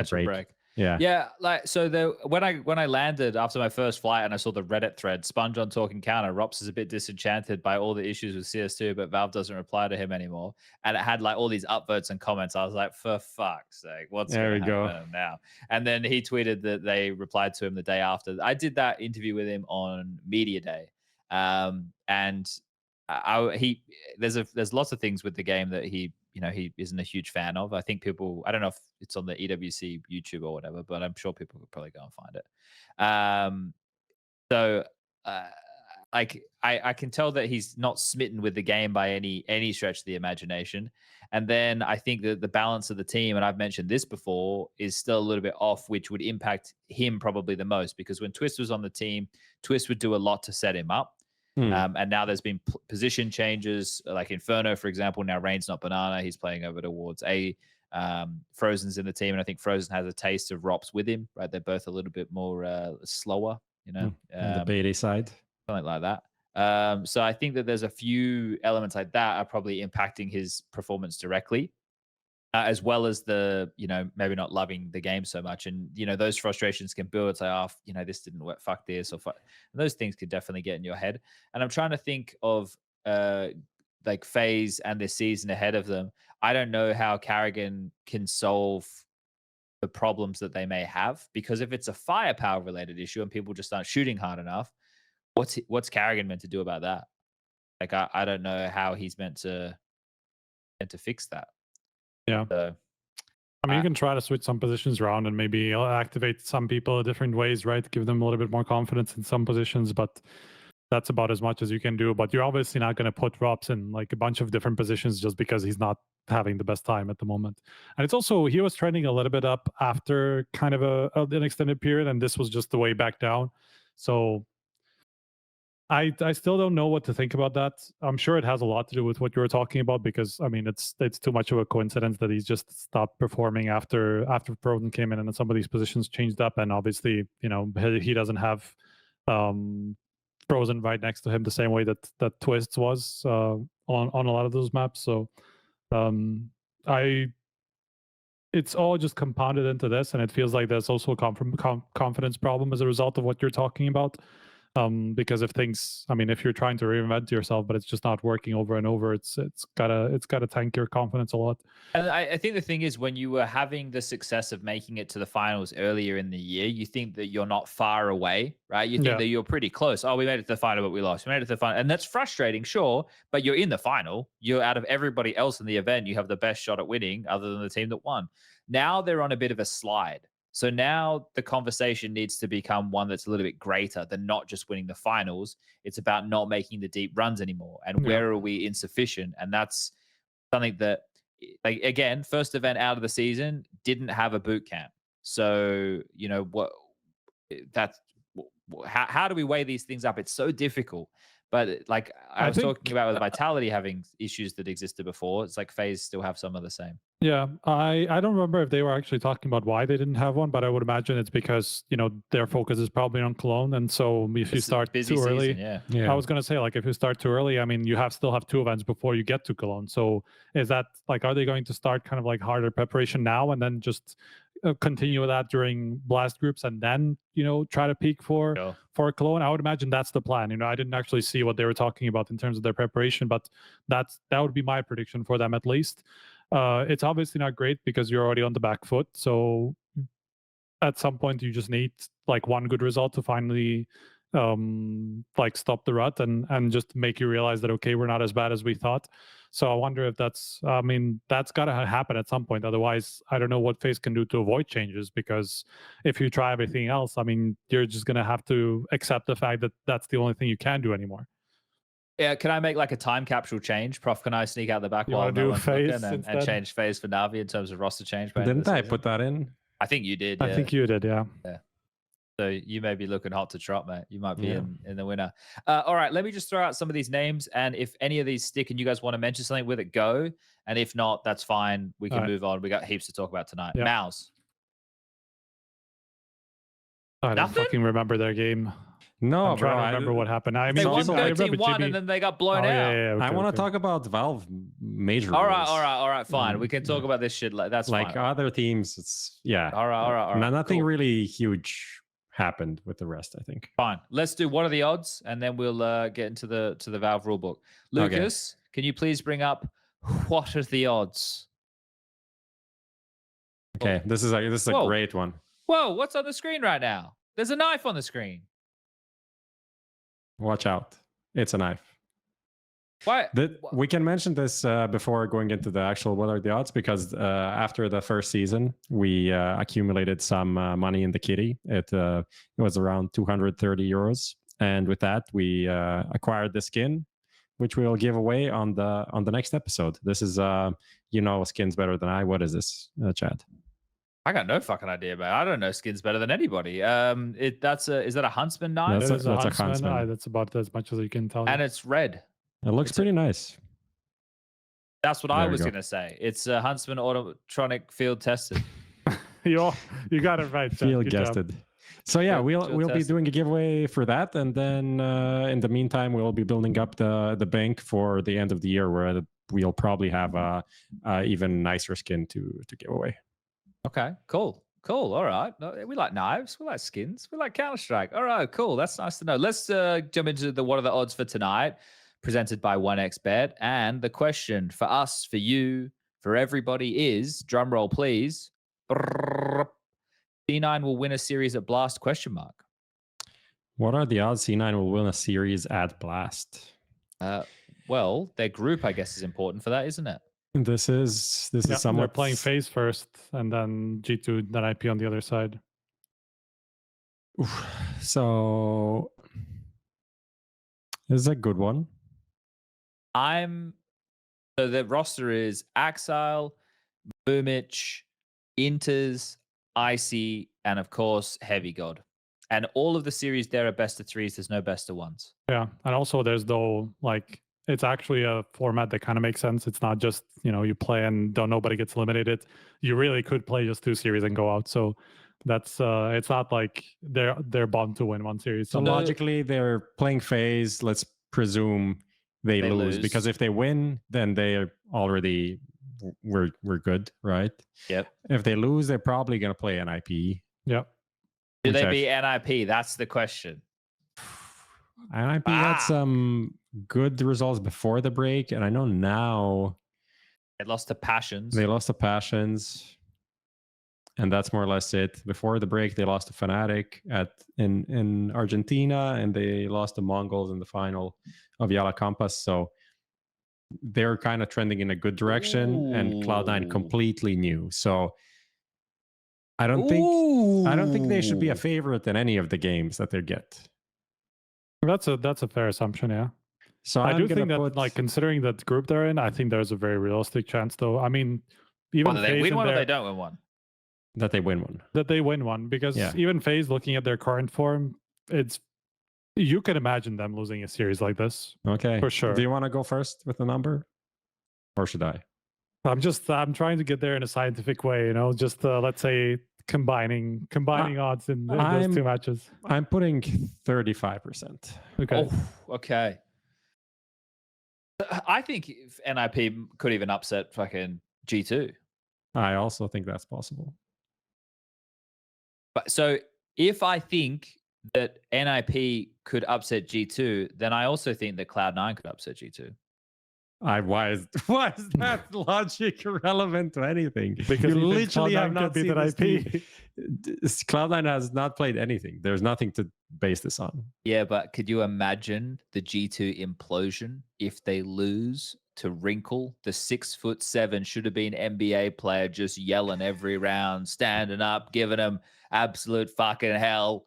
break. Yeah. Like, so when I landed after my first flight and I saw the Reddit thread, Sponge on Talking Counter, ropz is a bit disenchanted by all the issues with CS2, but Valve doesn't reply to him anymore. And it had like all these upvotes and comments. I was like, for fuck's sake, what's going to happen now? And then he tweeted that they replied to him the day after. I did that interview with him on Media Day. And there's lots of things with the game that he isn't a huge fan of. I think people, I don't know if it's on the EWC YouTube or whatever, but I'm sure people could probably go and find it. I can tell that he's not smitten with the game by any stretch of the imagination. And then I think that the balance of the team, and I've mentioned this before, is still a little bit off, which would impact him probably the most, because when Twist was on the team, Twist would do a lot to set him up. And now there's been position changes, like Inferno, for example. Now Rain's not Banana. He's playing over towards A. Frozen's in the team, and I think Frozen has a taste of ropz with him, right? They're both a little bit more slower, on the beta side. Something like that. So I think that there's a few elements like that are probably impacting his performance directly, as well as the, maybe not loving the game so much. And, those frustrations can build. It's like, this didn't work, fuck this, or fuck. And those things could definitely get in your head. And I'm trying to think of the like FaZe and this season ahead of them, I don't know how Carrigan can solve the problems that they may have, because if it's a firepower related issue and people just aren't shooting hard enough, what's Carrigan meant to do about that? Like I don't know how he's meant to fix that. Yeah. So, I mean, you can try to switch some positions around and maybe activate some people different ways, right? Give them a little bit more confidence in some positions, but that's about as much as you can do. But you're obviously not going to put ropz in like a bunch of different positions just because he's not having the best time at the moment. And it's also, he was trending a little bit up after kind of an extended period, and this was just the way back down. So I still don't know what to think about that. I'm sure it has a lot to do with what you were talking about, because I mean it's too much of a coincidence that he's just stopped performing after Frozen came in and some of these positions changed up, and obviously he doesn't have Frozen right next to him the same way that Twists was on a lot of those maps. So it's all just compounded into this, and it feels like there's also a confidence problem as a result of what you're talking about. Because if you're trying to reinvent yourself, but it's just not working over and over, it's gotta tank your confidence a lot. And I think the thing is, when you were having the success of making it to the finals earlier in the year, you think that you're not far away, right? You think that you're pretty close. Oh, we made it to the final, but we lost. We made it to the final. And that's frustrating, sure, but you're in the final. You're out of everybody else in the event. You have the best shot at winning other than the team that won. Now they're on a bit of a slide. So now the conversation needs to become one that's a little bit greater than not just winning the finals. It's about not making the deep runs anymore. And where are we insufficient? And that's something that, like, again, first event out of the season, didn't have a boot camp. So, how do we weigh these things up? It's so difficult. But like I was talking about with Vitality having issues that existed before, it's like FaZe still have some of the same. Yeah, I don't remember if they were actually talking about why they didn't have one, but I would imagine it's because their focus is probably on Cologne, and so if you start too early, yeah. I was gonna say, like, if you start too early, I mean, you still have 2 events before you get to Cologne. So is that like, are they going to start kind of like harder preparation now and then just continue with that during blast groups and then try to peak for Cologne? I would imagine that's the plan. I didn't actually see what they were talking about in terms of their preparation, but that would be my prediction for them at least. It's obviously not great because you're already on the back foot, so at some point you just need like one good result to finally like stop the rut and just make you realize that, okay, we're not as bad as we thought. So I wonder if that's got to happen at some point. Otherwise, I don't know what FaZe can do to avoid changes, because if you try everything else, I mean, you're just going to have to accept the fact that that's the only thing you can do anymore. Yeah, can I make like a time capsule change? Prof, can I sneak out the back while do FaZe and change FaZe for Navi in terms of roster change? Didn't I put that in? I think you did. I think you did, yeah. So you may be looking hot to trot, mate. You might be in the winner. All right, let me just throw out some of these names, and if any of these stick and you guys want to mention something with it, go. And if not, that's fine. We can move on. We got heaps to talk about tonight. Yeah. Mouse. I don't fucking remember their game. No, I'm trying to remember what happened. I mean, they won I 13-1 and then they got blown out. Okay, I want to talk about Valve major. All right, fine. We can talk about this shit. That's like fine. Other teams. It's All right. Nothing cool. really huge happened with the rest, I think. Fine. Let's do what are the odds, and then we'll get into the Valve rulebook. Lucas, can you please bring up what are the odds? Okay, this is a great one. Whoa, what's on the screen right now? There's a knife on the screen. Watch out. It's a knife. Why? We can mention this before going into the actual what are the odds, because after the first season, we accumulated some money in the kitty. It was around 230 euros. And with that, we acquired the skin, which we will give away on the next episode. This is, skins better than I. What is this, Chad? I got no fucking idea, man. I don't know skins better than anybody. Is that a Huntsman knife? That's a Huntsman. That's about as much as you can tell. And it's red. It looks pretty nice. That's what I was going to say. It's a Huntsman autotronic field tested. You got it right. Field tested. So yeah, we'll be doing a giveaway for that, and then in the meantime, we'll be building up the bank for the end of the year, where we'll probably have a even nicer skin to give away. Okay, cool. All right. We like knives. We like skins. We like Counter-Strike. All right, cool. That's nice to know. Let's jump into what are the odds for tonight. presented by 1xBet. And the question for us, for you, for everybody is, drum roll please, C9 will win a series at Blast, ? What are the odds C9 will win a series at Blast? Well, their group, I guess, is important for that, isn't it? This is They're somewhat playing FaZe first, and then G2, then IP on the other side. So this is a good one. So the roster is Axile, Boomich, Inters, Icy, and of course Heavy God. And all of the series there are best of threes. There's no best of ones. Yeah, and also there's no like it's actually a format that kind of makes sense. It's not just you play and nobody gets eliminated. You really could play just 2 series and go out. So that's it's not like they're bound to win one series. So logically, they're playing FaZe. Let's presume they lose, because if they win, then they're already we're good, right? Yep. If they lose, they're probably going to play NIP. Yep. Do they beat NIP? That's the question. NIP had some good results before the break, and I know now they lost to Passions. And that's more or less it. Before the break, they lost to Fnatic in Argentina, and they lost to Mongols in the final of Yala Campus. So they're kind of trending in a good direction, and Cloud9 completely new. So I don't think they should be a favorite in any of the games that they get. That's a fair assumption, yeah. So I do think that, like, considering that group they're in, I think there's a very realistic chance, though. I mean, even whether they win one or they don't win one. That they win one. That they win one, because even FaZe, looking at their current form, you can imagine them losing a series like this. Okay, for sure. Do you want to go first with the number, or should I? I'm trying to get there in a scientific way, just let's say combining odds in those 2 matches. I'm putting 35%. Okay. Oh, okay. I think if NIP could even upset fucking G2. I also think that's possible. But so if I think that NIP could upset G2, then I also think that Cloud9 could upset G2. Why is that logic relevant to anything? Because you literally have not seen IP. Cloud9 has not played anything. There's nothing to base this on. Yeah, but could you imagine the G2 implosion if they lose to Wrinkle, the 6'7" should have been NBA player, just yelling every round, standing up, giving them absolute fucking hell.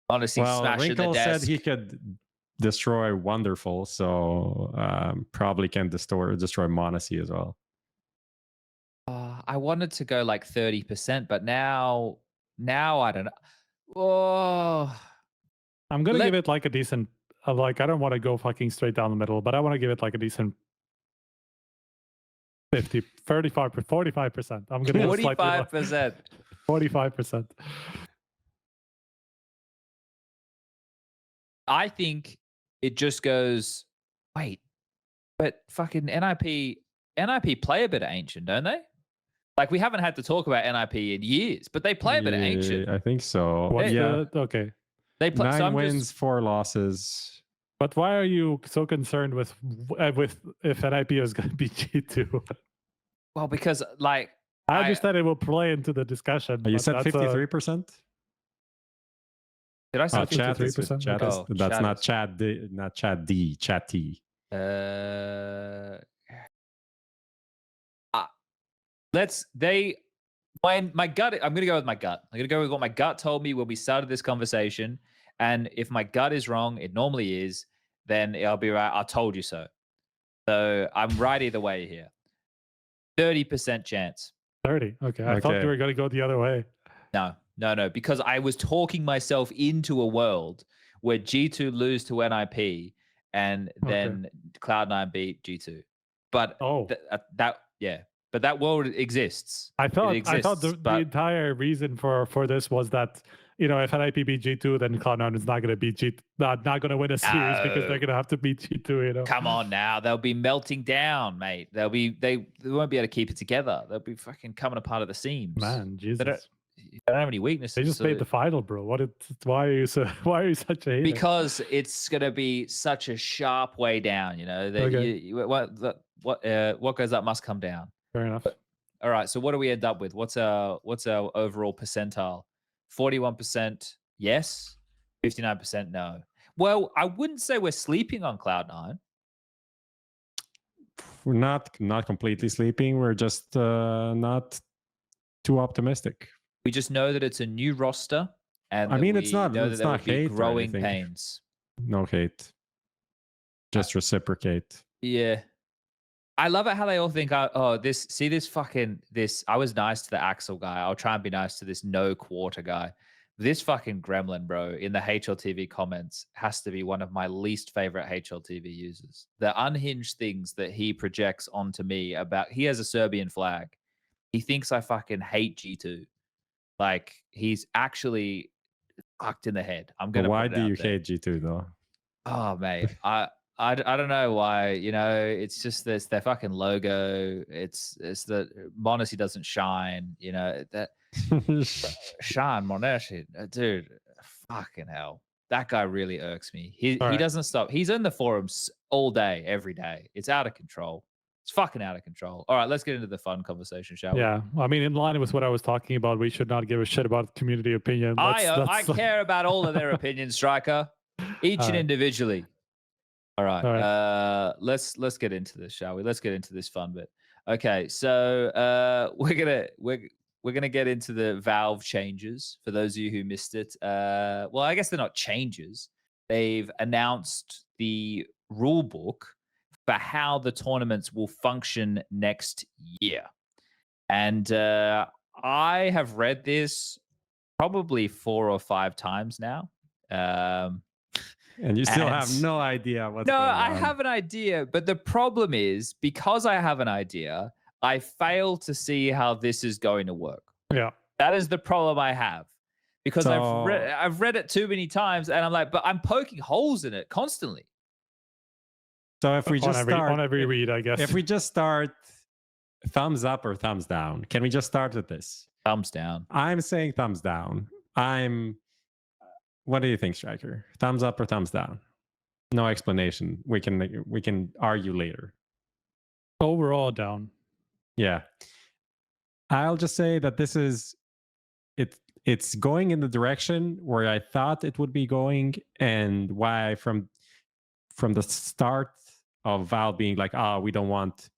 Honestly, smashing Wrinkle the desk. said he could destroy Wonderful, so probably can destroy Monacy as well. I wanted to go like 30%, but now I don't know. Oh, I'm gonna give it like a decent. I don't want to go fucking straight down the middle, but I want to give it like a decent 45%. I'm gonna 45%. 45%. I think it just goes. Wait, but fucking NIP play a bit of Ancient, don't they? Like, we haven't had to talk about NIP in years, but they play a bit of Ancient. I think so. Okay. They play 9 wins, 4 losses. But why are you so concerned with if NIP is going to be G2? Well, because like I understand it will play into the discussion. You said 53%. Did I say 53%? That's not Chad D, Chat T. My gut, I'm gonna go with my gut. I'm gonna go with what my gut told me when we started this conversation. And if my gut is wrong, it normally is, then I'll be right. I told you so. So I'm right either way here. 30% chance. 30. Okay. I thought you were gonna go the other way. No, because I was talking myself into a world where G2 lose to NIP and then Cloud9 beat G2. But but that world exists. I thought the entire reason for this was that, if NIP beat G2, then Cloud9 is not going to beat not going to win a series because they're going to have to beat G2. Come on now, they'll be melting down, mate. They won't be able to keep it together. They'll be fucking coming apart at the seams. Man, Jesus. don't have any weaknesses. They just made the final, bro. Why are you such a hater? Because it's gonna be such a sharp way down. You know that Okay. what goes up must come down. Fair enough. All right. So what do we end up with? What's our overall percentile? 41% yes, 59% no. Well, I wouldn't say we're sleeping on Cloud9. We're not completely sleeping. We're just not too optimistic. We just know that it's a new roster, and I mean, it's not it's not hate or growing anything. pains. No hate. Just reciprocate. Yeah. I love it how they all think, oh, this I was nice to the Axel guy. I'll try and be nice to this no quarter guy. This fucking gremlin, bro, in the HLTV comments has to be one of my least favorite HLTV users. The unhinged things that he projects onto me about, he has a Serbian flag. He thinks I fucking hate G2. Like, he's actually fucked in the head. I'm going to Why do you hate G2 though? Oh, mate. I don't know why, it's just their fucking logo. It's the Monacy doesn't shine, that Sean Monacy, dude, fucking hell. That guy really irks me. He doesn't stop. He's in the forums all day, every day. It's out of control. It's fucking out of control. All right, let's get into the fun conversation, shall we? Yeah, I mean, in line with what I was talking about, we should not give a shit about community opinion. I care about all of their opinions, Striker, each and individually. All right. Let's get into this, shall we? Let's get into this fun bit. Okay, so we're gonna get into the Valve changes for those of you who missed it. Well, I guess they're not changes. They've announced the rule book for how the tournaments will function next year, and I have read this probably 4 or 5 times now. And you still have no idea what's going on. No, I have an idea, but the problem is, because I have an idea, I fail to see how this is going to work. Yeah. That is the problem I have. Because I've read it too many times, and I'm like, but I'm poking holes in it constantly. So if we just start on every read, I guess. If we just start thumbs up or thumbs down, can we just start with this? Thumbs down. I'm saying thumbs down. What do you think, Striker? Thumbs up or thumbs down? No explanation. We can argue later. Overall, down. Yeah. I'll just say that this is it's going in the direction where I thought it would be going, and why from the start of Valve being like, we don't want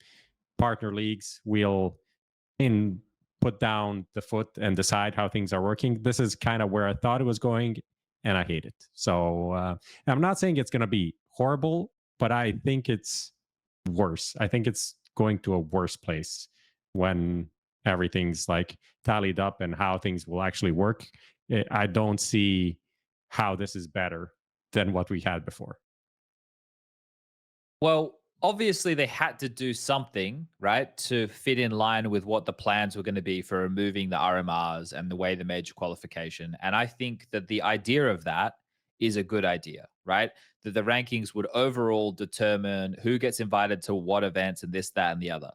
partner leagues, we'll put down the foot and decide how things are working. This is kind of where I thought it was going, and I hate it. So I'm not saying it's going to be horrible, but I think it's worse. I think it's going to a worse place when everything's like tallied up and how things will actually work. I don't see how this is better than what we had before. Well, obviously they had to do something, right, to fit in line with what the plans were going to be for removing the RMRs and the way the major qualification. And I think that the idea of that is a good idea, right? That the rankings would overall determine who gets invited to what events and this, that, and the other.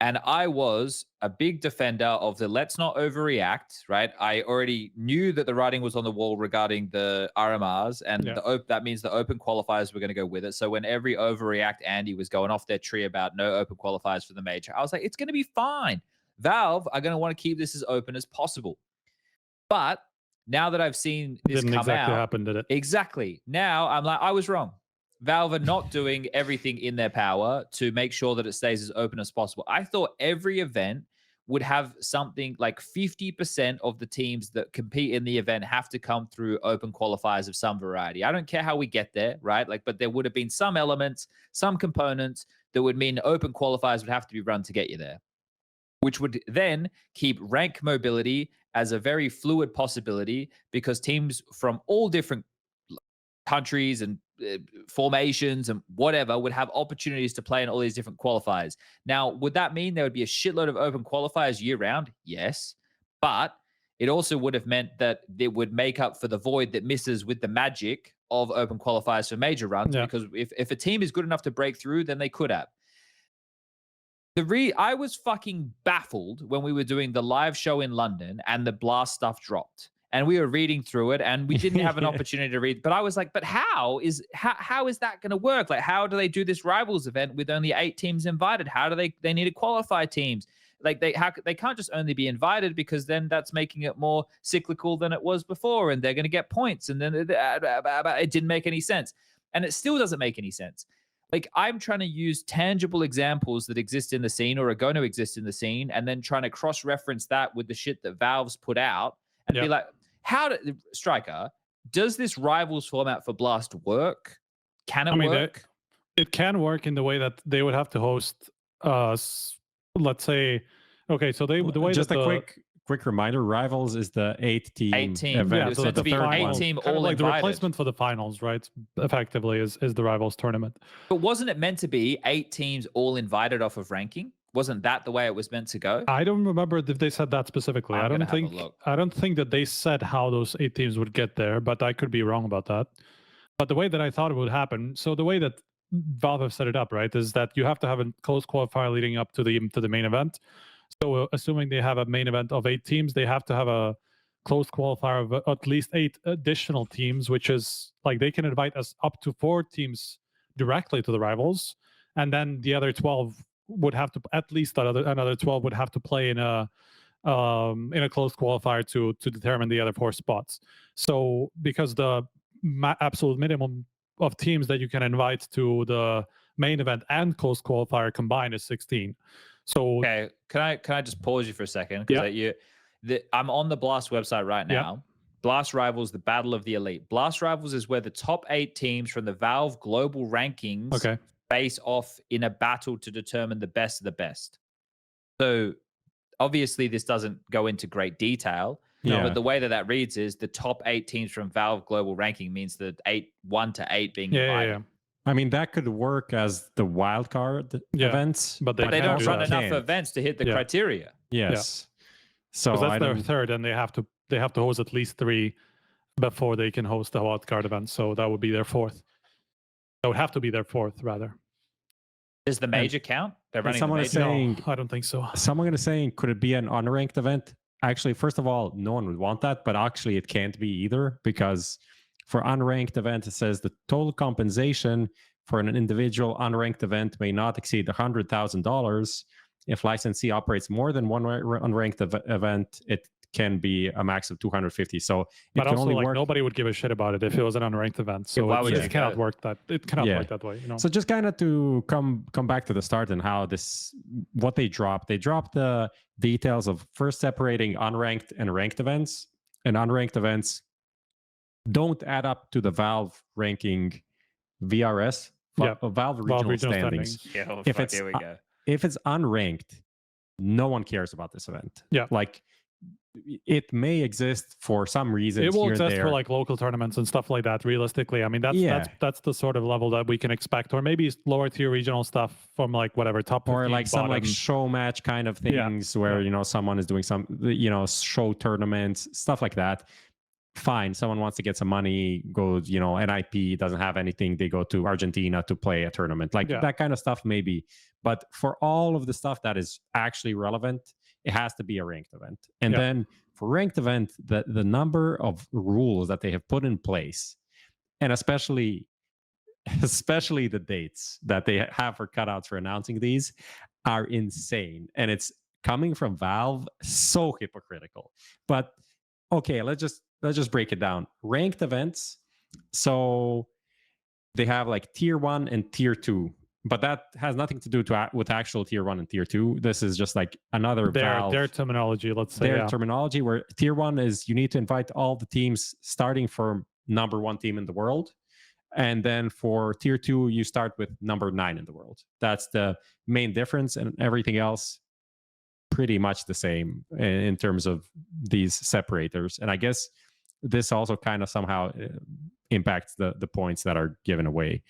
And I was a big defender of the let's not overreact, right? I already knew that the writing was on the wall regarding the RMRs, and that means the open qualifiers were going to go with it. So when every overreact Andy was going off their tree about no open qualifiers for the major, I was like, it's going to be fine. Valve are going to want to keep this as open as possible. But now that I've seen this Didn't come exactly out, happen, did it? Exactly. Now I'm like, I was wrong. Valve are not doing everything in their power to make sure that it stays as open as possible. I thought every event would have something like 50% of the teams that compete in the event have to come through open qualifiers of some variety. I don't care how we get there, right? But there would have been some elements, some components that would mean open qualifiers would have to be run to get you there, which would then keep rank mobility as a very fluid possibility, because teams from all different countries and formations and whatever would have opportunities to play in all these different qualifiers. Now, would that mean there would be a shitload of open qualifiers year round? Yes. But it also would have meant that it would make up for the void that misses with the magic of open qualifiers for major runs. Because if a team is good enough to break through, then they could have. I was fucking baffled when we were doing the live show in London and the Blast stuff dropped. And we were reading through it and we didn't have an opportunity to read. But I was like, but how is that going to work? Like, how do they do this Rivals event with only 8 teams invited? How do they need to qualify teams? Like they can't just only be invited, because then that's making it more cyclical than it was before, and they're going to get points. And then it didn't make any sense. And it still doesn't make any sense. Like, I'm trying to use tangible examples that exist in the scene or are going to exist in the scene, and then trying to cross-reference that with the shit that Valve's put out and be like, Striker, does this Rivals format for Blast work? Can it work? It can work in the way that they would have to host, let's say, okay, so the way just that a quick reminder, Rivals is the 8-team event. Yeah, so it's the 8-team all like invited. the replacement for the finals, right? Effectively is the Rivals tournament. But wasn't it meant to be 8 teams all invited off of ranking? Wasn't that the way it was meant to go? I don't remember if they said that specifically. I don't think that they said how those 8 teams would get there, but I could be wrong about that. But the way that I thought it would happen, so the way that Valve have set it up, right, is that you have to have a close qualifier leading up to the main event. So assuming they have a main event of 8 teams, they have to have a close qualifier of at least 8 additional teams, which is like they can invite us up to 4 teams directly to the Rivals, and then the other 12 would have to, at least another 12 would have to play in a close qualifier to determine the other 4 spots. So because the absolute minimum of teams that you can invite to the main event and close qualifier combined is 16. So okay, can I just pause you for a second? Because I'm on the Blast website right now. Yeah. Blast Rivals, the Battle of the Elite. Blast Rivals is where the top 8 teams from the Valve global rankings face off in a battle to determine the best of the best. So obviously this doesn't go into great detail, but the way that reads is the top 8 teams from Valve global ranking means the 1 to 8 being invited. Yeah. I mean, that could work as the wildcard events, but they don't run enough events to hit the criteria. Yes. So that's their third, and they have to host at least 3 before they can host the wildcard event. So that would be their 4th. That would have to be their 4th, rather. Does the major count? They're running someone the is saying, no, I don't think so. Someone is saying, could it be an unranked event? Actually, first of all, no one would want that, but actually it can't be either, because for unranked event, it says the total compensation for an individual unranked event may not exceed $100,000. If licensee operates more than one unranked event, it can be a max of 250. So it but can also, only like, work. nobody would give a shit about it if it was an unranked event. So it cannot work that. It cannot work that way. You know. So just kind of to come back to the start and how what they dropped. They dropped the details of first separating unranked and ranked events, and unranked events don't add up to the Valve ranking VRS, Valve regional standings. Yeah, if it's here we go. If it's unranked, no one cares about this event. Yeah, like it may exist for some reason. It will here exist there. for like local tournaments and stuff like that. Realistically, I mean that's the sort of level that we can expect, or maybe lower tier regional stuff from like whatever top 15, or like bottom. some like show match kind of things where someone is doing some show tournaments, stuff like that. Fine, someone wants to get some money, goes, NIP doesn't have anything, they go to Argentina to play a tournament, like that kind of stuff maybe. But for all of the stuff that is actually relevant, it has to be a ranked event. And then for ranked event, the number of rules that they have put in place, and especially the dates that they have for cutouts for announcing these, are insane. And it's coming from Valve, so hypocritical. But okay, let's just break it down. Ranked events, so they have like tier 1 and tier 2, but that has nothing to do with actual tier 1 and tier 2. This is just like another their terminology, let's say. Their terminology, where tier 1 is you need to invite all the teams starting from number 1 team in the world. And then for tier 2, you start with number 9 in the world. That's the main difference, and everything else pretty much the same in terms of these separators. And I guess this also kind of somehow impacts the points that are given away.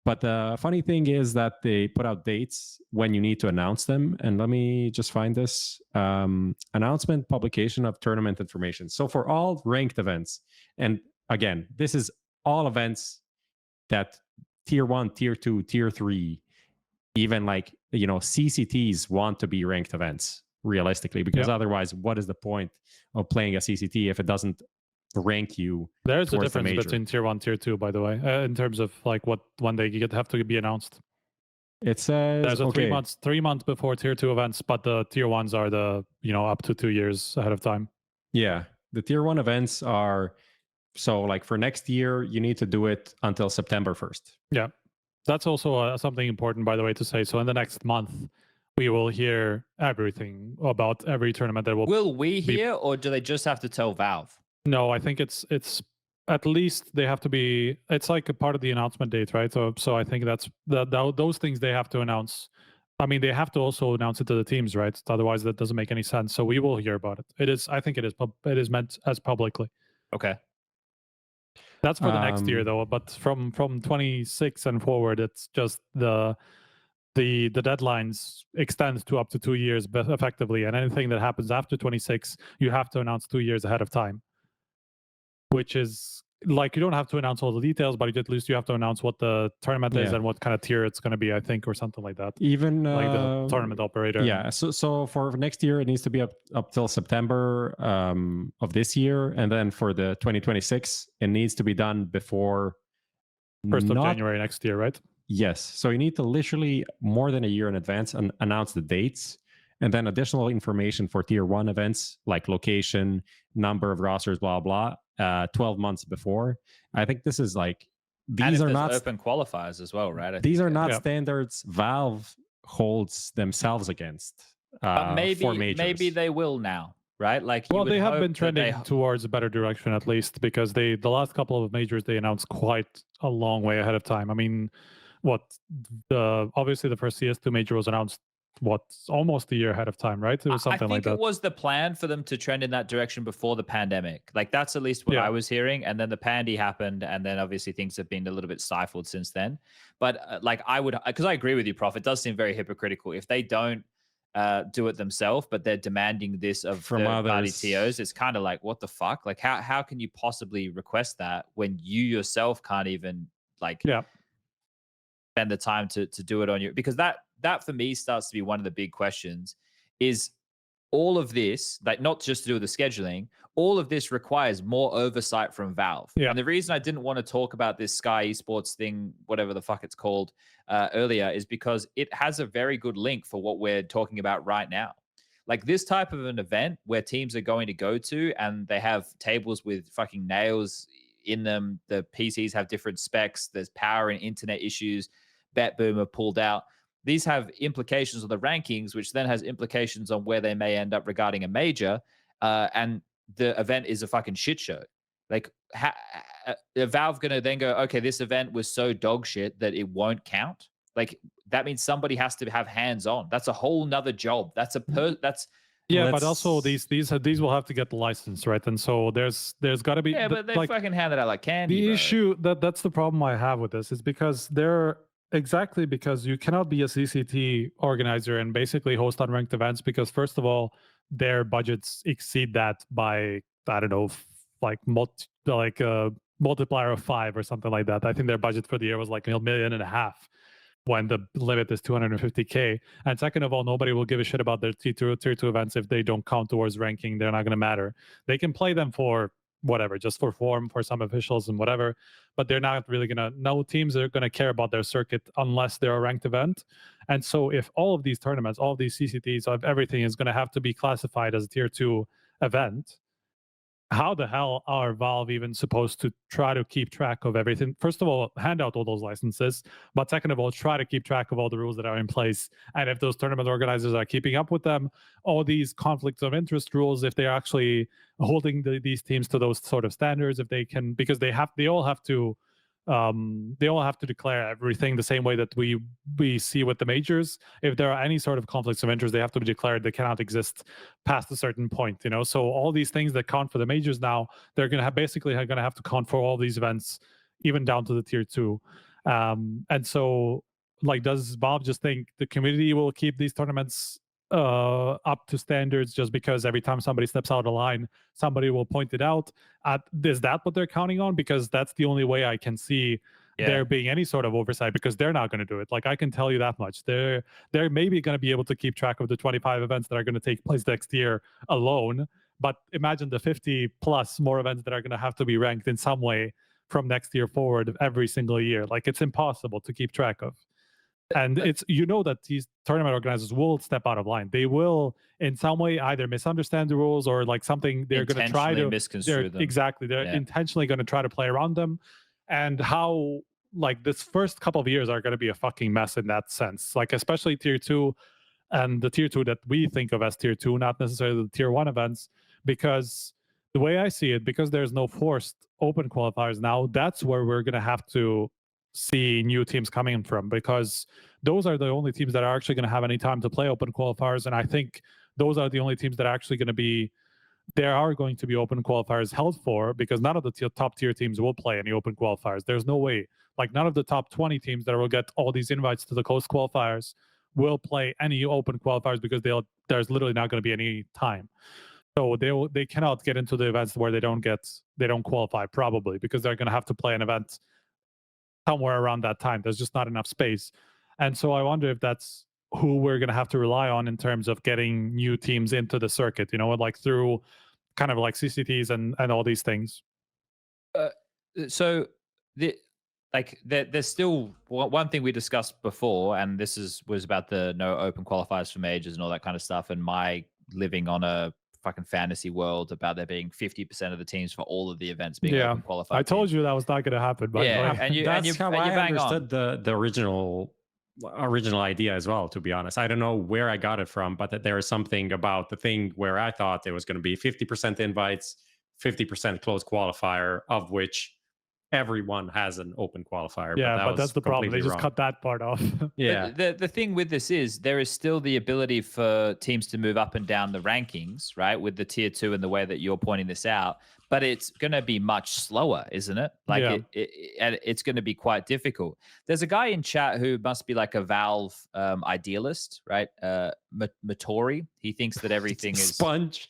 But the funny thing is that they put out dates when you need to announce them. And let me just find this. Announcement, publication of tournament information. So for all ranked events, and again, this is all events that tier 1, tier 2, tier 3, even like, CCTs want to be ranked events realistically, because otherwise, what is the point of playing a CCT if it doesn't rank you? There's a towards the difference major? between tier 1, tier 2, by the way, in terms of like when they have to be announced. It says There's a 3 months before tier 2 events, but the tier 1s are the up to 2 years ahead of time. Yeah, the tier 1 events are, so like for next year, you need to do it until September 1st. Yeah, that's also something important, by the way, to say. So in the next month, we will hear everything about every tournament that Will we hear, or do they just have to tell Valve? No, I think it's at least they have to be. It's like a part of the announcement date, right? So I think that's those things they have to announce. I mean, they have to also announce it to the teams, right? Otherwise, that doesn't make any sense. So we will hear about it. It is. I think it is meant as publicly. Okay. That's for the next year, though. But from 26 and forward, it's just the deadlines extend to up to 2 years, but effectively, and anything that happens after 26, you have to announce 2 years ahead of time. Which is like, you don't have to announce all the details, but at least you have to announce what the tournament is and what kind of tier it's going to be, I think, or something like that. Even like the tournament operator. Yeah. So for next year, it needs to be up till September of this year, and then for the 2026, it needs to be done before 1st of January next year, right? Yes. So you need to literally more than a year in advance announce the dates, and then additional information for tier 1 events like location, number of rosters, blah blah. 12 months before. I think this is like, these are not open qualifiers as well, right? These are not standards Valve holds themselves against. For majors. Maybe they will now, right? Like, well, they have been trending towards a better direction, at least, because the last couple of majors they announced quite a long way ahead of time. I mean, obviously the first CS2 major was announced almost a year ahead of time, right? It was something like that. I think it was the plan for them to trend in that direction before the pandemic. Like, that's at least what I was hearing. And then the pandy happened, and then obviously things have been a little bit stifled since then. But like, because I agree with you, Prof, it does seem very hypocritical if they don't do it themselves, but they're demanding this from third-party TOs. It's kind of like, what the fuck? Like, how can you possibly request that when you yourself can't even spend the time to do it on your? Because that for me starts to be one of the big questions. Is all of this, like, not just to do with the scheduling, all of this requires more oversight from Valve. And the reason I didn't want to talk about this Skyesports thing, whatever the fuck it's called, earlier, is because it has a very good link for what we're talking about right now. Like, this type of an event where teams are going to go to and they have tables with fucking nails in them. The PCs have different specs. There's power and internet issues. BetBoomer pulled out. These have implications on the rankings, which then has implications on where they may end up regarding a major. And the event is a fucking shit show. Like, Valve going to then go, okay, this event was so dog shit that it won't count. Like, that means somebody has to have hands on. That's a whole nother job. But also these will have to get the license, right? And so there's got to be but they fucking hand it out like candy. The issue that's the problem I have with this is because because you cannot be a CCT organizer and basically host unranked events, because first of all, their budgets exceed that by, I don't know, like a multiplier of 5 or something like that. I think their budget for the year was like $1.5 million when the limit is 250K. And second of all, nobody will give a shit about their tier 2 events if they don't count towards ranking. They're not going to matter. They can play them for whatever, just for form, for some officials and whatever, but they're not really no teams are going to care about their circuit unless they're a ranked event. And so if all of these tournaments, all of these CCTs, of everything is going to have to be classified as a tier 2 event, how the hell are Valve even supposed to try to keep track of everything? First of all, hand out all those licenses, but second of all, try to keep track of all the rules that are in place. And if those tournament organizers are keeping up with them, all these conflicts of interest rules, if they're actually holding these teams to those sort of standards, if they can, because they all have to declare everything the same way that we see with the majors. If there are any sort of conflicts of interest, they have to be declared. They cannot exist past a certain point, So all these things that count for the majors now, they're going to have to count for all these events, even down to the tier 2. And so, like, does Valve just think the community will keep these tournaments up to standards just because every time somebody steps out of line, somebody will point it out? Is that what they're counting on? Because that's the only way I can see there being any sort of oversight, because they're not going to do it. Like, I can tell you that much. They're maybe going to be able to keep track of the 25 events that are going to take place next year alone, but imagine the 50 plus more events that are going to have to be ranked in some way from next year forward every single year. Like, it's impossible to keep track of. And it's, you know, that these tournament organizers will step out of line. They will in some way either misunderstand the rules or like something they're going to try to misconstrue them. Exactly. They're intentionally going to try to play around them. And how, like, this first couple of years are going to be a fucking mess in that sense. Like, especially tier 2 and the tier 2 that we think of as tier 2, not necessarily the tier 1 events, because the way I see it, because there's no forced open qualifiers now, that's where we're going to have to see new teams coming from, because those are the only teams that are actually going to have any time to play open qualifiers. And I think those are the only teams that are actually going to be, there are going to be open qualifiers held for, because none of the top tier teams will play any open qualifiers. There's no way. Like, none of the top 20 teams that will get all these invites to the close qualifiers will play any open qualifiers, because there's literally not going to be any time. So they cannot get into the events where they don't qualify, probably, because they're going to have to play an event somewhere around that time. There's just not enough space. And so I wonder if that's who we're going to have to rely on in terms of getting new teams into the circuit, you know, like through kind of like CCTs and all these things. There's still one thing we discussed before, and this was about the no open qualifiers for majors and all that kind of stuff, and my living on a fucking fantasy world about there being 50% of the teams for all of the events being open qualified. I told you that was not going to happen. By the way. That's how I understood the original idea as well, to be honest. I don't know where I got it from, but that there is something about the thing where I thought there was going to be 50% invites, 50% closed qualifier, of which everyone has an open qualifier. Yeah, but that's the problem. They just cut that part off. Yeah. The thing with this is there is still the ability for teams to move up and down the rankings, right? With the tier 2 and the way that you're pointing this out, but it's going to be much slower, isn't it? Like it's going to be quite difficult. There's a guy in chat who must be like a Valve idealist, right? Matori. He thinks that everything is sponge.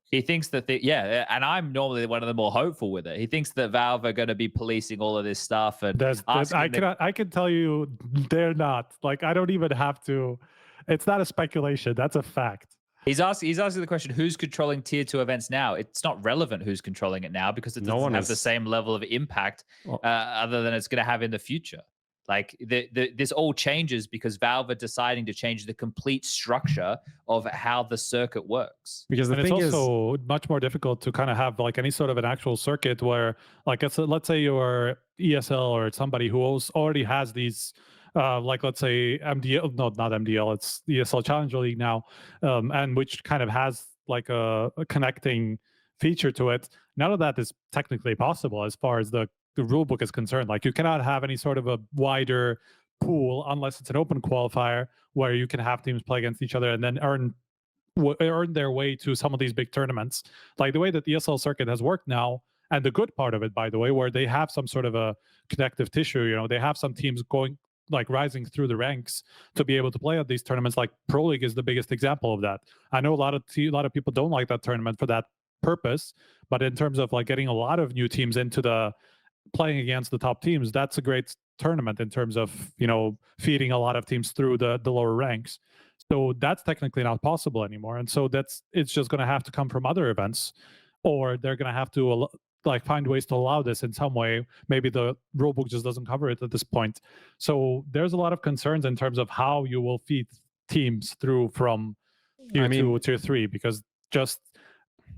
He thinks that and I'm normally one of the more hopeful with it. He thinks that Valve are going to be policing all of this stuff, and I can tell you they're not. Like, I don't even have to. It's not a speculation. That's a fact. He's asking the question: who's controlling tier 2 events now? It's not relevant who's controlling it now, because it doesn't have the same level of impact other than it's going to have in the future. Like, this all changes because Valve are deciding to change the complete structure of how the circuit works. Because it's also much more difficult to kind of have like any sort of an actual circuit where, like, let's say you're ESL or somebody who already has these, like, let's say MDL, no, not MDL, it's ESL Challenger League now, and which kind of has like a connecting feature to it. None of that is technically possible as far as the rulebook is concerned. Like, you cannot have any sort of a wider pool unless it's an open qualifier where you can have teams play against each other and then earn their way to some of these big tournaments. Like the way that the ESL circuit has worked now, and the good part of it, by the way, where they have some sort of a connective tissue, you know, they have some teams going, like, rising through the ranks to be able to play at these tournaments. Like Pro League is the biggest example of that. I know a lot of people don't like that tournament for that purpose, but in terms of like getting a lot of new teams into the playing against the top teams, that's a great tournament in terms of, you know, feeding a lot of teams through the lower ranks. So that's technically not possible anymore. And so it's just going to have to come from other events, or they're going to have to like find ways to allow this in some way. Maybe the rulebook just doesn't cover it at this point. So there's a lot of concerns in terms of how you will feed teams through from tier 2 to tier 3, because just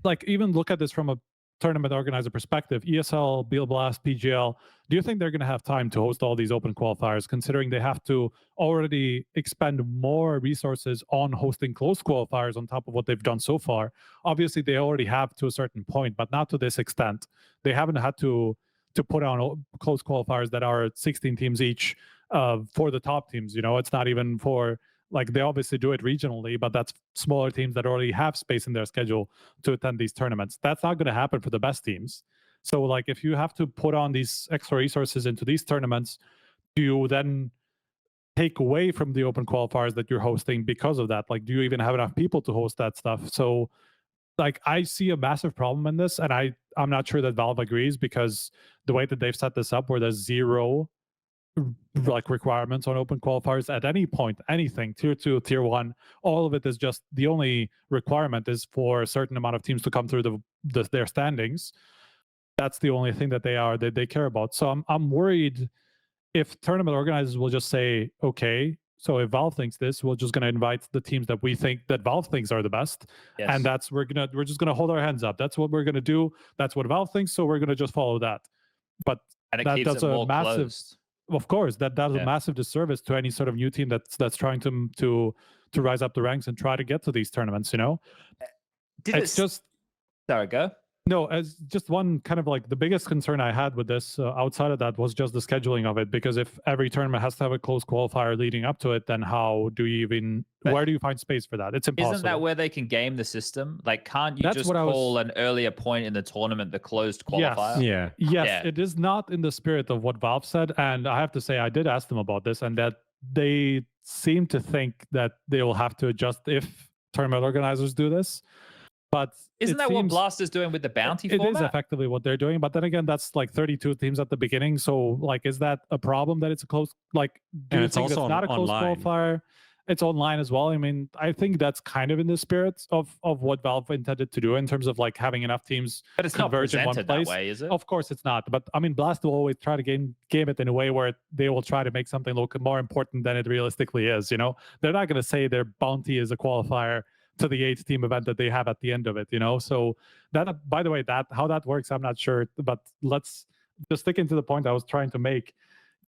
like, even look at this from a tournament organizer perspective, ESL, Beal Blast, PGL, do you think they're going to have time to host all these open qualifiers, considering they have to already expend more resources on hosting closed qualifiers on top of what they've done so far? Obviously, they already have to a certain point, but not to this extent. They haven't had to put on closed qualifiers that are 16 teams each for the top teams. You know, it's not even for, like, they obviously do it regionally, but that's smaller teams that already have space in their schedule to attend these tournaments. That's not going to happen for the best teams. So, like, if you have to put on these extra resources into these tournaments, do you then take away from the open qualifiers that you're hosting because of that? Like, do you even have enough people to host that stuff? So like I see a massive problem in this, and I'm not sure that Valve agrees, because the way that they've set this up, where there's zero like requirements on open qualifiers at any point, anything, tier 2, tier 1, all of it is just, the only requirement is for a certain amount of teams to come through their standings. That's the only thing that they care about. So I'm worried if tournament organizers will just say, okay, so if Valve thinks this, we're just going to invite the teams that we think that Valve thinks are the best, and we're just going to hold our hands up. That's what we're going to do. That's what Valve thinks, so we're going to just follow that. But that does a massive closed. Of course, that does a massive disservice to any sort of new team that's trying to rise up the ranks and try to get to these tournaments. You know, Sorry, go. No, as just one kind of like the biggest concern I had with this outside of that was just the scheduling of it, because if every tournament has to have a close qualifier leading up to it, then how do you even, where do you find space for that? It's impossible. Isn't that where they can game the system? Like, can't you just call an earlier point in the tournament the closed qualifier? Yes, it is not in the spirit of what Valve said. And I have to say, I did ask them about this, and that they seem to think that they will have to adjust if tournament organizers do this. But isn't that what Blast is doing with the bounty format? It is effectively what they're doing. But then again, that's like 32 teams at the beginning. So like, is that a problem that it's a close, like, do you think it's not a close qualifier? It's online as well. I mean, I think that's kind of in the spirit of what Valve intended to do in terms of like having enough teams but it's converge not in one place. That way, is it? Of course it's not. But I mean, Blast will always try to game it in a way where they will try to make something look more important than it realistically is. You know, they're not going to say their bounty is a qualifier to the 8-team event that they have at the end of it, you know. So that, by the way, that how that works, I'm not sure. But let's just stick into the point I was trying to make.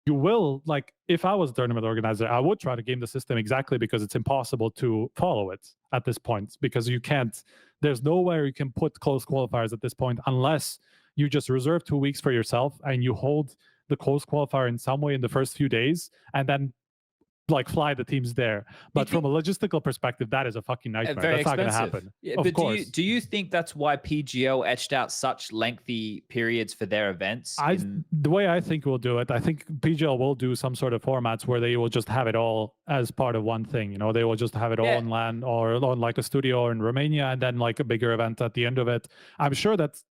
You will, like, if I was a tournament organizer, I would try to game the system exactly because it's impossible to follow it at this point, because you can't, there's nowhere you can put close qualifiers at this point unless you just reserve 2 weeks for yourself and you hold the close qualifier in some way in the first few days and then like fly the teams there. But from a logistical perspective, that is a fucking nightmare. That's not going to happen. Yeah, but do you think that's why PGL etched out such lengthy periods for their events? The way I think we'll do it, I think PGL will do some sort of formats where they will just have it all as part of one thing. You know, they will just have it all on LAN or on like a studio in Romania, and then like a bigger event at the end of it. I'm sure that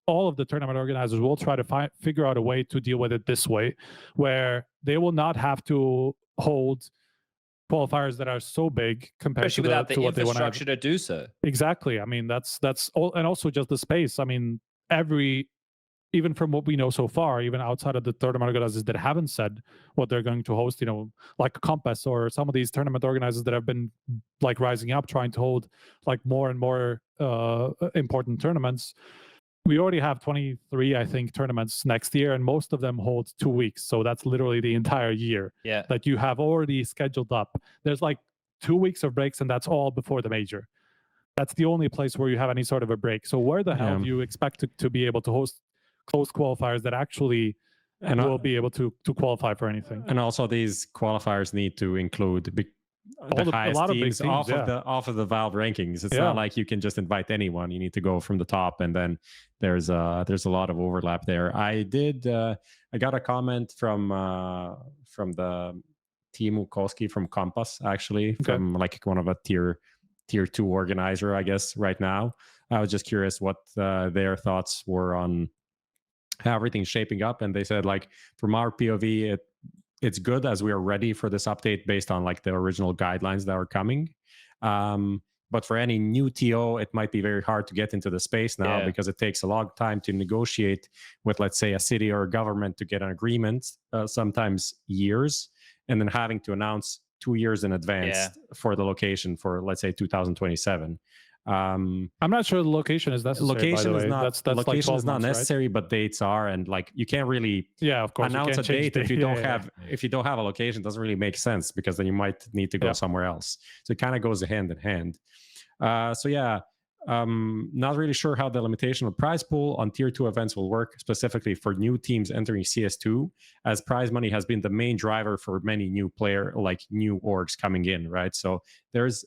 all of the tournament organizers will try to figure out a way to deal with it this way, where they will not have to hold qualifiers that are so big compared especially to without the what infrastructure to do so. Exactly. I mean, that's all, and also just the space. I mean, even from what we know so far, even outside of the tournament organizers that haven't said what they're going to host, you know, like Compass or some of these tournament organizers that have been like rising up, trying to hold like more and more important tournaments. We already have 23, I think, tournaments next year, and most of them hold 2 weeks. So that's literally the entire year that you have already scheduled up. There's like 2 weeks of breaks, and that's all before the major. That's the only place where you have any sort of a break. So where the hell do you expect to be able to host close qualifiers that actually will be able to qualify for anything? And also these qualifiers need to include the highest teams off of the Valve rankings. It's not like you can just invite anyone. You need to go from the top, and then there's a lot of overlap there. I got a comment from the Team Koski from Compass, actually, from like one of a tier 2 organizer, I guess, right now. I was just curious what their thoughts were on how everything's shaping up, and they said, like, from our POV, it's good as we are ready for this update based on like the original guidelines that are coming. But for any new TO, it might be very hard to get into the space now because it takes a long time to negotiate with, let's say, a city or a government to get an agreement, sometimes years, and then having to announce 2 years in advance for the location for, let's say, 2027. I'm not sure the location is necessary. Location is not. That's location like is not months, necessary, right? But dates are, and like you can't really of course, announce a date if you don't have if you don't have a location. It doesn't really make sense, because then you might need to go somewhere else. So it kind of goes hand in hand. Not really sure how the limitation of prize pool on tier 2 events will work specifically for new teams entering CS2, as prize money has been the main driver for many new new orgs coming in, right? So is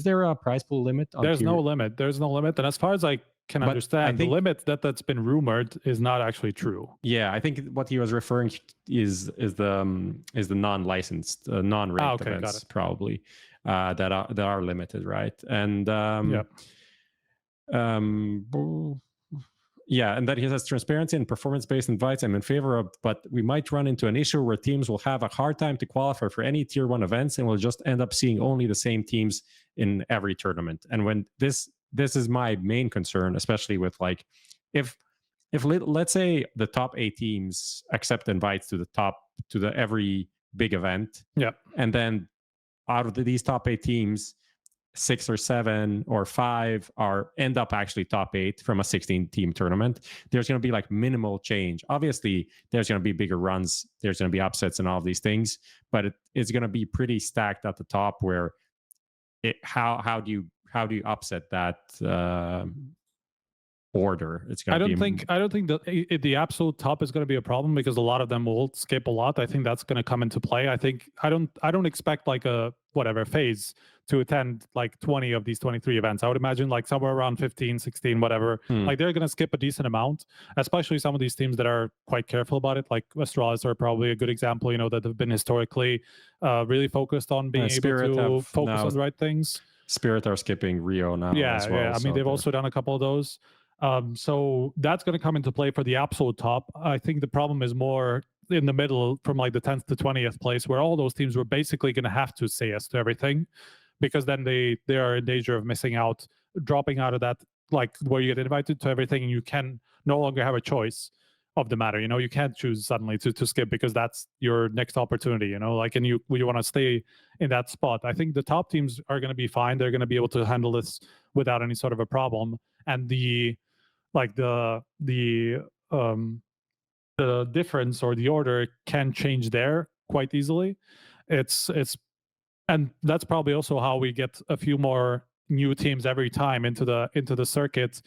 there a prize pool limit? There's no limit. And as far as I can understand, the limit that's been rumored is not actually true. Yeah, I think what he was referring to is the non-licensed, non-ranked events, probably that are limited, right? And Yeah, and then he says transparency and performance-based invites I'm in favor of, but we might run into an issue where teams will have a hard time to qualify for any tier 1 events and we'll just end up seeing only the same teams in every tournament. And when this is my main concern, especially with like if let's say the top 8 teams accept invites to the every big event. Yeah. And then out of these top 8 teams, 6 or 7 or 5 end up actually top 8 from a 16-team tournament. There's going to be like minimal change. Obviously, there's going to be bigger runs. There's going to be upsets and all of these things, but it's going to be pretty stacked at the top. Where how do you upset that order? It's going to be. I don't think that the absolute top is going to be a problem because a lot of them will skip a lot. I think that's going to come into play. I don't expect like a FaZe to attend like 20 of these 23 events. I would imagine like somewhere around 15, 16, whatever. Like they're going to skip a decent amount, especially some of these teams that are quite careful about it. Like Astralis are probably a good example, that have been historically really focused on being able to focus on the right things. Spirit are skipping Rio now as well. Yeah. I mean, they've also done a couple of those. So that's going to come into play for the absolute top. I think the problem is more in the middle from like the 10th to 20th place, where all those teams were basically going to have to say yes to everything, because then they are in danger of missing out, dropping out of that, like where you get invited to everything and you can no longer have a choice of the matter. You can't choose suddenly to skip because that's your next opportunity, like, and you want to stay in that spot. I think the top teams are going to be fine. They're going to be able to handle this without any sort of a problem. And the difference or the order can change there quite easily. And that's probably also how we get a few more new teams every time into the circuit,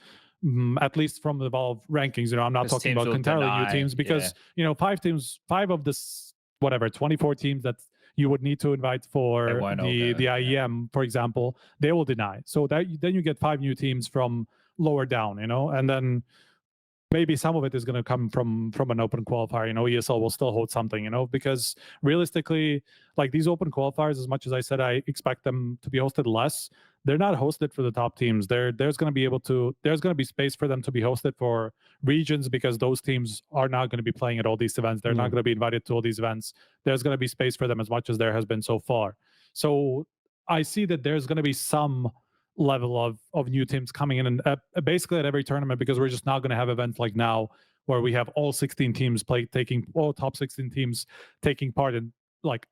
at least from the Valve rankings. I'm not talking about entirely new teams because 5 of this 24 teams that you would need to invite for the IEM, for example, they will deny. So then you get 5 new teams from lower down, and then maybe some of it is going to come from an open qualifier. ESL will still hold something, because realistically, like these open qualifiers, as much as I said I expect them to be hosted less, they're not hosted for the top teams. There's going to be space for them to be hosted for regions, because those teams are not going to be playing at all these events. They're not going to be invited to all these events. There's going to be space for them as much as there has been so far. So I see that there's going to be some level of new teams coming in, and basically at every tournament, because we're just not going to have events like now where we have all 16 teams all top 16 teams taking part in like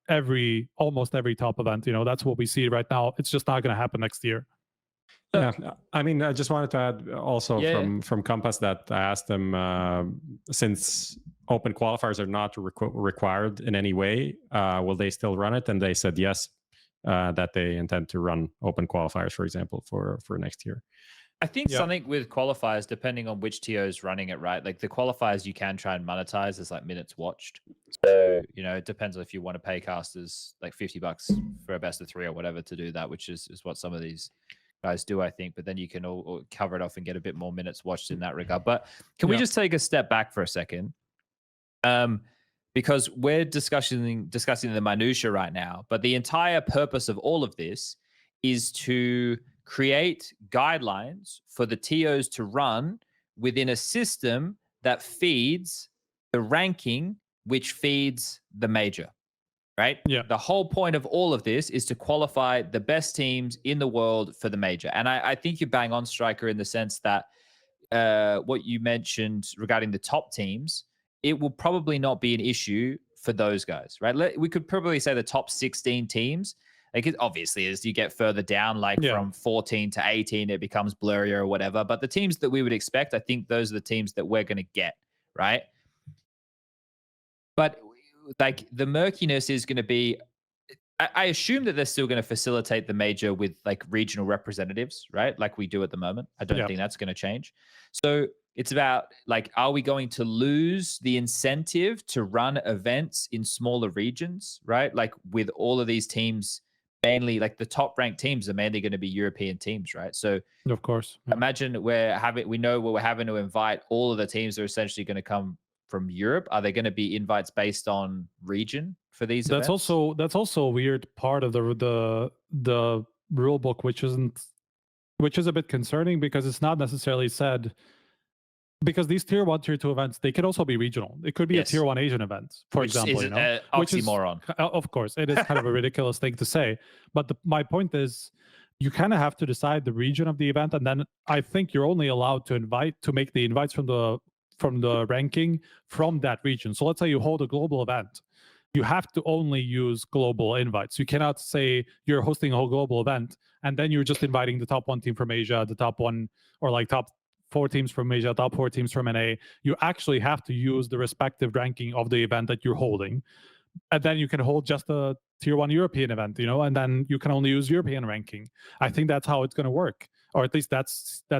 almost every top event. That's what we see right now. It's just not going to happen next year. Yeah, I mean, I just wanted to add also from Compass that I asked them, since open qualifiers are not required in any way, will they still run it? And they said yes. That they intend to run open qualifiers, for example, for next year. I think something with qualifiers, depending on which TO is running it, right? Like the qualifiers, you can try and monetize as like minutes watched. So, it depends on if you want to pay casters like $50 for a best of 3 or whatever to do that, which is what some of these guys do, I think. But then you can all cover it off and get a bit more minutes watched in that regard. But can we just take a step back for a second? Because we're discussing the minutia right now, but the entire purpose of all of this is to create guidelines for the TOs to run within a system that feeds the ranking, which feeds the major, right? Yeah. The whole point of all of this is to qualify the best teams in the world for the major. And I think you bang on, Striker, in the sense that what you mentioned regarding the top teams, it will probably not be an issue for those guys, right? We could probably say the top 16 teams. Like obviously, as you get further down, from 14 to 18, it becomes blurrier or whatever. But the teams that we would expect, I think those are the teams that we're going to get, right? But like the murkiness is going to be, I assume that they're still going to facilitate the major with like regional representatives, right? Like we do at the moment. I don't think that's going to change. So it's about like, are we going to lose the incentive to run events in smaller regions, right? Like with all of these teams, mainly like the top ranked teams are mainly going to be European teams, right? So of course, imagine we know we're having to invite all of the teams that are essentially going to come from Europe. Are they going to be invites based on region for these events? That's also a weird part of the rule book, which isn't which is a bit concerning because it's not necessarily said. Because these tier 1, tier 2 events, they could also be regional. It could be a tier 1 Asian event, for example. Is oxymoron. Of course, it is kind of a ridiculous thing to say. But my point is, you kind of have to decide the region of the event, and then I think you're only allowed to make the invites from the ranking from that region. So let's say you hold a global event. You have to only use global invites. You cannot say you're hosting a whole global event and then you're just inviting the top 1 team from Asia, the top 1 or like top 4 teams from Asia, top 4 teams from NA. You actually have to use the respective ranking of the event that you're holding. And then you can hold just a tier 1 European event, and then you can only use European ranking. I think that's how it's going to work. Or at least that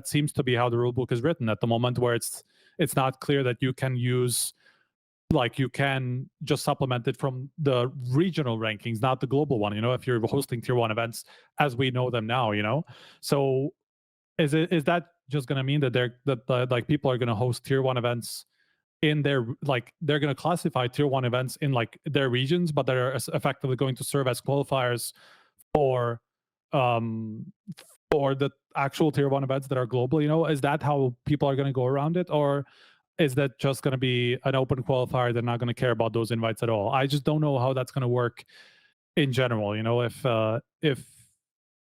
seems to be how the rulebook is written at the moment, where it's not clear that you can use, like, you can just supplement it from the regional rankings, not the global one, if you're hosting tier 1 events as we know them now, So is that just going to mean that like people are going to host tier 1 events in their, like, they're going to classify tier 1 events in like their regions, but they're effectively going to serve as qualifiers for the actual tier 1 events that are global? Is that how people are going to go around it, or is that just going to be an open qualifier? They're not going to care about those invites at all. I just don't know how that's going to work in general. If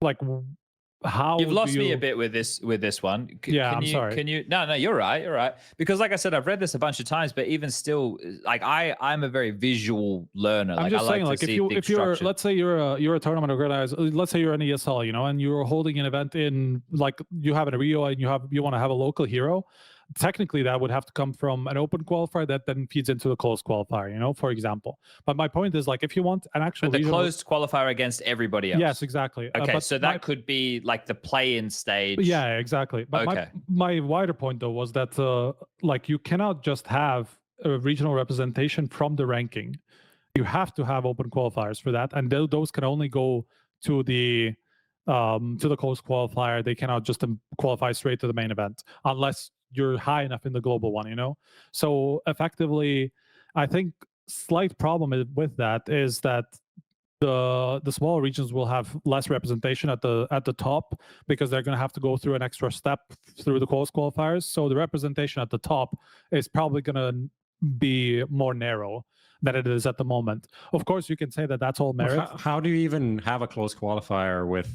like, how you've lost me a bit with this one. I'm sorry. Can you? No, you're right. Because like I said, I've read this a bunch of times, but even still, like I'm a very visual learner. I'm just saying, like, if you're, let's say you're a tournament organizer, let's say you're an ESL, and you're holding an event in, like, you have a Rio and you want to have a local hero. Technically, that would have to come from an open qualifier that then feeds into the closed qualifier, for example. But my point is, like, if you want an actual closed qualifier against everybody else. Yes, exactly. Okay, so that could be like the play-in stage. Yeah, exactly. But my wider point, though, was that like, you cannot just have a regional representation from the ranking. You have to have open qualifiers for that, and those can only go to the closed qualifier. They cannot just qualify straight to the main event unless you're high enough in the global one, So effectively, I think slight problem with that is that the smaller regions will have less representation at the top, because they're going to have to go through an extra step through the closed qualifiers. So the representation at the top is probably going to be more narrow than it is at the moment. Of course, you can say that that's all merit. How do you even have a close qualifier with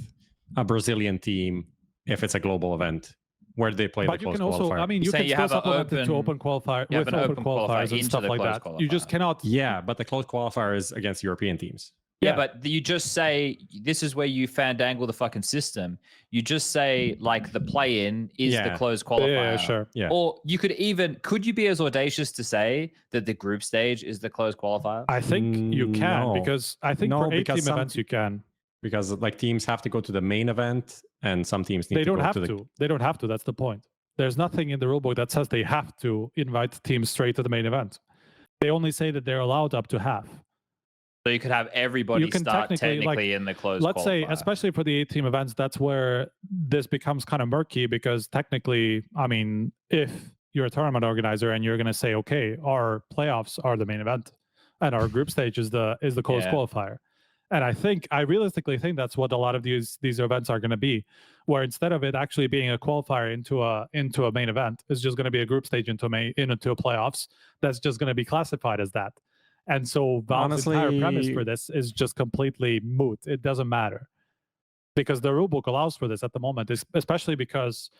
a Brazilian team if it's a global event? Where do they play the close qualifier? I mean, you can still supplement it to open qualifier with open qualifiers and stuff like that. You just cannot. Yeah, but the close qualifier is against European teams. Yeah, but you just say, this is where you fandangle the fucking system. You just say, like, the play-in is the closed qualifier. Yeah, sure. Yeah. Or you could you be as audacious to say that the group stage is the closed qualifier? I think you can, because I think for 8-team events you can. Because, like, teams have to go to the main event, and some teams need to go to the... They don't have to. That's the point. There's nothing in the rulebook that says they have to invite teams straight to the main event. They only say that they're allowed up to half. So you could have everybody start technically in the closed Let's say, qualifier. especially for the 8-team events, that's where this becomes kind of murky, because technically, I mean, if you're a tournament organizer and you're going to say, okay, our playoffs are the main event and our group stage is the closed qualifier. And I realistically think that's what a lot of these events are going to be, where instead of it actually being a qualifier into a main event, it's just going to be a group stage into a playoffs. That's just going to be classified as that. And so Valve's entire premise for this is just completely moot. It doesn't matter, because the rulebook allows for this at the moment, especially because,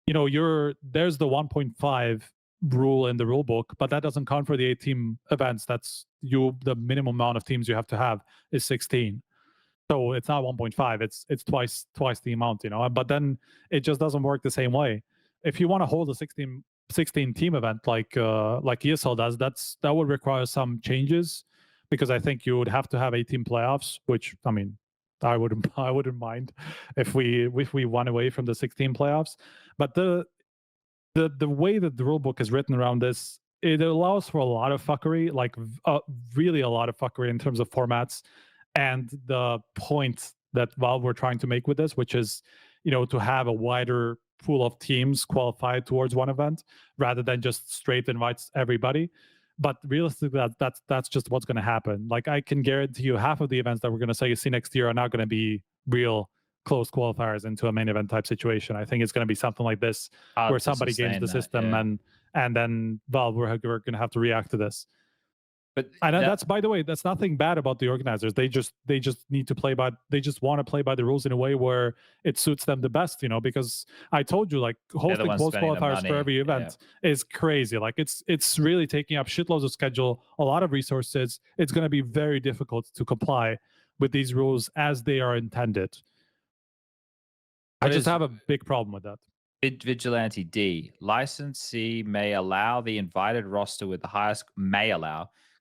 there's the 1.5 rule in the rulebook, but that doesn't count for the 8-team events. That's the minimum amount of teams you have to have is 16. So it's not 1.5, it's twice the amount, but then it just doesn't work the same way. If you want to hold a 16 team event like ESL does, that would require some changes, because I think you would have to have 8-team playoffs, which, I mean, I wouldn't mind if we went away from the 16 playoffs. But the way that the rulebook is written around this, it allows for a lot of fuckery, like really a lot of fuckery in terms of formats. And the point that Valve were trying to make with this, which is, to have a wider pool of teams qualified towards one event rather than just straight invites everybody. But realistically, that's just what's going to happen. Like, I can guarantee you half of the events that we're going to see next year are not going to be real close qualifiers into a main event type situation. I think it's going to be something like this, where somebody games the system, and then Valve we're going to have to react to this. But that's, by the way, that's nothing bad about the organizers. They just need to play by. They just want to play by the rules in a way where it suits them the best. Because I told you, like, hosting close qualifiers for every event is crazy. Like, it's really taking up shitloads of schedule, a lot of resources. It's going to be very difficult to comply with these rules as they are intended. I just have a big problem with that. Vigilante D, licensee may allow the invited roster with the highest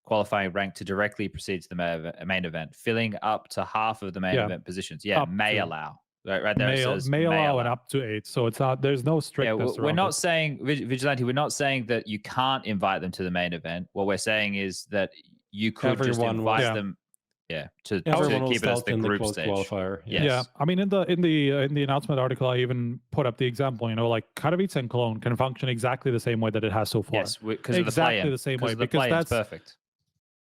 qualifying rank to directly proceed to the main event, filling up to half of the main event positions. Yeah, allow. Right there. May allow and up to 8. So it's not. There's no strictness. We're not saying, Vigilante. We're not saying that you can't invite them to the main event. What we're saying is that you could just invite them. Yeah, to keep it as the group stage qualifier. Yes. Yeah, I mean, in the announcement article, I even put up the example. Like Katowice and Cologne can function exactly the same way that it has so far. Yes, because exactly the same way, because that's perfect.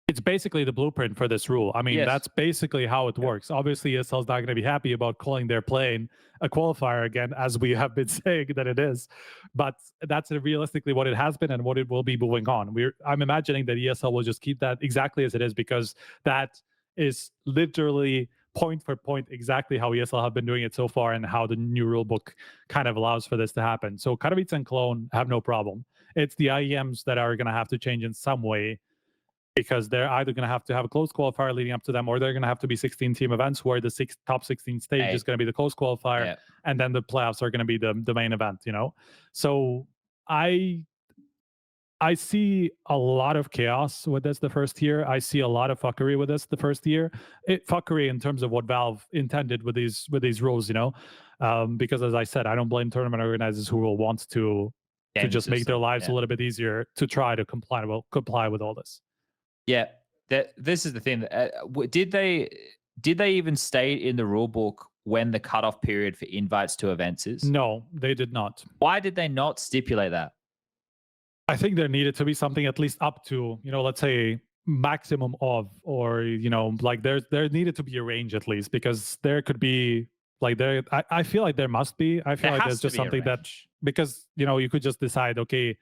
It's basically the blueprint for this rule. I mean, that's basically how it works. Obviously, ESL is not going to be happy about calling their plane a qualifier again, as we have been saying that it is. But that's realistically what it has been and what it will be moving on. I'm imagining that ESL will just keep that exactly as it is, because that is literally point for point exactly how ESL have been doing it so far and how the new rulebook kind of allows for this to happen. So Katowice and Cologne have no problem. It's the IEMs that are going to have to change in some way, because they're either going to have a close qualifier leading up to them, or they're going to have to be 16 team events where the top 16 stage is going to be the close qualifier, and then the playoffs are going to be the main event. So I see a lot of chaos with this the first year. I see a lot of fuckery with this the first year. Fuckery in terms of what Valve intended with these rules, because as I said, I don't blame tournament organizers who will want to just make their lives a little bit easier to try to comply with all this. Yeah, this is the thing. Did they even state in the rule book when the cutoff period for invites to events is? No, they did not. Why did they not stipulate that? I think there needed to be something at least up to, let's say maximum of, or, like there needed to be a range at least, because there could be like I feel like there must be. I feel like there's just something that, because, you could just decide, okay,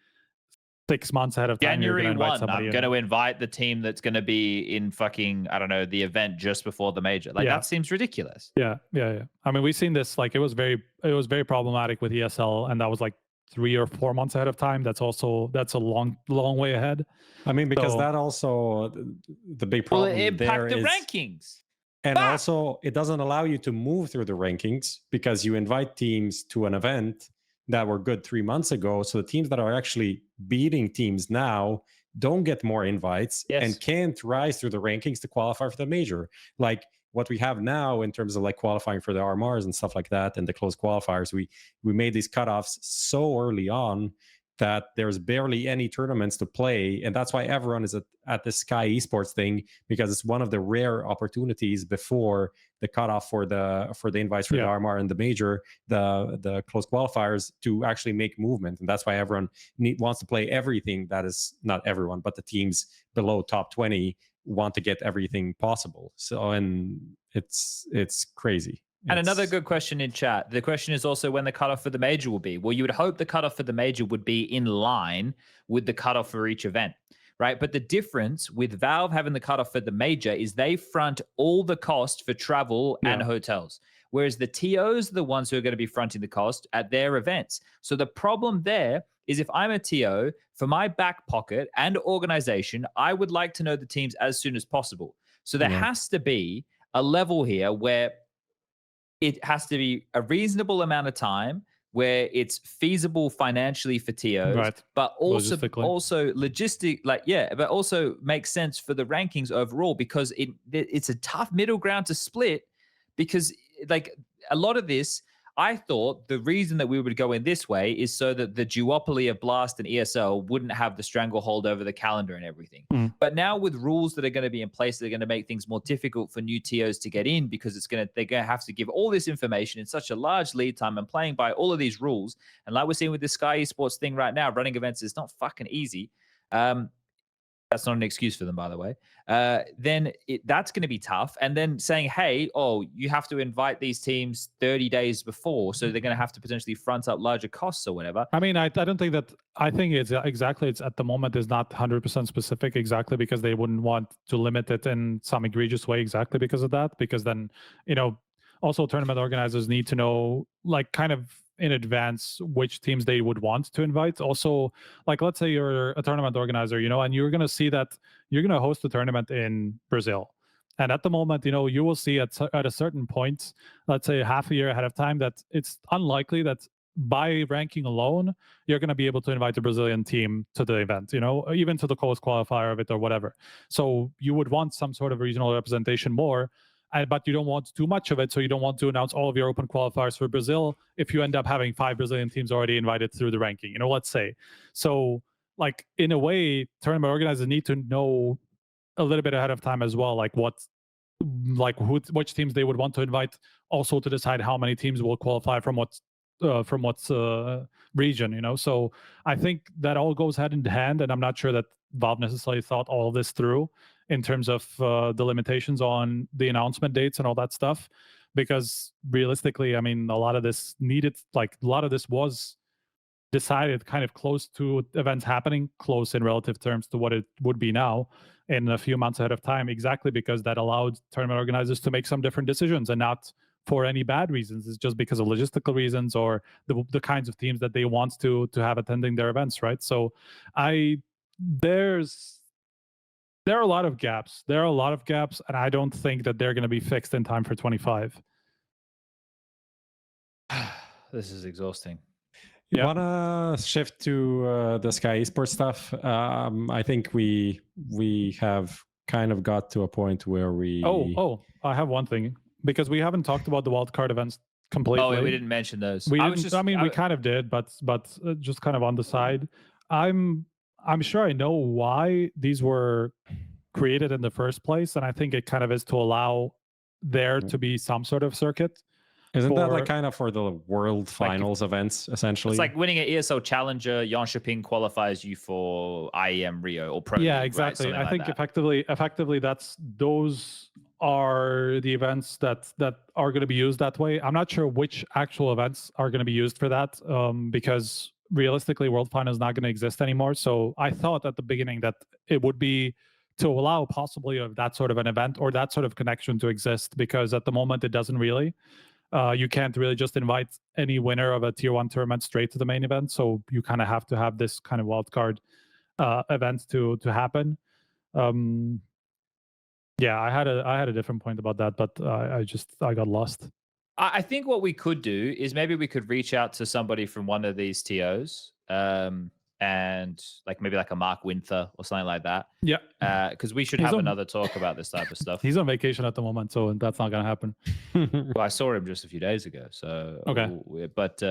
6 months ahead of time, January 1, I'm going to invite the team that's going to be in fucking, I don't know, the event just before the major. Like, that seems ridiculous. Yeah. I mean, we've seen this, like, it was very problematic with ESL, and that was like 3 or 4 months ahead of time. That's a long way ahead. I mean, because that also, the big problem will it impact the is, rankings. And also, it doesn't allow you to move through the rankings, because you invite teams to an event that were good 3 months ago. So the teams that are actually beating teams now don't get more invites and can't rise through the rankings to qualify for the major. Like what we have now in terms of like qualifying for the RMRs and stuff like that, and the close qualifiers, we made these cutoffs so early on that there's barely any tournaments to play. And that's why everyone is at the Skyesports thing, because it's one of the rare opportunities before the cutoff for the invites for the RMR and the major, the close qualifiers, to actually make movement. And that's why everyone wants to play everything. That is not everyone, but the teams below top 20 want to get everything possible. So, and it's crazy. And another good question in chat. The question is also when the cutoff for the major will be. Well, you would hope the cutoff for the major would be in line with the cutoff for each event, right? But the difference with Valve having the cutoff for the major is they front all the cost for travel and hotels, whereas the TOs are the ones who are going to be fronting the cost at their events. So the problem there is, if I'm a TO, for my back pocket and organization, I would like to know the teams as soon as possible. So there has to be a level here where it has to be a reasonable amount of time where it's feasible financially for TOs, but also but also makes sense for the rankings overall, because it's a tough middle ground to split, because like a lot of this, I thought the reason that we would go in this way is so that the duopoly of Blast and ESL wouldn't have the stranglehold over the calendar and everything. But now with rules that are going to be in place, they're going to make things more difficult for new TOs to get in, because they're going to have to give all this information in such a large lead time and playing by all of these rules. And like we're seeing with the Skyesports thing right now, running events is not fucking easy. that's not an excuse for them, by the way, then that's going to be tough. And then saying, hey, you have to invite these teams 30 days before, so they're going to have to potentially front up larger costs or whatever. I mean, I don't think that, I think it's exactly, it's at the moment is not 100% specific exactly because they wouldn't want to limit it in some egregious way exactly because of that. Because then, also tournament organizers need to know, like, kind of in advance which teams they would want to invite. Also, like, let's say you're a tournament organizer, and you're going to see that you're going to host a tournament in Brazil. And at the moment, you will see at a certain point, let's say half a year ahead of time, that it's unlikely that by ranking alone, you're going to be able to invite a Brazilian team to the event, even to the close qualifier of it or whatever. So you would want some sort of regional representation more, but you don't want too much of it. So you don't want to announce all of your open qualifiers for Brazil if you end up having 5 Brazilian teams already invited through the ranking, let's say. So, like, in a way, tournament organizers need to know a little bit ahead of time as well, like which teams they would want to invite, also to decide how many teams will qualify from what region, So I think that all goes hand in hand, and I'm not sure that Valve necessarily thought all of this through in terms of the limitations on the announcement dates and all that stuff, because realistically, I mean, a lot of this was decided kind of close to events happening, close in relative terms to what it would be now, in a few months ahead of time, exactly because that allowed tournament organizers to make some different decisions, and not for any bad reasons. It's just because of logistical reasons or the kinds of teams that they want to have attending their events, right? So there are a lot of gaps. And I don't think that they're going to be fixed in time for 25. This is exhausting. You want to shift to the Skyesports stuff? I think we have kind of got to a point where we... Oh, I have one thing. Because we haven't talked about the wildcard events completely. Oh, we didn't mention those. We kind of did, but just kind of on the side. I'm sure I know why these were created in the first place, and I think it kind of is to allow there to be some sort of circuit. Isn't that like kind of for the World Finals events, essentially? It's like winning an ESL Challenger. Jönköping qualifies you for IEM Rio or Pro. Yeah, League, exactly. right? I think effectively those are the events that are going to be used that way. I'm not sure which actual events are going to be used for that, because realistically, World Final is not going to exist anymore. So I thought at the beginning that it would be to allow possibly of that sort of an event or that sort of connection to exist, because at the moment it doesn't really. You can't really just invite any winner of a tier 1 tournament straight to the main event. So you kind of have to have this kind of wildcard event to happen. Yeah, I had a different point about that, but I got lost. I think what we could do is maybe we could reach out to somebody from one of these TOs, and maybe like a Mark Winther or something like that. Yeah. Because we should have another talk about this type of stuff. He's on vacation at the moment, so that's not going to happen. Well, I saw him just a few days ago. So, okay. But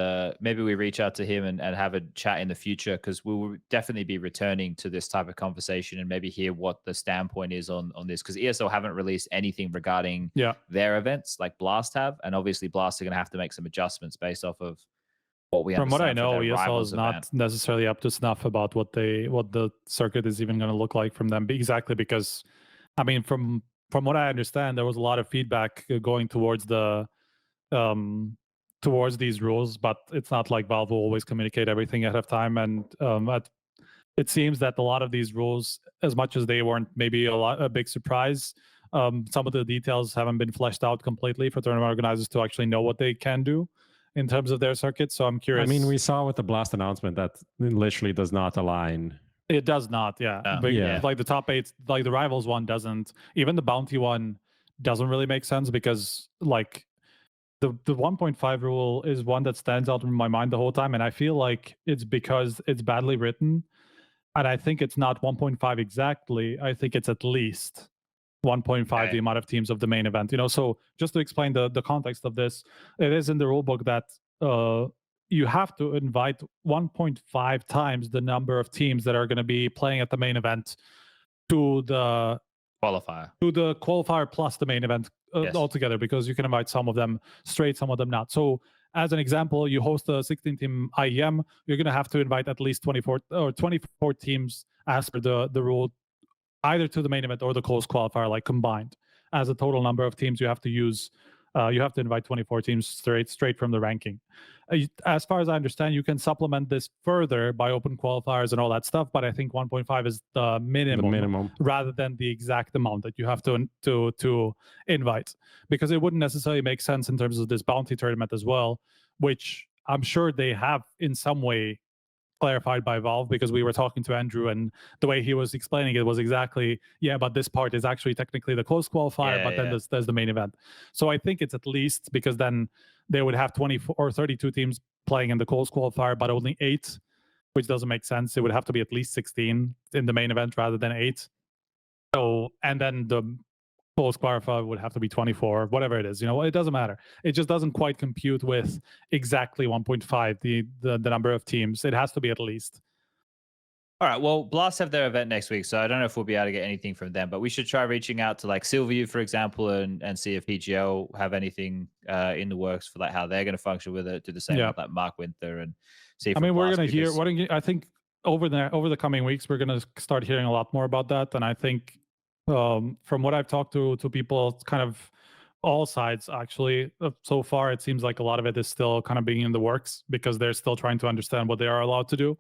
maybe we reach out to him and have a chat in the future, because we will definitely be returning to this type of conversation and maybe hear what the standpoint is on this. Because ESL haven't released anything regarding their events like Blast have. And obviously Blast are going to have to make some adjustments based off of from what I know, ESL is not necessarily up to snuff about what the circuit is even going to look like from them. Exactly because, I mean, from what I understand, there was a lot of feedback going towards towards these rules, but it's not like Valve will always communicate everything ahead of time. And it seems that a lot of these rules, as much as they weren't maybe a big surprise, some of the details haven't been fleshed out completely for tournament organizers to actually know what they can do in terms of their circuit. So I'm curious. I mean, we saw with the Blast announcement that it literally does not align. It does not, yeah. But like the top 8, like the Rivals one doesn't. Even the Bounty one doesn't really make sense, because like the 1.5 rule is one that stands out in my mind the whole time, and I feel like it's because it's badly written, and I think it's not 1.5 exactly. I think it's at least 1.5 the amount of teams of the main event. So just to explain the context of this, it is in the rulebook that you have to invite 1.5 times the number of teams that are going to be playing at the main event to the qualifier plus the main event altogether, because you can invite some of them straight, some of them not. So as an example, you host a 16-team IEM, you're going to have to invite at least 24 teams as per the rule either to the main event or the close qualifier, like combined. As a total number of teams, you have to use, you have to invite 24 teams straight from the ranking. As far as I understand, you can supplement this further by open qualifiers and all that stuff, but I think 1.5 is the minimum, rather than the exact amount that you have to invite, because it wouldn't necessarily make sense in terms of this bounty tournament as well, which I'm sure they have in some way clarified by Valve, because we were talking to Andrew and the way he was explaining it was exactly, yeah, but this part is actually technically the close qualifier, but then there's the main event. So I think it's at least, because then they would have 24 or 32 teams playing in the close qualifier, but only 8, which doesn't make sense. It would have to be at least 16 in the main event rather than 8. So, and then the close qualifier would have to be 24, whatever it is, it doesn't matter. It just doesn't quite compute with exactly 1.5, the number of teams. It has to be at least. All right, well, Blast have their event next week, so I don't know if we'll be able to get anything from them, but we should try reaching out to like ZywOo, for example, and see if PGL have anything in the works for like how they're going to function with it. Do the same with like Mark Winter and see if we're going to hear, I think over the coming weeks, we're going to start hearing a lot more about that. And I think from what I've talked to people, kind of all sides actually, so far, it seems like a lot of it is still kind of being in the works, because they're still trying to understand what they are allowed to do.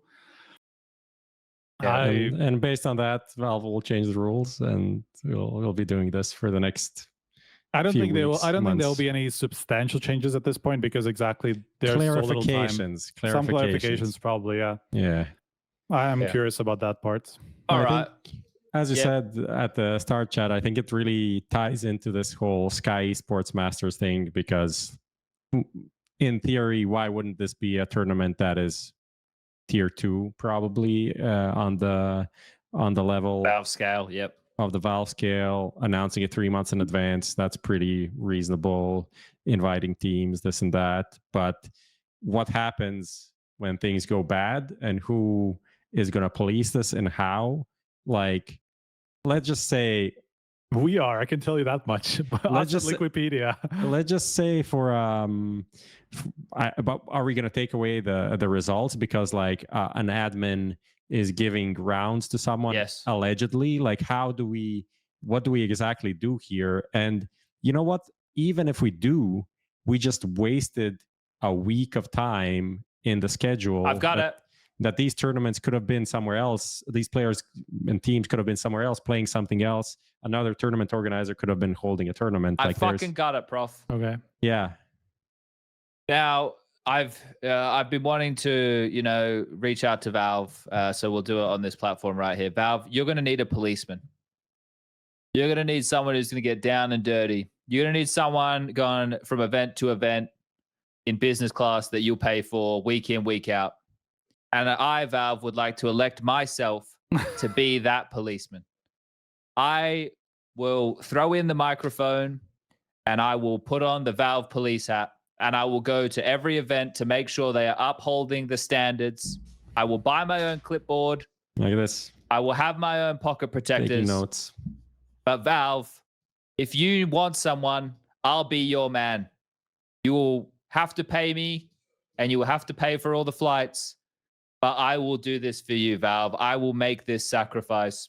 Yeah, and based on that, Valve will change the rules, and we'll be doing this for the next. I don't think think there'll be any substantial changes at this point, because exactly there's so little time. Some clarifications, probably. Yeah. I'm curious about that part. All right. As you said at the start, chat, I think it really ties into this whole Skyesports Masters thing, because in theory, why wouldn't this be a tournament that is tier 2 probably on the level Valve scale, of the Valve scale, announcing it 3 months in advance? That's pretty reasonable, inviting teams, this and that. But what happens when things go bad, and who is going to police this and how? Like, let's just say we are. I can tell you that much. Let's just Wikipedia. Let's just say but are we going to take away the results because like an admin is giving rounds to someone allegedly? Like, what do we exactly do here? And you know what? Even if we do, we just wasted a week of time in the schedule. I've got it. That these tournaments could have been somewhere else. These players and teams could have been somewhere else playing something else. Another tournament organizer could have been holding a tournament. I fucking got it, Prof. Okay. Yeah. Now, I've been wanting to, reach out to Valve, so we'll do it on this platform right here. Valve, you're going to need a policeman. You're going to need someone who's going to get down and dirty. You're going to need someone going from event to event in business class that you'll pay for week in, week out. And I, Valve, would like to elect myself to be that policeman. I will throw in the microphone and I will put on the Valve police hat, and I will go to every event to make sure they are upholding the standards. I will buy my own clipboard. Like this. I will have my own pocket protectors. Taking notes. But Valve, if you want someone, I'll be your man. You will have to pay me, and you will have to pay for all the flights. But I will do this for you, Valve. I will make this sacrifice.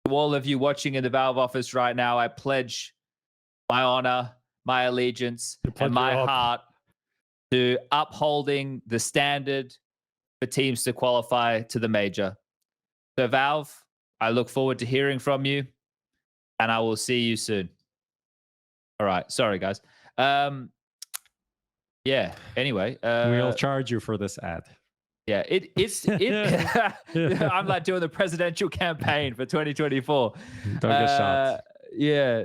To all of you watching in the Valve office right now, I pledge my honor, my allegiance, and my heart to upholding the standard for teams to qualify to the major. So, Valve, I look forward to hearing from you, and I will see you soon. All right. Sorry, guys. Yeah. Anyway. We'll charge you for this ad. Yeah, I'm like doing the presidential campaign for 2024. Don't get shot. Yeah.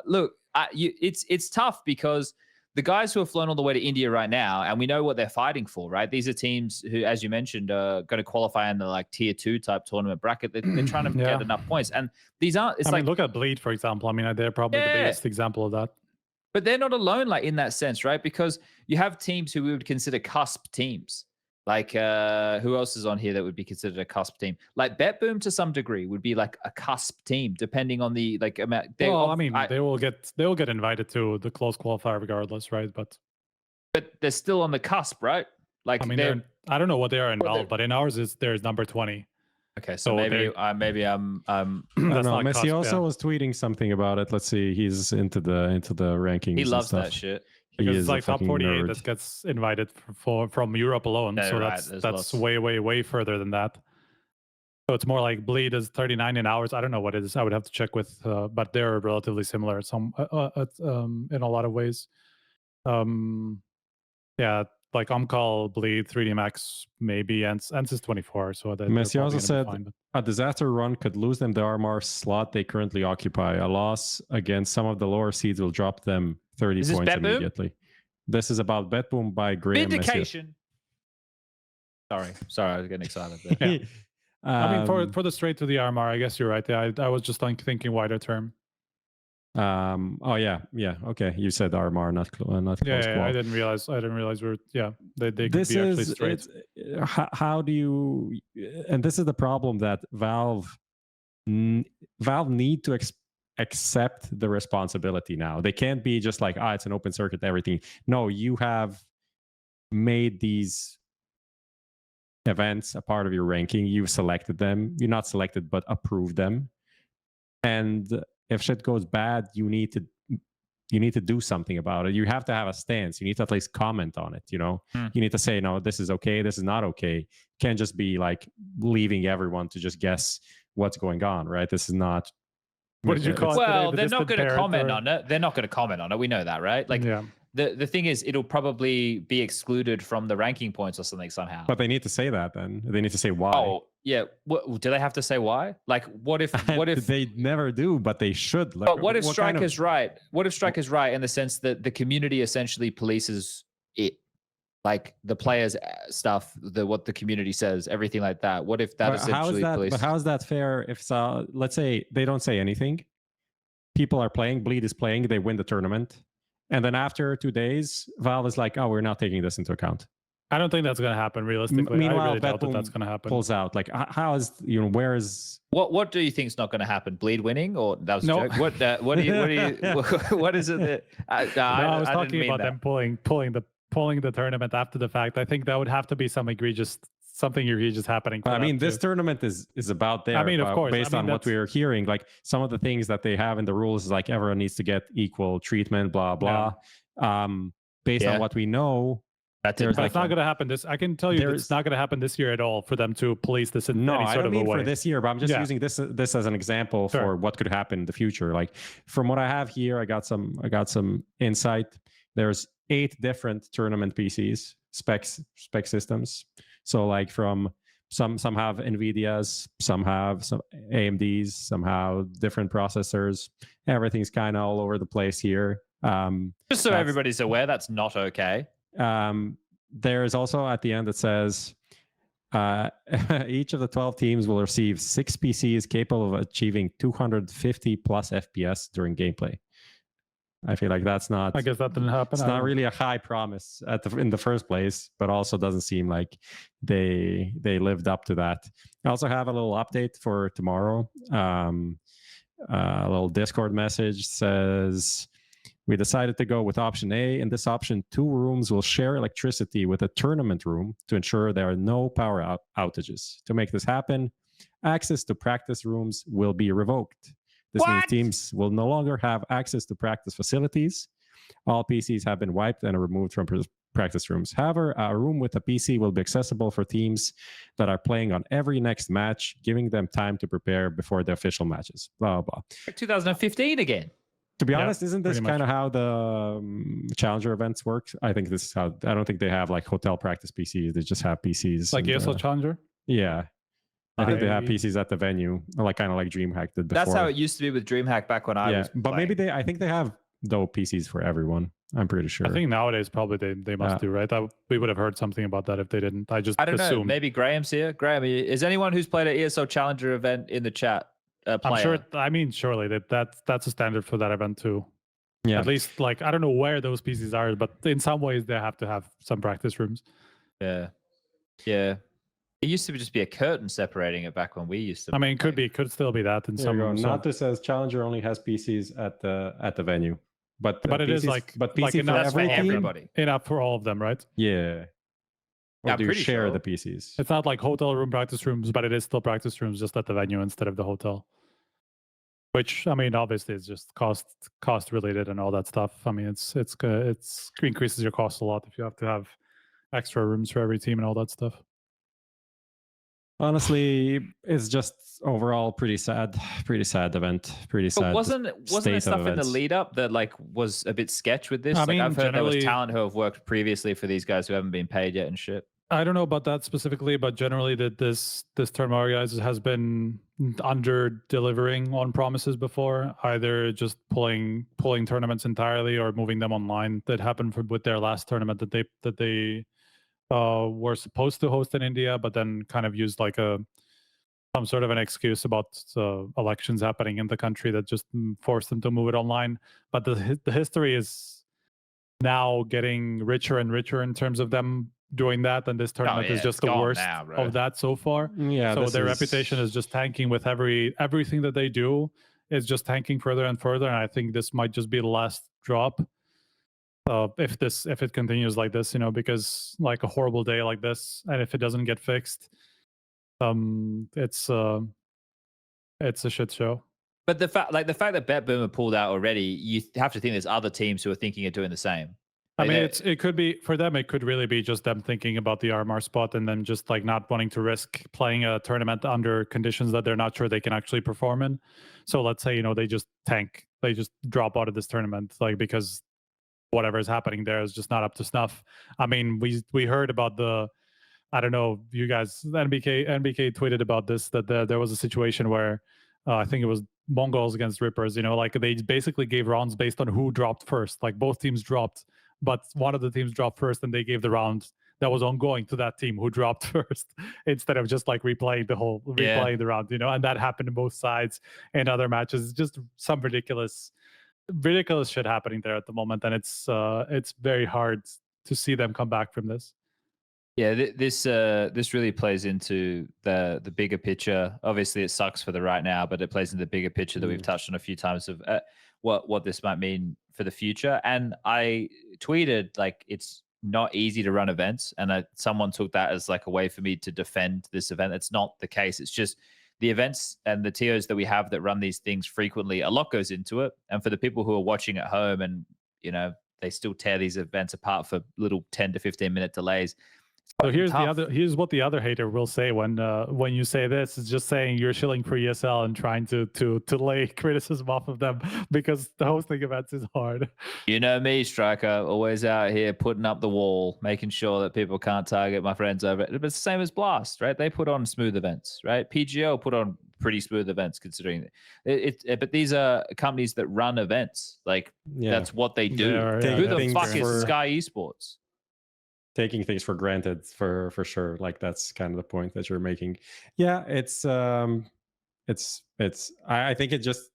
Look, it's tough because the guys who have flown all the way to India right now, and we know what they're fighting for, right? These are teams who, as you mentioned, are going to qualify in the like tier 2 type tournament bracket. They're trying to get enough points, and these aren't. I mean, look at Bleed, for example. I mean, they're probably the biggest example of that. But they're not alone, like in that sense, right? Because you have teams who we would consider cusp teams. Like, who else is on here that would be considered a cusp team? Like BetBoom to some degree would be like a cusp team, depending on the like amount. They will get invited to the close qualifier regardless, right? But they're still on the cusp, right? Like, I mean, I don't know what they are in Valve, but in ours there's number 20. Okay, so So maybe they- maybe I'm I don't That's know. not Messi cost, also yeah. was tweeting something about it. Let's see. He's into the rankings. he and loves stuff. that shit. He Because is it's a like top fucking 48 nerd. that gets invited from Europe alone. No, So right, there's that's lots. way further than that. So it's more like Bleed is 39 in hours. I don't know what it is. I would have to check with, but they're relatively similar in a lot of ways. Yeah, like Umcall, Bleed, 3D Max, maybe, and is 24. So that Messi also said fine, but... a disaster run could lose them the RMR slot they currently occupy. A loss against some of the lower seeds will drop them 30 Is this points Bet Boom? immediately. This is about Bet Boom by Graham Messi. Vindication. Sorry, I was getting excited there. Yeah. I mean, Um, for the straight to the RMR, I guess you're right. Yeah, I was just like thinking wider term. oh yeah. Okay, you said RMR, not close. Yeah, I call. didn't realize we're they could This be actually is straight. how do you? And this is the problem that Valve need to accept the responsibility now. They can't be just like, it's an open circuit, everything. No, you have made these events a part of your ranking. You've selected them. You're not selected, but approved them. And if shit goes bad, you need to do something about it. You have to have a stance. You need to at least comment on it. You need to say, no, this is okay, this is not okay. Can't just be like leaving everyone to just guess what's going on, right? This is not. What did you call it? Well, today? they're not going to Distant comment parent, on it. They're not going to comment on it. We know that, right? Like, yeah. the thing is, it'll probably be excluded from the ranking points or something somehow. But they need to say that then. They need to say why. Oh, yeah. What, do they have to say why? Like, what if they never do, but they should. Like, But what if Striker's is right? What if Striker's right in the sense that the community essentially polices it? Like the players' stuff, what the community says, everything like that. What if that essentially polices? But how is that fair if, let's say, they don't say anything, people are playing, Bleed is playing, they win the tournament, and then after 2 days, Valve is like, we're not taking this into account. I don't think that's going to happen realistically. Meanwhile, I really doubt Bet Boom that's going to happen. pulls out. Like, how is, where is... What do you think is not going to happen? Bleed winning, or that was a No. joke? What do you what is it that I was didn't talking mean about that. them pulling the tournament after the fact. I think that would have to be something egregious happening. I mean, this tournament is about there. I mean, of course. Based on what we are hearing, like some of the things that they have in the rules is like everyone needs to get equal treatment, blah blah. Based on what we know, That's But it's not going to happen I can tell you it's not going to happen this year at all for them to police this in any sort of a way. for this year, but I'm just using this as an example for what could happen in the future. Like from what I have here, I got some insight. There's 8 different tournament PCs, spec systems. So like from some have NVIDIAs, some have some AMDs, some have different processors. Everything's kind of all over the place here. Just so everybody's aware, that's not okay. There's also at the end it says each of the 12 teams will receive 6 PCs capable of achieving 250 plus FPS during gameplay. I feel like that's not. I guess that didn't happen. It's not really a high promise in the first place, but also doesn't seem like they lived up to that. I also have a little update for tomorrow. A little Discord message says, we decided to go with option A. In this option, 2 rooms will share electricity with a tournament room to ensure there are no power outages. To make this happen, access to practice rooms will be revoked. This means teams will no longer have access to practice facilities. All PCs have been wiped and removed from practice rooms. However, a room with a PC will be accessible for teams that are playing on every next match, giving them time to prepare before the official matches. Blah, blah, blah. 2015 again. To be honest, isn't this kind of how the Challenger events work? I think this is how. I don't think they have like hotel practice PCs. They just have PCs. Like ESL Challenger? Yeah. I think they have PCs at the venue, like kind of like DreamHack did before. That's how it used to be with DreamHack back when I was but playing. maybe I think they have dope PCs for everyone. I'm pretty sure. I think nowadays probably they must do, right? We would have heard something about that if they didn't. I don't know. Maybe Graham's here. Graham, is anyone who's played an ESL Challenger event in the chat? I'm sure. I mean, surely that's a standard for that event too. Yeah. At least, like, I don't know where those PCs are, but in some ways they have to have some practice rooms. Yeah. Yeah. It used to just be a curtain separating it back when we used to. I mean, could still be that in some. Nata says Challenger only has PCs at the venue, but it PCs, is like PC like for enough every for team? everybody. Enough for all of them, right? Yeah. Or Yeah, do you pretty share sure. the PCs? It's not like hotel room practice rooms, but it is still practice rooms just at the venue instead of the hotel. Which, I mean, obviously it's just cost related and all that stuff. I mean, it's increases your cost a lot if you have to have extra rooms for every team and all that stuff. Honestly, it's just overall pretty sad event. Pretty sad. But wasn't there state of stuff in the events. lead up that like was a bit sketch with this? I Like mean, I've heard there was generally- talent who have worked previously for these guys who haven't been paid yet and shit. I don't know about that specifically, but generally that this tournament organizer has been under delivering on promises before, either just pulling tournaments entirely or moving them online. That happened with their last tournament that they were supposed to host in India, but then kind of used like some sort of an excuse about elections happening in the country that just forced them to move it online. But the history is now getting richer and richer in terms of them doing that, and this tournament is just the worst of that so far. Yeah. So their reputation is just tanking with everything that they do is just tanking further and further. And I think this might just be the last drop. If it continues like this, because like a horrible day like this, and if it doesn't get fixed, it's a shit show. But the fact that BetBoomer pulled out already, you have to think there's other teams who are thinking of doing the same. I Like, mean, it could be for them. It could really be just them thinking about the RMR spot and then just like not wanting to risk playing a tournament under conditions that they're not sure they can actually perform in. So let's say they just tank, they just drop out of this tournament, like because whatever is happening there is just not up to snuff. I mean, we heard about I don't know, you guys, NBK tweeted about this, that there was a situation where I think it was Mongols against Rippers, like they basically gave rounds based on who dropped first. Like both teams dropped, but one of the teams dropped first and they gave the round that was ongoing to that team who dropped first instead of just like replaying the round, and that happened to both sides in other matches. It's just some ridiculous shit happening there at the moment, and it's very hard to see them come back from this. Yeah, this really plays into the bigger picture. Obviously, it sucks for the right now, but it plays into the bigger picture that we've touched on a few times of what this might mean for the future. And I tweeted like it's not easy to run events, and someone took that as like a way for me to defend this event. It's not the case. It's just the events and the TOs that we have that run these things frequently, a lot goes into it. And for the people who are watching at home and they still tear these events apart for little 10 to 15 minute delays. So here's what the other hater will say when you say this. It's just saying you're shilling for ESL and trying to lay criticism off of them because the hosting events is hard. You know me, Striker, always out here putting up the wall, making sure that people can't target my friends over it. But it's the same as Blast, right? They put on smooth events, right? PGO put on pretty smooth events considering it. But these are companies that run events. Like that's what they do. Who the fuck is Skyesports? Taking things for granted for sure. Like that's kind of the point that you're making. Yeah, it's I think it's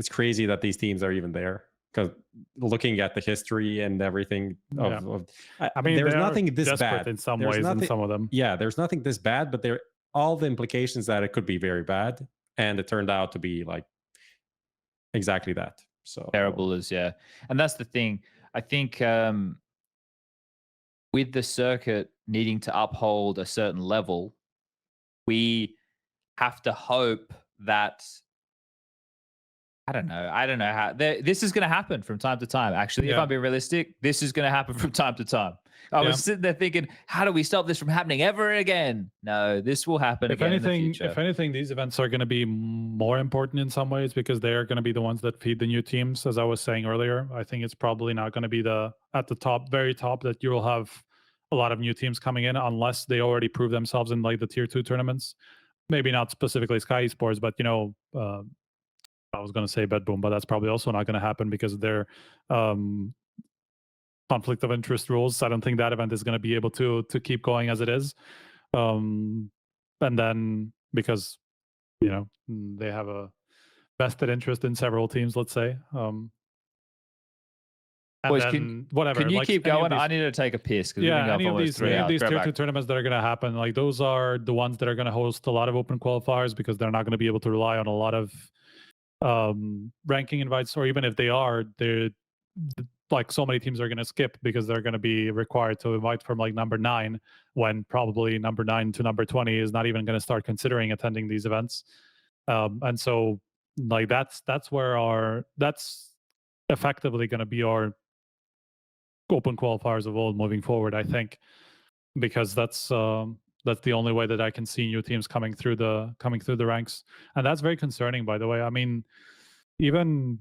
crazy that these teams are even there, because looking at the history and everything I mean, there's nothing this bad in some ways in some of them. Yeah, there's nothing this bad, but there all the implications that it could be very bad, and it turned out to be like exactly that. So terrible and that's the thing. I think with the circuit needing to uphold a certain level, we have to hope that I don't know how this is going to happen from time to time. Actually, if I'm being realistic, this is going to happen from time to time. I was sitting there thinking, how do we stop this from happening ever again? No, this will happen again in the future. If anything, these events are going to be more important in some ways because they are going to be the ones that feed the new teams. As I was saying earlier, I think it's probably not going to be at the top, very top, that you will have a lot of new teams coming in unless they already prove themselves in like the tier 2 tournaments. Maybe not specifically Skyesports, but I was going to say BetBoom, but that's probably also not going to happen because of their conflict of interest rules. I don't think that event is going to be able to keep going as it is. And then because, they have a vested interest in several teams, let's say. Boys, whatever. Can you keep going? I need to take a piss. Any of these tier 2 tournaments that are going to happen, like those are the ones that are going to host a lot of open qualifiers because they're not going to be able to rely on a lot of ranking invites, or even if they are, like so many teams are going to skip because they're going to be required to invite from like number 9, when probably number 9 to number 20 is not even going to start considering attending these events. And so like that's effectively going to be our open qualifiers of old moving forward, I think, because that's the only way that I can see new teams coming through the ranks, and that's very concerning, by the way. I mean, even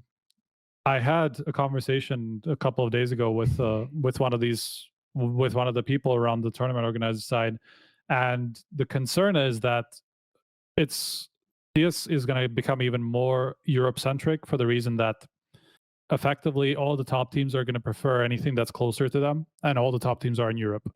I had a conversation a couple of days ago with one of the people around the tournament organizer side, and the concern is that CS is going to become even more Europe centric, for the reason that effectively all the top teams are going to prefer anything that's closer to them, and all the top teams are in Europe.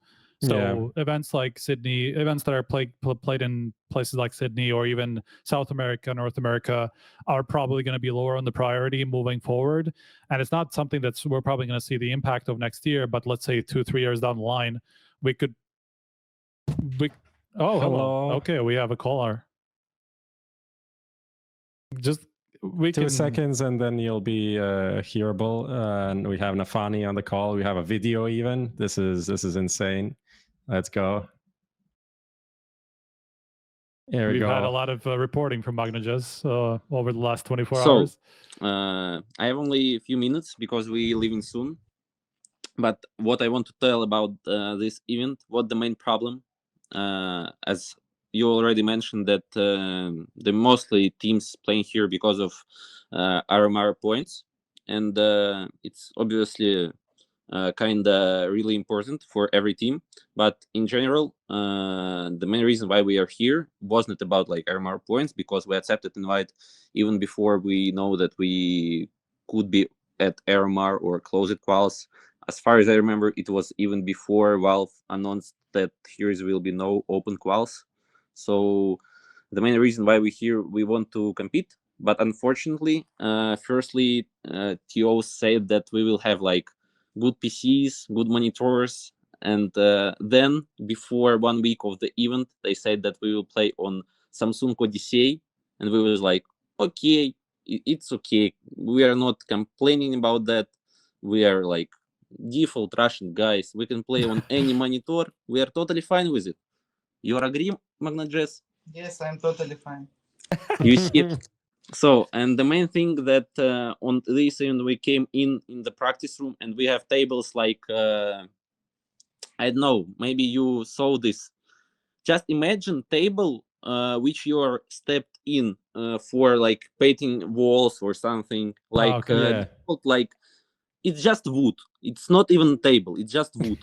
So events like Sydney, events that are played in places like Sydney or even South America, North America, are probably going to be lower on the priority moving forward. And it's not something that we're probably going to see the impact of next year, but let's say 2-3 years down the line, hello. Okay, we have a caller. We 2 seconds and then you'll be hearable. And we have Nafany on the call. We have a video even. This is insane. Let's go. There we go. We've had a lot of reporting from Magnages over the last 24 hours. I have only a few minutes because we're leaving soon. But what I want to tell about this event, what the main problem, as you already mentioned, that the mostly teams playing here because of RMR points, and it's obviously kind of really important for every team. But in general, the main reason why we are here wasn't about like RMR points, because we accepted invite even before we know that we could be at RMR or closed quals. As far as I remember, it was even before Valve announced that here will be no open quals. So the main reason why we're here, we want to compete. But unfortunately, firstly, TO said that we will have like good PCs, good monitors. And then before 1 week of the event, they said that we will play on Samsung Odyssey. And we was like, okay, it's okay. We are not complaining about that. We are like default Russian guys. We can play on any monitor. We are totally fine with it. You agree, Magnages? Yes, I'm totally fine. You see? So, and the main thing that on this event, we came in the practice room and we have tables like, I don't know, maybe you saw this. Just imagine table which you are stepped in for like painting walls or something. Like, like it's just wood. It's not even a table. It's just wood.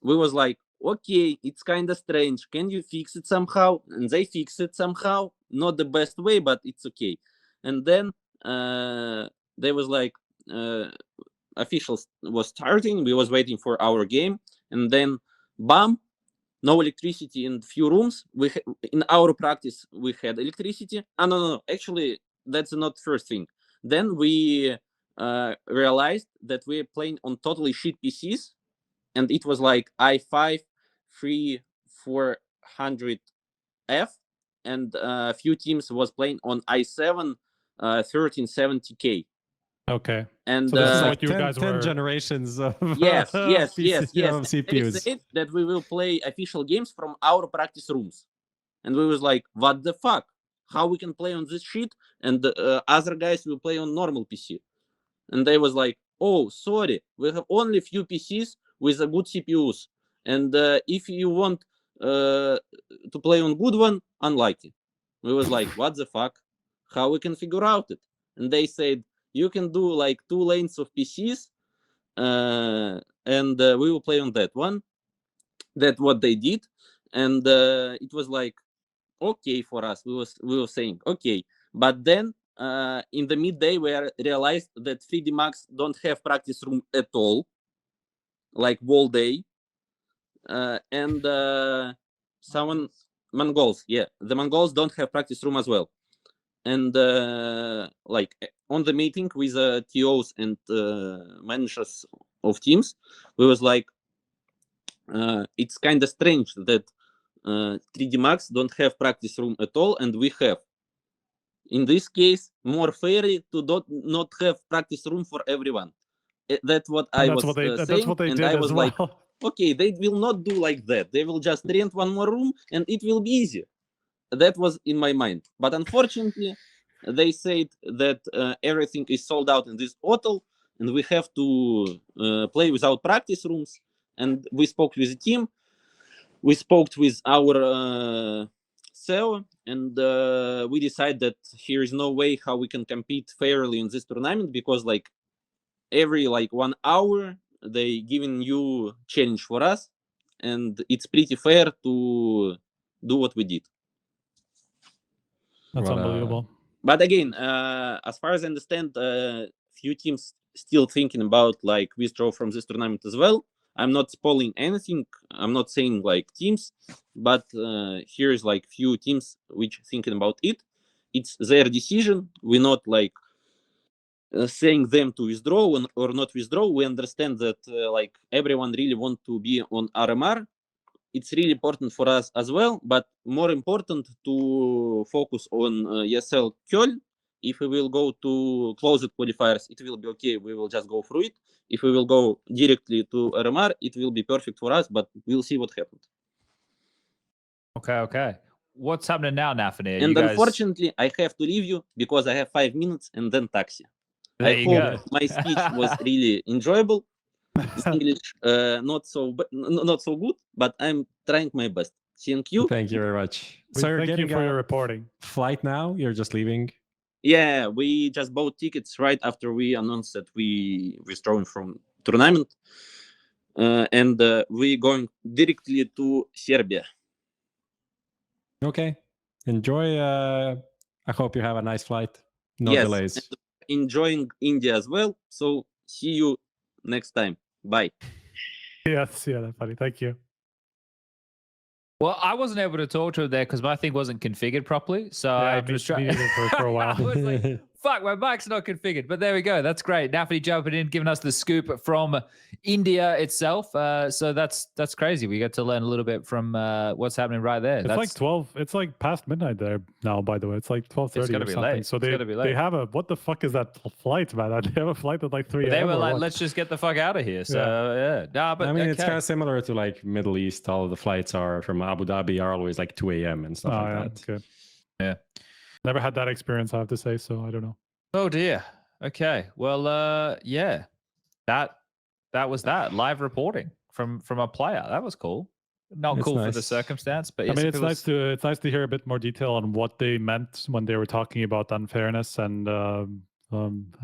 We was like, okay, it's kind of strange. Can you fix it somehow? And they fixed it somehow. Not the best way, but it's okay. And then there was like officials was starting. We was waiting for our game, and then bam, no electricity in few rooms. We in our practice we had electricity. No. Actually, that's not first thing. Then we realized that we're playing on totally shit PCs. And it was like i5 3400F, and a few teams was playing on i7 1370K. Okay. And so this is what you guys 10 were... generations of yes. of CPUs. They said that we will play official games from our practice rooms, and we was like, what the fuck? How we can play on this shit, and other guys will play on normal PC? And they was like, oh, sorry, we have only few PCs with a good CPUs, and if you want to play on good one, unlucky. We was like, what the fuck? How we can figure out it? And they said, you can do like 2 lanes of PCs, and we will play on that one. That's what they did, and it was like okay for us. We were saying okay, but then in the midday we realized that 3D Max don't have practice room at all. Like whole day, and Mongols, the Mongols don't have practice room as well. And like on the meeting with TOs and managers of teams, we was like, it's kind of strange that 3D Max don't have practice room at all, and we have. In this case, more fair to not have practice room for everyone. That's what And I that's was what they, saying, that's what they and did I as was well. like, okay, they will not do like that. They will just rent one more room, and it will be easy. That was in my mind. But unfortunately, they said that everything is sold out in this hotel, and we have to play without practice rooms. And we spoke with the team. We spoke with our CEO, and we decided that here is no way how we can compete fairly in this tournament, because like every like 1 hour they giving you challenge for us, and it's pretty fair to do what we did. That's What, unbelievable. But again, as far as I understand, few teams still thinking about like withdraw from this tournament as well. I'm not spoiling anything. I'm not saying like teams, but here is like few teams which thinking about it. It's their decision. We're not like saying them to withdraw or not withdraw. We understand that like everyone really want to be on RMR. It's really important for us as well, but more important to focus on ESL Köln. If we will go to closed qualifiers, it will be okay. We will just go through it. If we will go directly to RMR, it will be perfect for us, but we'll see what happens. Okay. What's happening now, nafany? And unfortunately, I have to leave you because I have 5 minutes and then taxi. There I you hope go. my speech was really enjoyable. English not so good, but I'm trying my best. Thank you. Thank you very much. So you're Thank you getting for a your reporting. flight now? You're just leaving? Yeah, we just bought tickets right after we announced that we withdrawing from tournament, and we going directly to Serbia. Okay. Enjoy. I hope you have a nice flight. No Yes, delays. and enjoying India as well. So see you next time. Bye. Yes, yeah, that's funny. Thank you. Well, I wasn't able to talk to him there because my thing wasn't configured properly. So I me, was trying me neither for a while. I was like, fuck, my mic's not configured. But there we go. That's great. nafany jumping in, giving us the scoop from India itself. So that's crazy. We get to learn a little bit from what's happening right there. It's like 12. It's like past midnight there now. By the way, it's like 12:30 It's gotta or be something. late. So It's gotta be late. they have a what the fuck is that flight, man? They have a flight at like 3 But they a.m. were or like, what? let's just get the fuck out of here. So yeah. Nah, but I mean, it's okay. kind of similar to like Middle East. All of the flights are from Abu Dhabi are always like 2 a.m. and stuff like that. Okay. Yeah. Never had that experience, I have to say. So I don't know. Oh dear. Okay. Well, yeah. That was that live reporting from a player. That was cool. Not It's cool for the nice. circumstance, but I yes, mean, if it's it was- nice to hear a bit more detail on what they meant when they were talking about unfairness and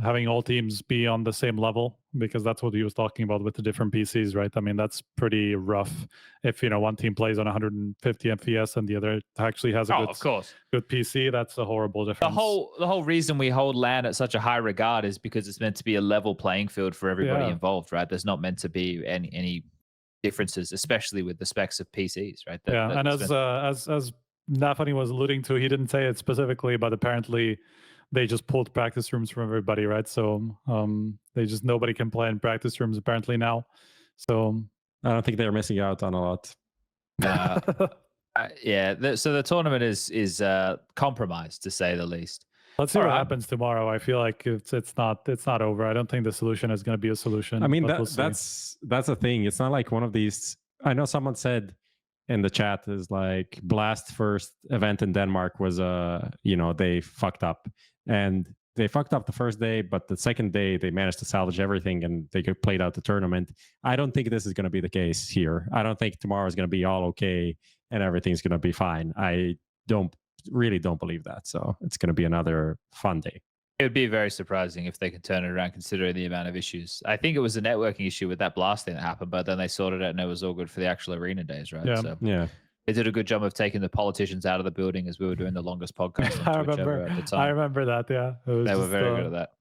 having all teams be on the same level, because that's what he was talking about with the different PCs, right? I mean, that's pretty rough. If one team plays on 150 FPS and the other actually has a of course. good PC, that's a horrible difference. The whole reason we hold LAN at such a high regard is because it's meant to be a level playing field for everybody involved, right? There's not meant to be any differences, especially with the specs of PCs, right? And as nafany was alluding to, he didn't say it specifically, but apparently they just pulled practice rooms from everybody, right? So nobody can play in practice rooms apparently now. So I don't think they're missing out on a lot. So the tournament is compromised, to say the least. Let's see what happens tomorrow. I feel like it's not over. I don't think the solution is going to be a solution. I mean, we'll that's the thing. It's not like one of these. I know someone said in the chat is like Blast first event in Denmark was they fucked up, and they fucked up the first day, but the second day they managed to salvage everything and they played out the tournament. I don't think this is going to be the case here. I don't think tomorrow is going to be all okay and everything's going to be fine. I really don't believe that. So it's going to be another fun day. It would be very surprising if they could turn it around, considering the amount of issues. I think it was a networking issue with that blast thing that happened, but then they sorted it and it was all good for the actual arena days, right? Yeah. So yeah. They did a good job of taking the politicians out of the building as we were doing the longest podcast on Twitch ever at the time. I remember that, yeah. They were very good at that.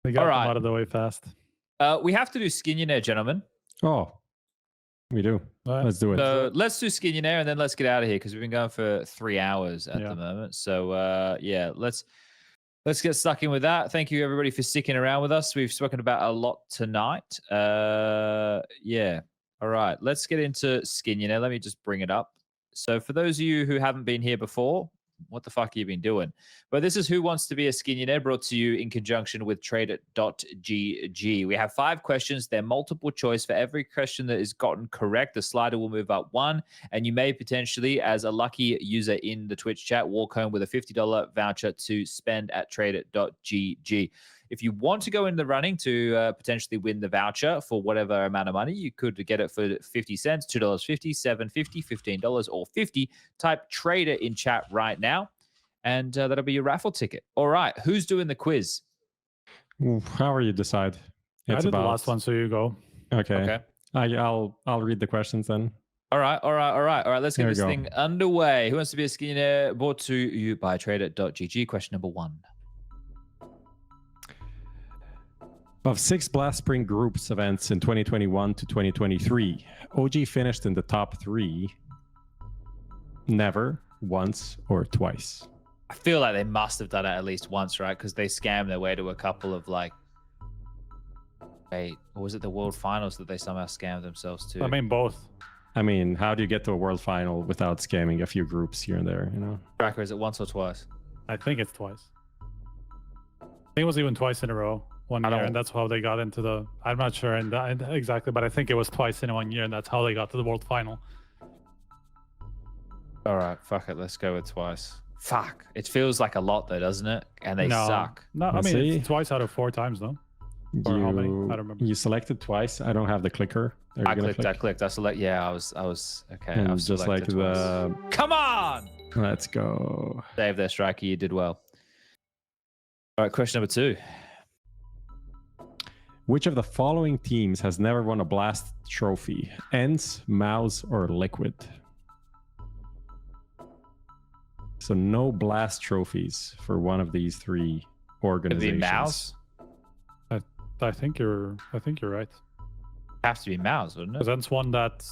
They got them out of the way fast. We have to do Skinionaire, gentlemen. Oh, we do. Right. Let's do it. So let's do Skinionaire and then let's get out of here because we've been going for 3 hours at the moment. So let's get stuck in with that. Thank you everybody for sticking around with us. We've spoken about a lot tonight. All right, let's get into Skinionaire. Let me just bring it up. So for those of you who haven't been here before, what the fuck have you been doing? But this is Who Wants to Be a Skinionaire, brought to you in conjunction with Trade.gg. We have 5 questions. They're multiple choice. For every question that is gotten correct, the slider will move up 1, and you may potentially, as a lucky user in the Twitch chat, walk home with a $50 voucher to spend at Trade.gg. If you want to go in the running to potentially win the voucher for whatever amount of money, you could get it for 50 cents, $2.50, $7.50, $15, or $50. Type trader in chat right now, and that'll be your raffle ticket. All right, who's doing the quiz? However you decide. I did the last one, so you go. Okay. I'll read the questions then. All right. Let's get this thing underway. Who Wants to Be a Skinionaire? Brought to you by Trader.gg. Question number 1. Of 6 Blast Spring Groups events in 2021 to 2023, OG finished in the top 3 never, once, or twice. I feel like they must have done it at least once, right? Because they scammed their way to a couple of or was it the World Finals that they somehow scammed themselves to? I mean, both. I mean, how do you get to a World Final without scamming a few groups here and there, you know? Tracker, is it once or twice? I think it's twice. I think it was even twice in a row. One year, and that's how they got into the. I'm not sure exactly, but I think it was twice in 1 year, and that's how they got to the World Final. All right, fuck it. Let's go with twice. Fuck. It feels like a lot, though, doesn't it? And they suck. No, I mean, it's twice out of 4 times, though. Or how many? I don't remember. You selected twice. I don't have the clicker. I clicked. I select. Yeah, I was okay. And I was just like the. Come on! Let's go. Save there, Striker. You did well. All right, question number 2. Which of the following teams has never won a Blast trophy? ENCE, Mouse, or Liquid? So no Blast trophies for one of these 3 organizations. Could be Mouse? I think you're right. Have to be Mouse, wouldn't it? Because ENCE won that.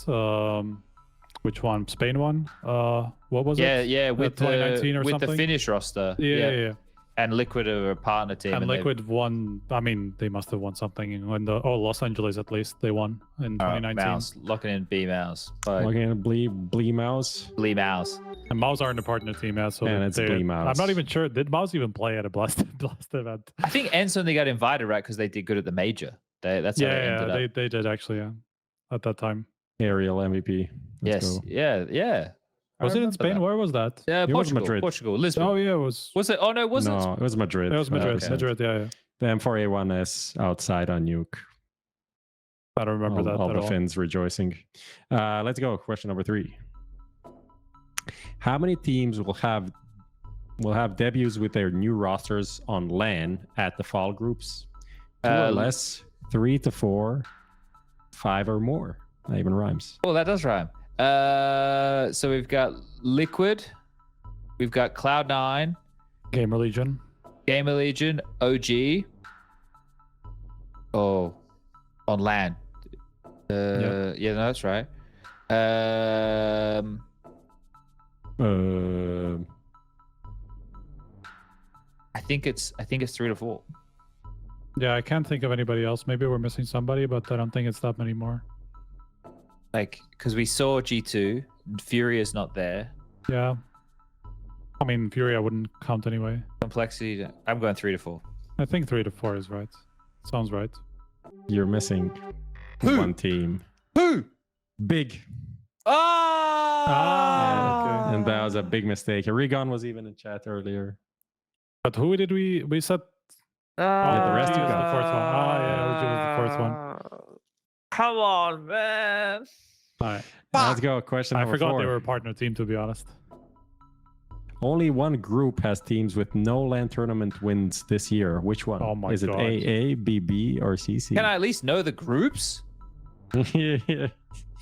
Which one? Spain won. What was it? Yeah, with 2019 or with something? the Finnish roster. Yeah. And Liquid are a partner team. And Liquid won. I mean, they must have won something in Los Angeles at least. They won in 2019. Mouse, locking in B Mouse. Locking in Blee Mouse. Blee Mouse. And Mouse aren't a partner team, yeah. So and it's Blee Mouse. I'm not even sure. Did Mouse even play at a Blast event? I think ENCE only got invited, right? Because they did good at the major. That's how they ended up. They did actually, yeah. At that time. Aerial MVP. Let's go. Yeah. Was it in Spain? That. Where was that? Yeah, it was Madrid. Portugal, Lisbon. Oh yeah, it was. Was it? Oh no, was it? No, it was Madrid. It was Madrid. Okay. Madrid, yeah. The M4A1S outside on Nuke. I don't remember all the Finns rejoicing. Let's go. Question number 3. How many teams will have debuts with their new rosters on LAN at the fall groups? 2 or less, 3 to 4, 5 or more. That even rhymes. Oh, that does rhyme. So we've got Liquid, we've got Cloud9, Gamer Legion, OG. Oh, on LAN. Yeah, no, that's right. I think it's 3 to 4. Yeah, I can't think of anybody else. Maybe we're missing somebody, but I don't think it's that many more. Like, because we saw G2, FURIA's not there. Yeah. I mean, FURIA wouldn't count anyway. Complexity, I'm going 3 to 4. I think 3 to 4 is right. Sounds right. You're missing one team. Who? Big. Okay. And that was a big mistake. Regon was even in chat earlier. But who did we said? Yeah, the rest OG you was got. the fourth one. Yeah, OG was the fourth one. Come on, man. All right. Let's go. Question I number forgot 4. they were a partner team, to be honest. Only one group has teams with no LAN tournament wins this year. Which one? Oh my Is it God. AA, BB, or CC? Can I at least know the groups? Yeah.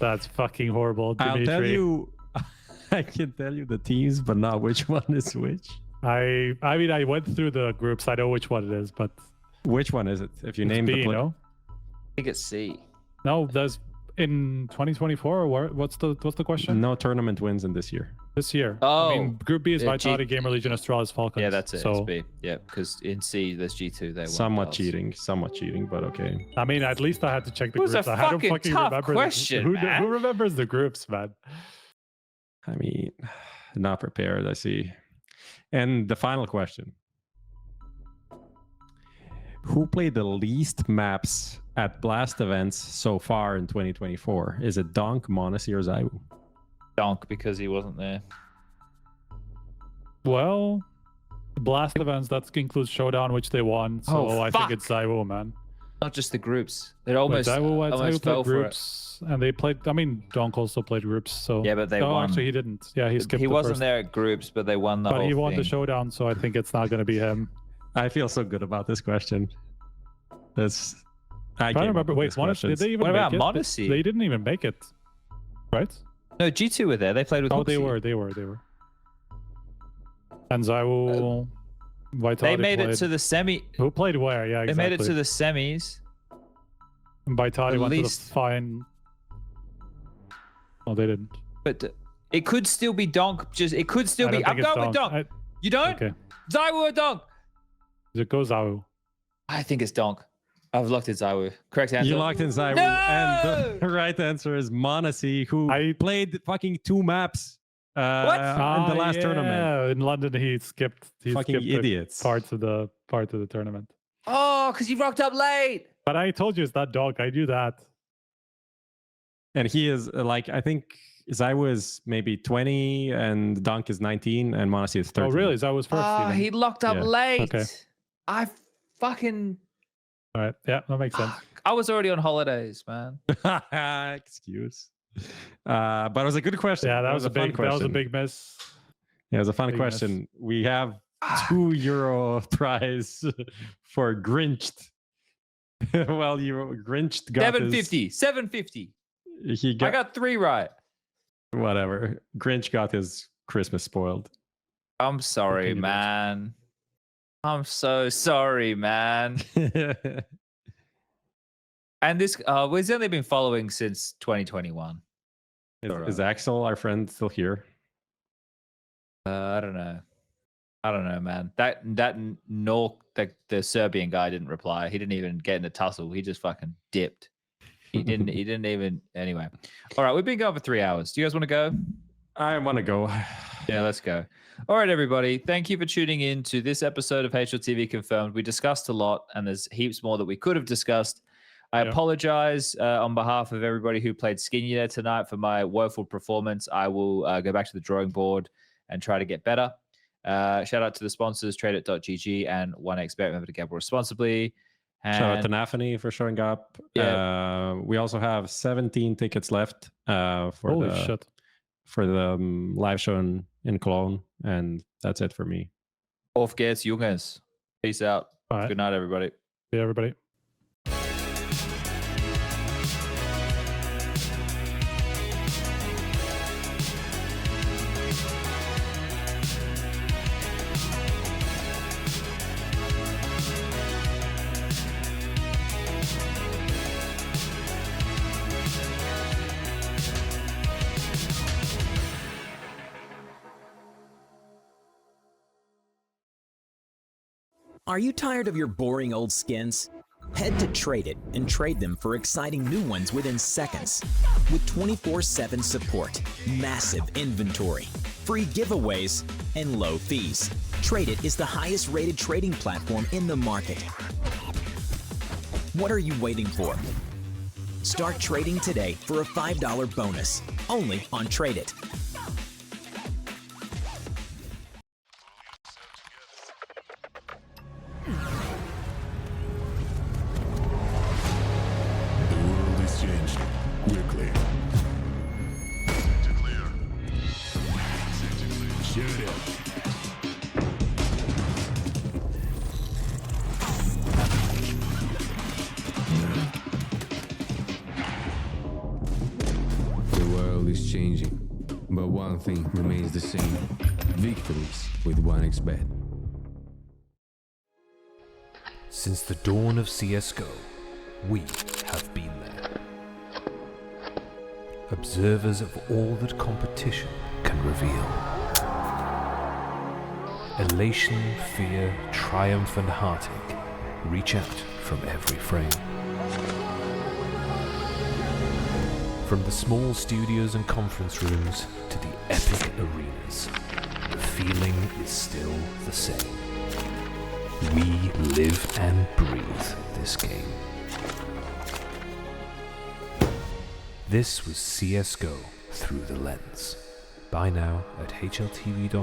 That's fucking horrible, Dimitri. I'll tell you. I can tell you the teams, but not which one is which. I mean, I went through the groups. I know which one it is, but Which one is it? If you name B, the player. no? I think it's C. No, there's in 2024 or what's the question? No tournament wins in this year. This year. Oh. I mean, Group B is Yeah, Vitality, Gamer Legion, Astralis, Falcons. Yeah, that's it. So, It's B. Yeah, because in C, there's G2. They won Somewhat those. cheating, but okay. I mean, at least I had to check the It was groups. a I don't fucking tough remember question, who man. remembers the groups, man? I mean, not prepared, I see. And the final question. Who played the least maps at Blast events so far in 2024? Is it Donk, m0NESY, or ZywOo? Donk, because he wasn't there. Well, Blast events, that includes Showdown, which they won. So I think it's ZywOo, man. Not just the groups. It almost, ZywOo almost played fell for groups, and they played. I mean, Donk also played groups. So Yeah, but they no, won. actually, he didn't. Yeah, he skipped. He the wasn't first, there at groups, but they won the but whole he won thing. the Showdown. So I think it's not going to be him. I feel so good about this question. This. I can't remember. Wait, did they even What about make it? m0NESY? They didn't even make it, right? No, G2 were there. They played with Oh, Hooksy. they were. And ZywOo, WATO, They made played. it to the semi. Who played where? Yeah, exactly. They made it to the semis. And Vitality at went to the least- fine. No, they didn't. But it could still be Donk. It could still I be. don't I'm think it's going with Donk. You don't? Okay. ZywOo or Donk? It goes ZywOo. I think it's Donk. I've locked in ZywOo. Correct answer. You locked in ZywOo, and the right answer is m0NESY, who played fucking 2 maps in the last tournament. Yeah, in London he skipped. He Fucking skipped idiots. Parts of the tournament. Oh, because you rocked up late. But I told you it's not Donk. I knew that. And he is like, I think ZywOo is maybe 20, and Donk is 19, and m0NESY is 13. Oh, really? That was first. Oh, even. he locked up Yeah. late. Okay. I fucking. All right. Yeah, that makes sense. I was already on holidays, man. Excuse. But it was a good question. Yeah, that was a fun big. question. That was a big miss. Yeah, it was a fun big miss. question. We have €2 prize for Grinched. Well, you Grinched got $750. $750. He I got 3 right. whatever. Grinch got his Christmas spoiled. I'm sorry, you do? man. I'm so sorry, man. And this, we've only been following since 2021. Is Axel, our friend, still here? I don't know. I don't know, man. The Serbian guy didn't reply. He didn't even get in a tussle. He just fucking dipped. He didn't even. Anyway. All right, we've been going for 3 hours. Do you guys want to go? I want to go. Yeah, let's go. All right, everybody. Thank you for tuning in to this episode of HLTV Confirmed. We discussed a lot, and there's heaps more that we could have discussed. I apologize on behalf of everybody who played Skinionaire tonight for my woeful performance. I will go back to the drawing board and try to get better. Shout out to the sponsors, TradeIt.gg and 1xBet. Remember to gamble responsibly. And Shout out to Nafany for showing up. Yeah. We also have 17 tickets left for Holy the shit. live show in Cologne, and that's it for me. Auf geht's, Jungs. Peace out. All right. Good night, everybody. Yeah, everybody. Are you tired of your boring old skins? Head to Trade It and trade them for exciting new ones within seconds. With 24/7 support, massive inventory, free giveaways, and low fees. Trade It is the highest rated trading platform in the market. What are you waiting for? Start trading today for a $5 bonus, only on Trade It. The world is changing quickly. Shut up. The world is changing, but one thing remains the same. Victories with 1xBet. Since the dawn of CSGO, we have been there. Observers of all that competition can reveal. Elation, fear, triumph, and heartache reach out from every frame. From the small studios and conference rooms to the epic arenas, the feeling is still the same. We live and breathe this game. This was CSGO Through the Lens. Buy now at hltv.org/shop.